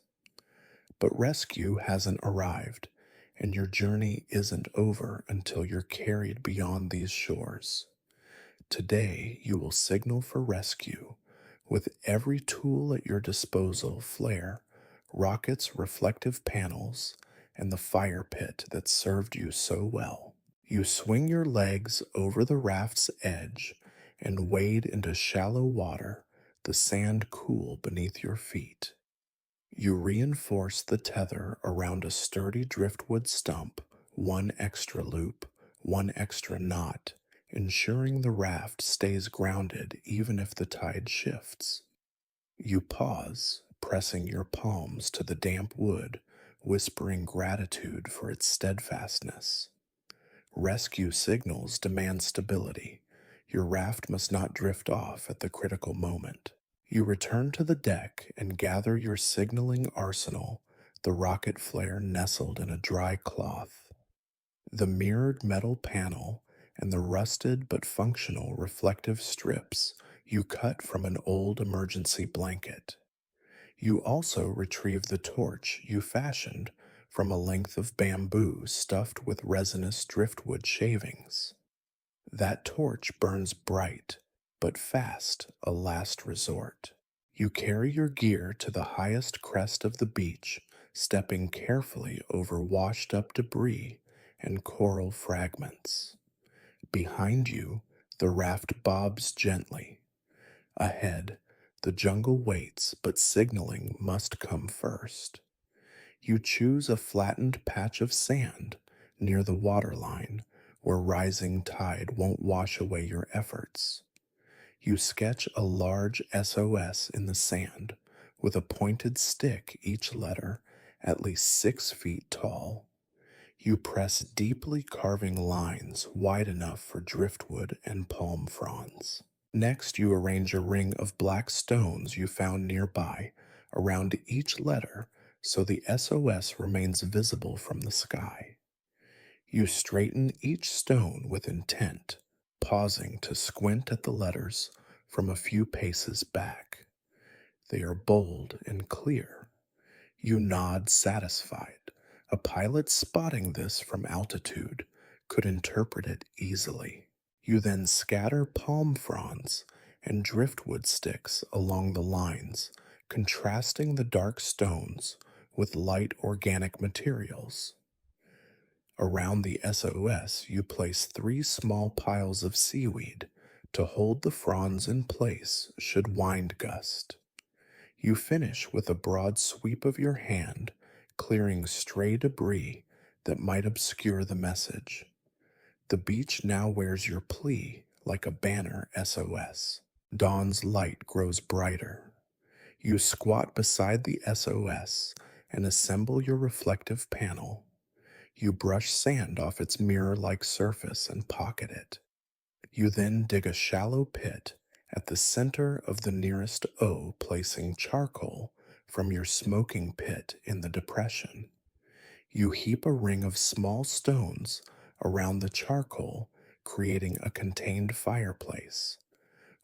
But rescue hasn't arrived, and your journey isn't over until you're carried beyond these shores. Today, you will signal for rescue with every tool at your disposal: flare, rockets, reflective panels, and the fire pit that served you so well. You swing your legs over the raft's edge and wade into shallow water, the sand cool beneath your feet. You reinforce the tether around a sturdy driftwood stump, one extra loop, one extra knot, ensuring the raft stays grounded even if the tide shifts. You pause, pressing your palms to the damp wood, whispering gratitude for its steadfastness. Rescue signals demand stability. Your raft must not drift off at the critical moment. You return to the deck and gather your signaling arsenal, the rocket flare nestled in a dry cloth, the mirrored metal panel, and the rusted but functional reflective strips you cut from an old emergency blanket. You also retrieve the torch you fashioned from a length of bamboo stuffed with resinous driftwood shavings. That torch burns bright, but fast, a last resort. You carry your gear to the highest crest of the beach, stepping carefully over washed up debris and coral fragments. Behind you, the raft bobs gently. Ahead, the jungle waits, but signaling must come first. You choose a flattened patch of sand near the waterline where rising tide won't wash away your efforts. You sketch a large SOS in the sand with a pointed stick, each letter at least 6 feet tall. You press deeply, carving lines wide enough for driftwood and palm fronds. Next, you arrange a ring of black stones you found nearby around each letter so the SOS remains visible from the sky. You straighten each stone with intent, pausing to squint at the letters from a few paces back. They are bold and clear. You nod, satisfied. A pilot spotting this from altitude could interpret it easily. You then scatter palm fronds and driftwood sticks along the lines, contrasting the dark stones with light organic materials. Around the SOS, you place 3 small piles of seaweed to hold the fronds in place should wind gust. You finish with a broad sweep of your hand, clearing stray debris that might obscure the message. The beach now wears your plea like a banner SOS. Dawn's light grows brighter. You squat beside the SOS and assemble your reflective panel. You brush sand off its mirror-like surface and pocket it. You then dig a shallow pit at the center of the nearest O, placing charcoal from your smoking pit in the depression. You heap a ring of small stones around the charcoal, creating a contained fireplace.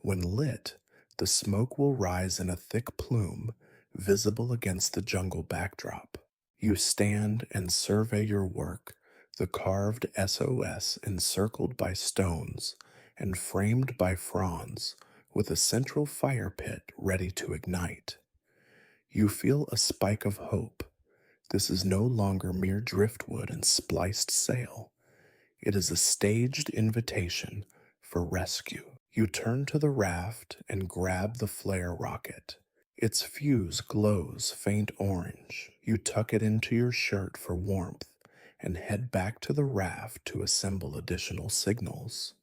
When lit, the smoke will rise in a thick plume, visible against the jungle backdrop. You stand and survey your work, the carved SOS encircled by stones and framed by fronds, with a central fire pit ready to ignite. You feel a spike of hope. This is no longer mere driftwood and spliced sail. It is a staged invitation for rescue. You turn to the raft and grab the flare rocket. Its fuse glows faint orange. You tuck it into your shirt for warmth and head back to the raft to assemble additional signals.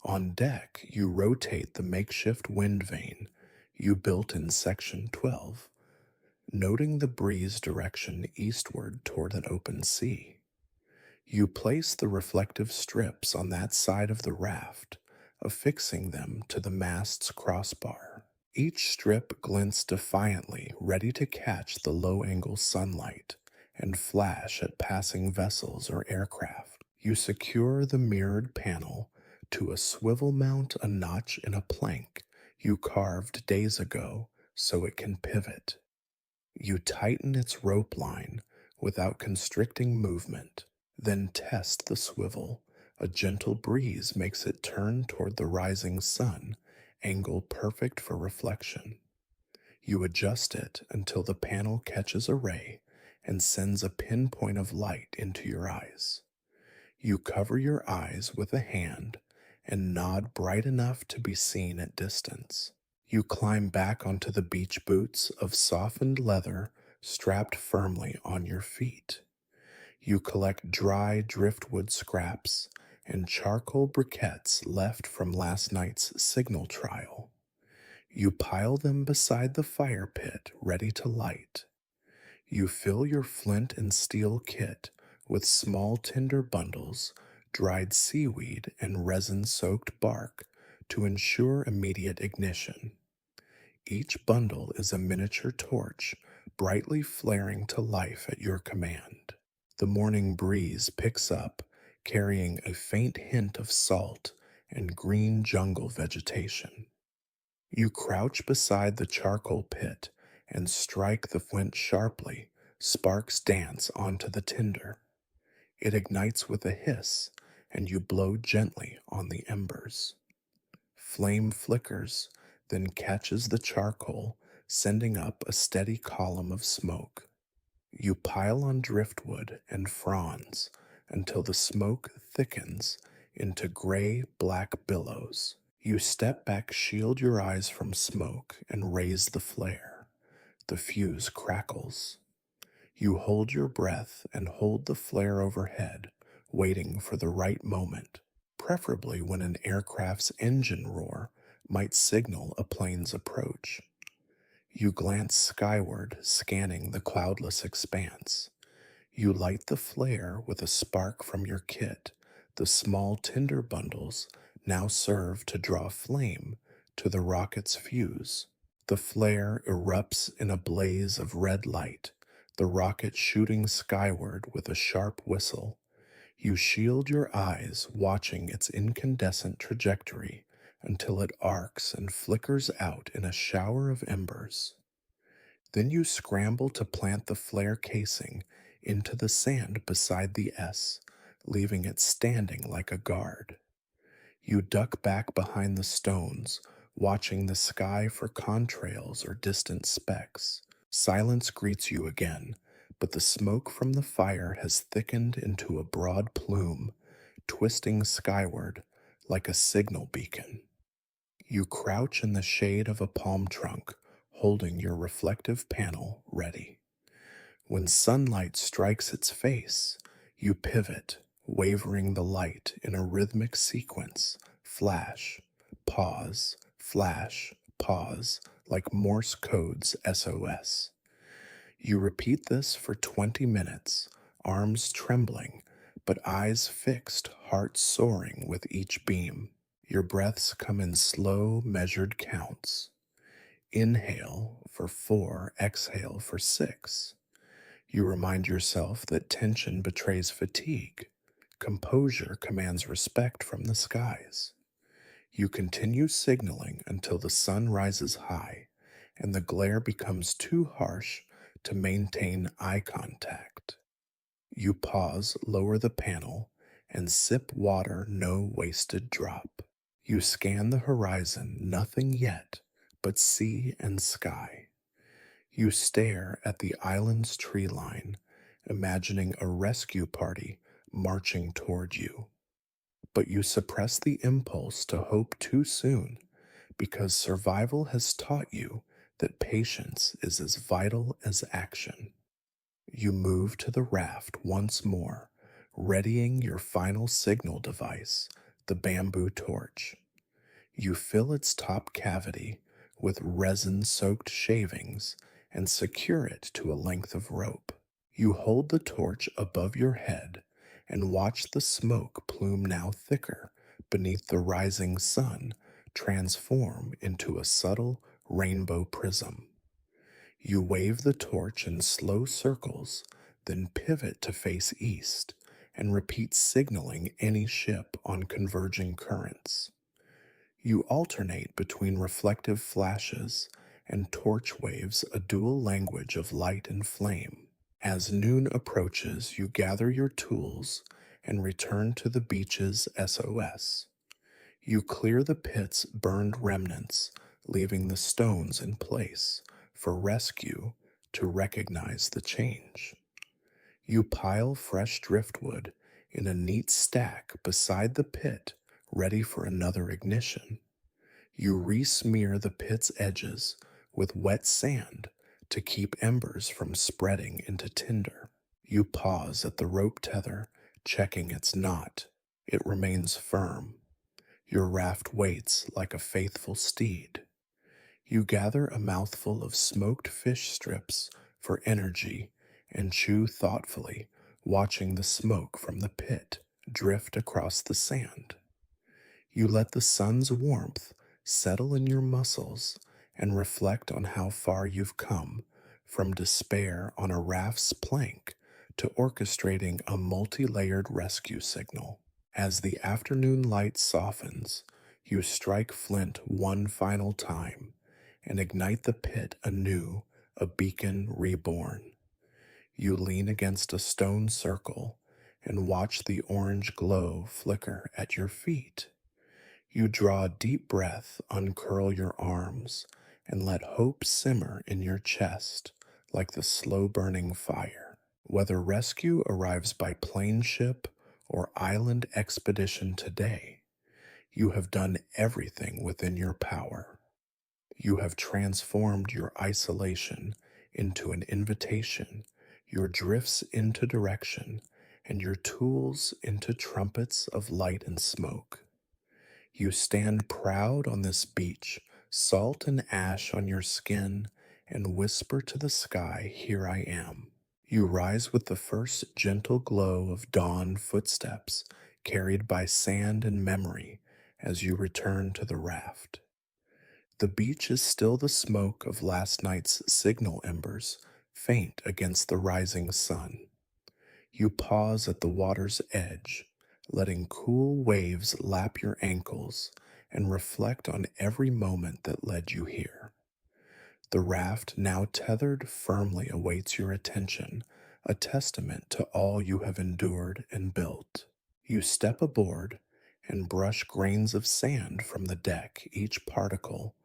On deck, you rotate the makeshift wind vane you built in Section 12, noting the breeze direction eastward toward an open sea. You place the reflective strips on that side of the raft, affixing them to the mast's crossbar. Each strip glints defiantly, ready to catch the low-angle sunlight and flash at passing vessels or aircraft. You secure the mirrored panel to a swivel mount, a notch in a plank you carved days ago so it can pivot. You tighten its rope line without constricting movement. Then test the swivel. A gentle breeze makes it turn toward the rising sun, angle perfect for reflection. You adjust it until the panel catches a ray and sends a pinpoint of light into your eyes. You cover your eyes with a hand and nod bright enough to be seen at distance. You climb back onto the beach boots of softened leather strapped firmly on your feet. You collect dry driftwood scraps and charcoal briquettes left from last night's signal trial. You pile them beside the fire pit ready to light. You fill your flint and steel kit with small tinder bundles, dried seaweed, and resin soaked bark to ensure immediate ignition. Each bundle is a miniature torch, brightly flaring to life at your command. The morning breeze picks up, carrying a faint hint of salt and green jungle vegetation. You crouch beside the charcoal pit and strike the flint sharply. Sparks dance onto the tinder. It ignites with a hiss, and you blow gently on the embers. Flame flickers, then catches the charcoal, sending up a steady column of smoke. You pile on driftwood and fronds until the smoke thickens into gray black billows. You step back, shield your eyes from smoke, and raise the flare. The fuse crackles. You hold your breath and hold the flare overhead, waiting for the right moment, preferably when an aircraft's engine roar might signal a plane's approach. You glance skyward, scanning the cloudless expanse. You light the flare with a spark from your kit. The small tinder bundles now serve to draw flame to the rocket's fuse. The flare erupts in a blaze of red light, the rocket shooting skyward with a sharp whistle. You shield your eyes, watching its incandescent trajectory until it arcs and flickers out in a shower of embers. Then you scramble to plant the flare casing into the sand beside the S, leaving it standing like a guard. You duck back behind the stones, watching the sky for contrails or distant specks. Silence greets you again, but the smoke from the fire has thickened into a broad plume, twisting skyward like a signal beacon. You crouch in the shade of a palm trunk, holding your reflective panel ready. When sunlight strikes its face, you pivot, wavering the light in a rhythmic sequence, flash, pause, like Morse code's SOS. You repeat this for 20 minutes, arms trembling, but eyes fixed, heart soaring with each beam. Your breaths come in slow, measured counts. Inhale for 4, exhale for 6. You remind yourself that tension betrays fatigue. Composure commands respect from the skies. You continue signaling until the sun rises high and the glare becomes too harsh to maintain eye contact. You pause, lower the panel, and sip water, no wasted drop. You scan the horizon, nothing yet but sea and sky. You stare at the island's tree line, imagining a rescue party marching toward you. But you suppress the impulse to hope too soon because survival has taught you that patience is as vital as action. You move to the raft once more, readying your final signal device, the bamboo torch. You fill its top cavity with resin-soaked shavings and secure it to a length of rope. You hold the torch above your head and watch the smoke plume, now thicker, beneath the rising sun, transform into a subtle rainbow prism. You wave the torch in slow circles, then pivot to face east and repeat signaling any ship on converging currents. You alternate between reflective flashes and torch waves, a dual language of light and flame. As noon approaches, you gather your tools and return to the beach's SOS. You clear the pit's burned remnants, leaving the stones in place for rescue to recognize the change. You pile fresh driftwood in a neat stack beside the pit, ready for another ignition. You re-smear the pit's edges with wet sand to keep embers from spreading into tinder. You pause at the rope tether, checking its knot. It remains firm. Your raft waits like a faithful steed. You gather a mouthful of smoked fish strips for energy and chew thoughtfully, watching the smoke from the pit drift across the sand. You let the sun's warmth settle in your muscles and reflect on how far you've come, from despair on a raft's plank to orchestrating a multi layered rescue signal. As the afternoon light softens, you strike flint one final time and ignite the pit anew, a beacon reborn. You lean against a stone circle and watch the orange glow flicker at your feet. You draw a deep breath, uncurl your arms, and let hope simmer in your chest like the slow burning fire. Whether rescue arrives by plane ship or island expedition today, you have done everything within your power. You have transformed your isolation into an invitation, your drifts into direction, and your tools into trumpets of light and smoke. You stand proud on this beach, salt and ash on your skin, and whisper to the sky, "Here I am." You rise with the first gentle glow of dawn footsteps, carried by sand and memory, as you return to the raft. The beach is still the smoke of last night's signal embers, faint against the rising sun. You pause at the water's edge, letting cool waves lap your ankles, and reflect on every moment that led you here. The raft, now tethered firmly, awaits your attention, a testament to all you have endured and built. You step aboard and brush grains of sand from the deck, each particle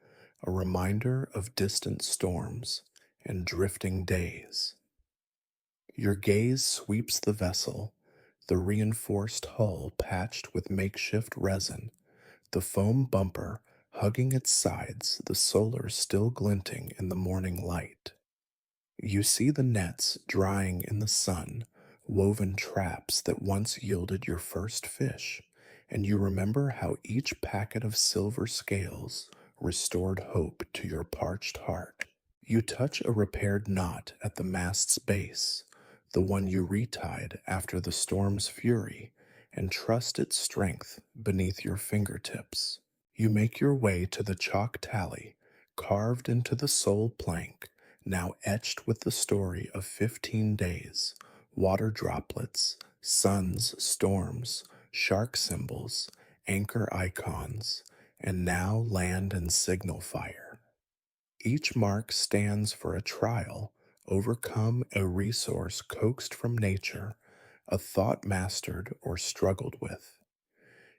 a reminder of distant storms and drifting days. Your gaze sweeps the vessel, the reinforced hull patched with makeshift resin, the foam bumper hugging its sides, the solar still glinting in the morning light. You see the nets drying in the sun, woven traps that once yielded your first fish, and you remember how each packet of silver scales restored hope to your parched heart. You touch a repaired knot at the mast's base, the one you retied after the storm's fury, and trust its strength beneath your fingertips. You make your way to the chalk tally, carved into the sole plank, now etched with the story of 15 days, water droplets, suns, storms, shark symbols, anchor icons, and now land and signal fire. Each mark stands for a trial, overcome, a resource coaxed from nature, a thought mastered or struggled with.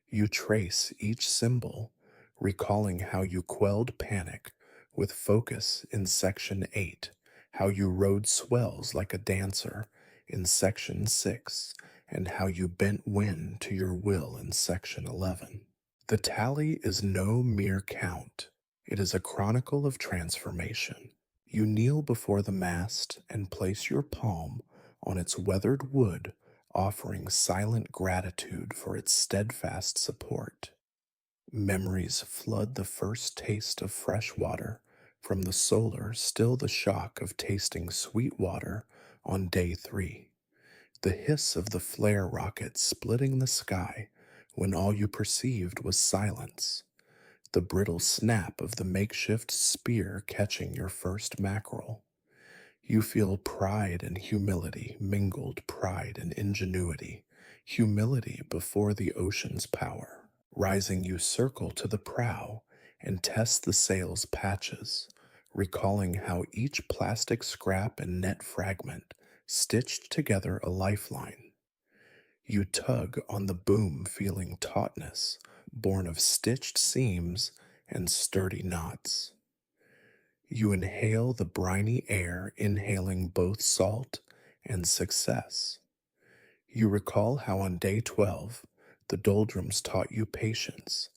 You trace each symbol, recalling how you quelled panic with focus in Section 8, how you rode swells like a dancer in Section 6, and how you bent wind to your will in Section 11. The tally is no mere count. It is a chronicle of transformation. You kneel before the mast and place your palm on its weathered wood, offering silent gratitude for its steadfast support. Memories flood the first taste of fresh water from the solar, still the shock of tasting sweet water on day 3. The hiss of the flare rocket splitting the sky when all you perceived was silence. The brittle snap of the makeshift spear catching your first mackerel. You feel pride and humility, mingled pride and ingenuity, humility before the ocean's power. Rising, you circle to the prow and test the sail's patches, recalling how each plastic scrap and net fragment stitched together a lifeline. You tug on the boom, feeling tautness, born of stitched seams and sturdy knots. You inhale the briny air, inhaling both salt and success. You recall how on day 12, the doldrums taught you patience,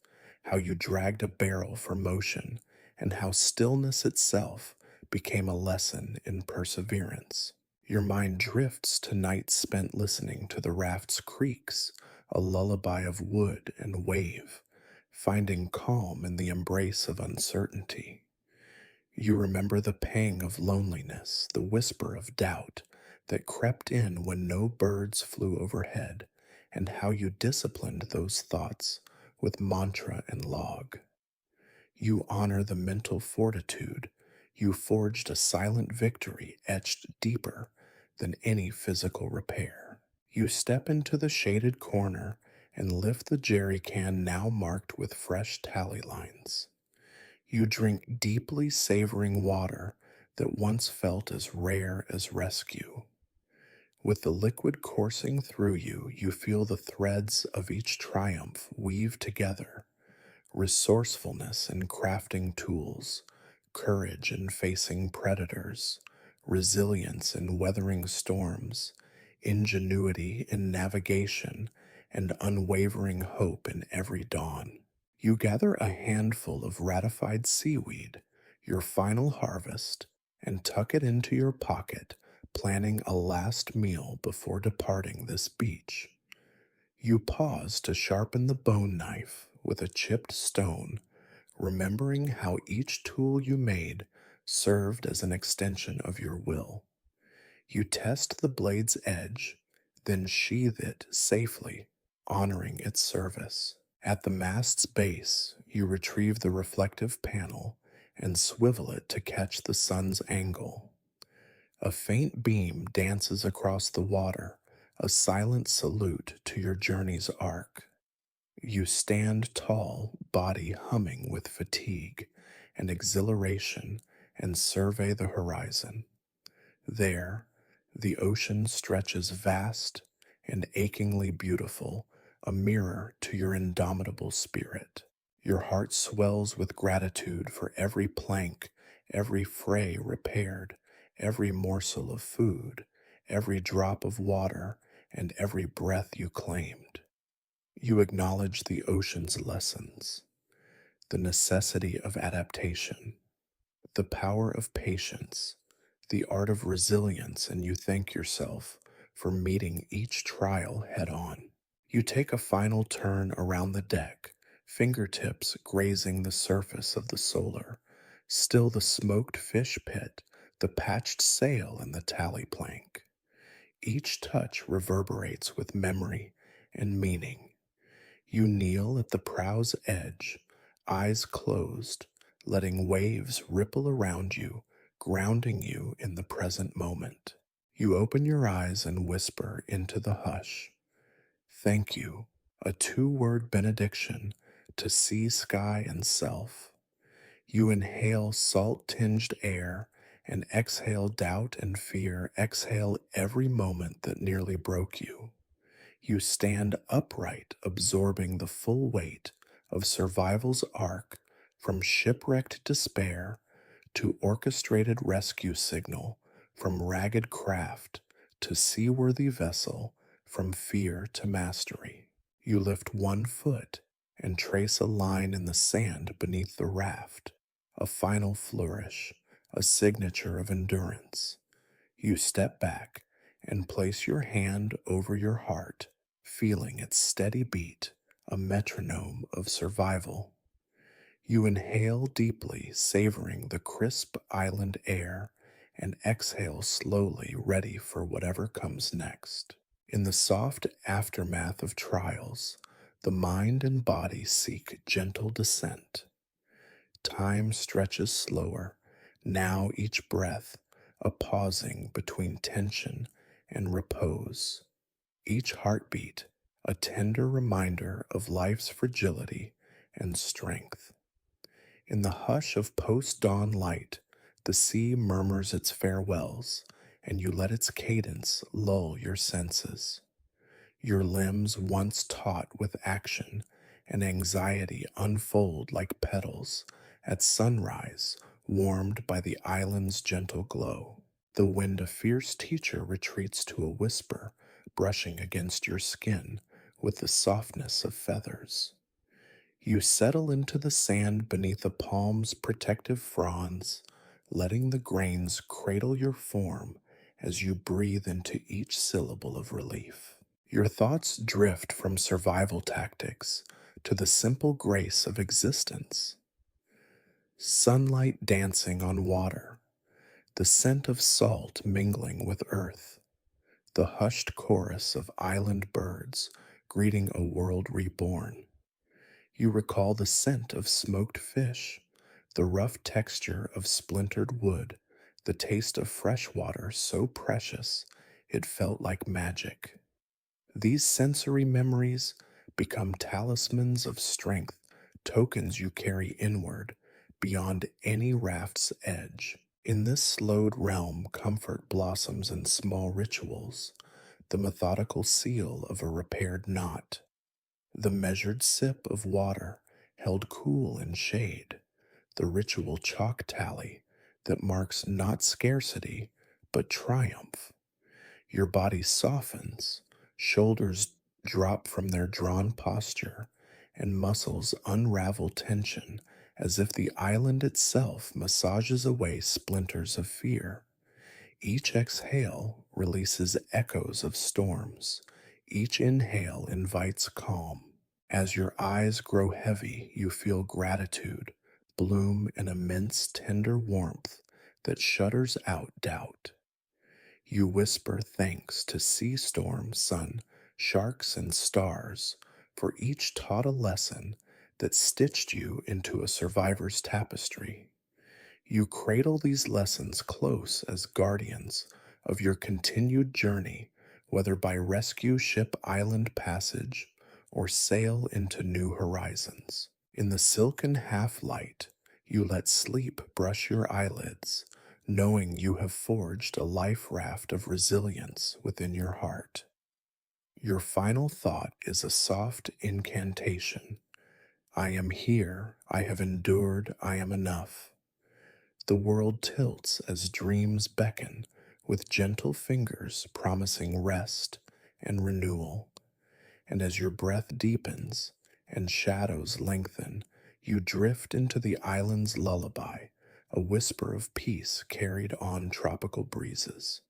how you dragged a barrel for motion, and how stillness itself became a lesson in perseverance. Your mind drifts to nights spent listening to the raft's creaks, a lullaby of wood and wave, finding calm in the embrace of uncertainty. You remember the pang of loneliness, the whisper of doubt that crept in when no birds flew overhead, and how you disciplined those thoughts with mantra and log. You honor the mental fortitude. You forged a silent victory etched deeper than any physical repair. You step into the shaded corner and lift the jerry can now marked with fresh tally lines. You drink deeply savoring water that once felt as rare as rescue. With the liquid coursing through you, you feel the threads of each triumph weave together: resourcefulness in crafting tools, courage in facing predators, resilience in weathering storms, ingenuity in navigation, and unwavering hope in every dawn. You gather a handful of ratified seaweed, your final harvest, and tuck it into your pocket, planning a last meal before departing this beach. You pause to sharpen the bone knife with a chipped stone, remembering how each tool you made served as an extension of your will. You test the blade's edge, then sheathe it safely, honoring its service. At the mast's base, you retrieve the reflective panel and swivel it to catch the sun's angle. A faint beam dances across the water, a silent salute to your journey's arc. You stand tall, body humming with fatigue and exhilaration, and survey the horizon. There, the ocean stretches vast and achingly beautiful, a mirror to your indomitable spirit. Your heart swells with gratitude for every plank, every fray repaired, every morsel of food, every drop of water, and every breath you claimed. You acknowledge the ocean's lessons, the necessity of adaptation, the power of patience, the art of resilience, and you thank yourself for meeting each trial head on. You take a final turn around the deck, fingertips grazing the surface of the solar, still the smoked fish pit, the patched sail, and the tally plank. Each touch reverberates with memory and meaning. You kneel at the prow's edge, eyes closed, letting waves ripple around you, grounding you in the present moment. You open your eyes and whisper into the hush, "Thank you," a two-word benediction to sea, sky, and self. You inhale salt-tinged air and exhale doubt and fear, exhale every moment that nearly broke you. You stand upright, absorbing the full weight of survival's arc, from shipwrecked despair to orchestrated rescue signal, from ragged craft to seaworthy vessel, from fear to mastery. You lift one foot and trace a line in the sand beneath the raft, a final flourish, a signature of endurance. You step back and place your hand over your heart, feeling its steady beat, a metronome of survival. You inhale deeply, savoring the crisp island air, and exhale slowly, ready for whatever comes next. In the soft aftermath of trials, the mind and body seek gentle descent. Time stretches slower, now each breath a pausing between tension and repose, each heartbeat a tender reminder of life's fragility and strength. In the hush of post-dawn light, the sea murmurs its farewells, and you let its cadence lull your senses. Your limbs, once taut with action and anxiety, unfold like petals at sunrise, warmed by the island's gentle glow. The wind, a fierce teacher, retreats to a whisper, brushing against your skin with the softness of feathers. You settle into the sand beneath a palm's protective fronds, letting the grains cradle your form as you breathe into each syllable of relief. Your thoughts drift from survival tactics to the simple grace of existence. Sunlight dancing on water, the scent of salt mingling with earth, the hushed chorus of island birds greeting a world reborn. You recall the scent of smoked fish, the rough texture of splintered wood, the taste of fresh water so precious it felt like magic. These sensory memories become talismans of strength, tokens you carry inward beyond any raft's edge. In this slowed realm, comfort blossoms in small rituals, the methodical seal of a repaired knot, the measured sip of water held cool in shade, the ritual chalk tally that marks not scarcity but triumph. Your body softens, shoulders drop from their drawn posture, and muscles unravel tension as if the island itself massages away splinters of fear. Each exhale releases echoes of storms. Each inhale invites calm. As your eyes grow heavy, you feel gratitude bloom in immense tender warmth that shudders out doubt. You whisper thanks to sea storm, sun, sharks, and stars for each taught a lesson that stitched you into a survivor's tapestry. You cradle these lessons close as guardians of your continued journey, whether by rescue ship island passage or sail into new horizons. In the silken half light, you let sleep brush your eyelids, knowing you have forged a life raft of resilience within your heart. Your final thought is a soft incantation. I am here, I have endured, I am enough. The world tilts as dreams beckon, with gentle fingers promising rest and renewal. And as your breath deepens and shadows lengthen, you drift into the island's lullaby, a whisper of peace carried on tropical breezes.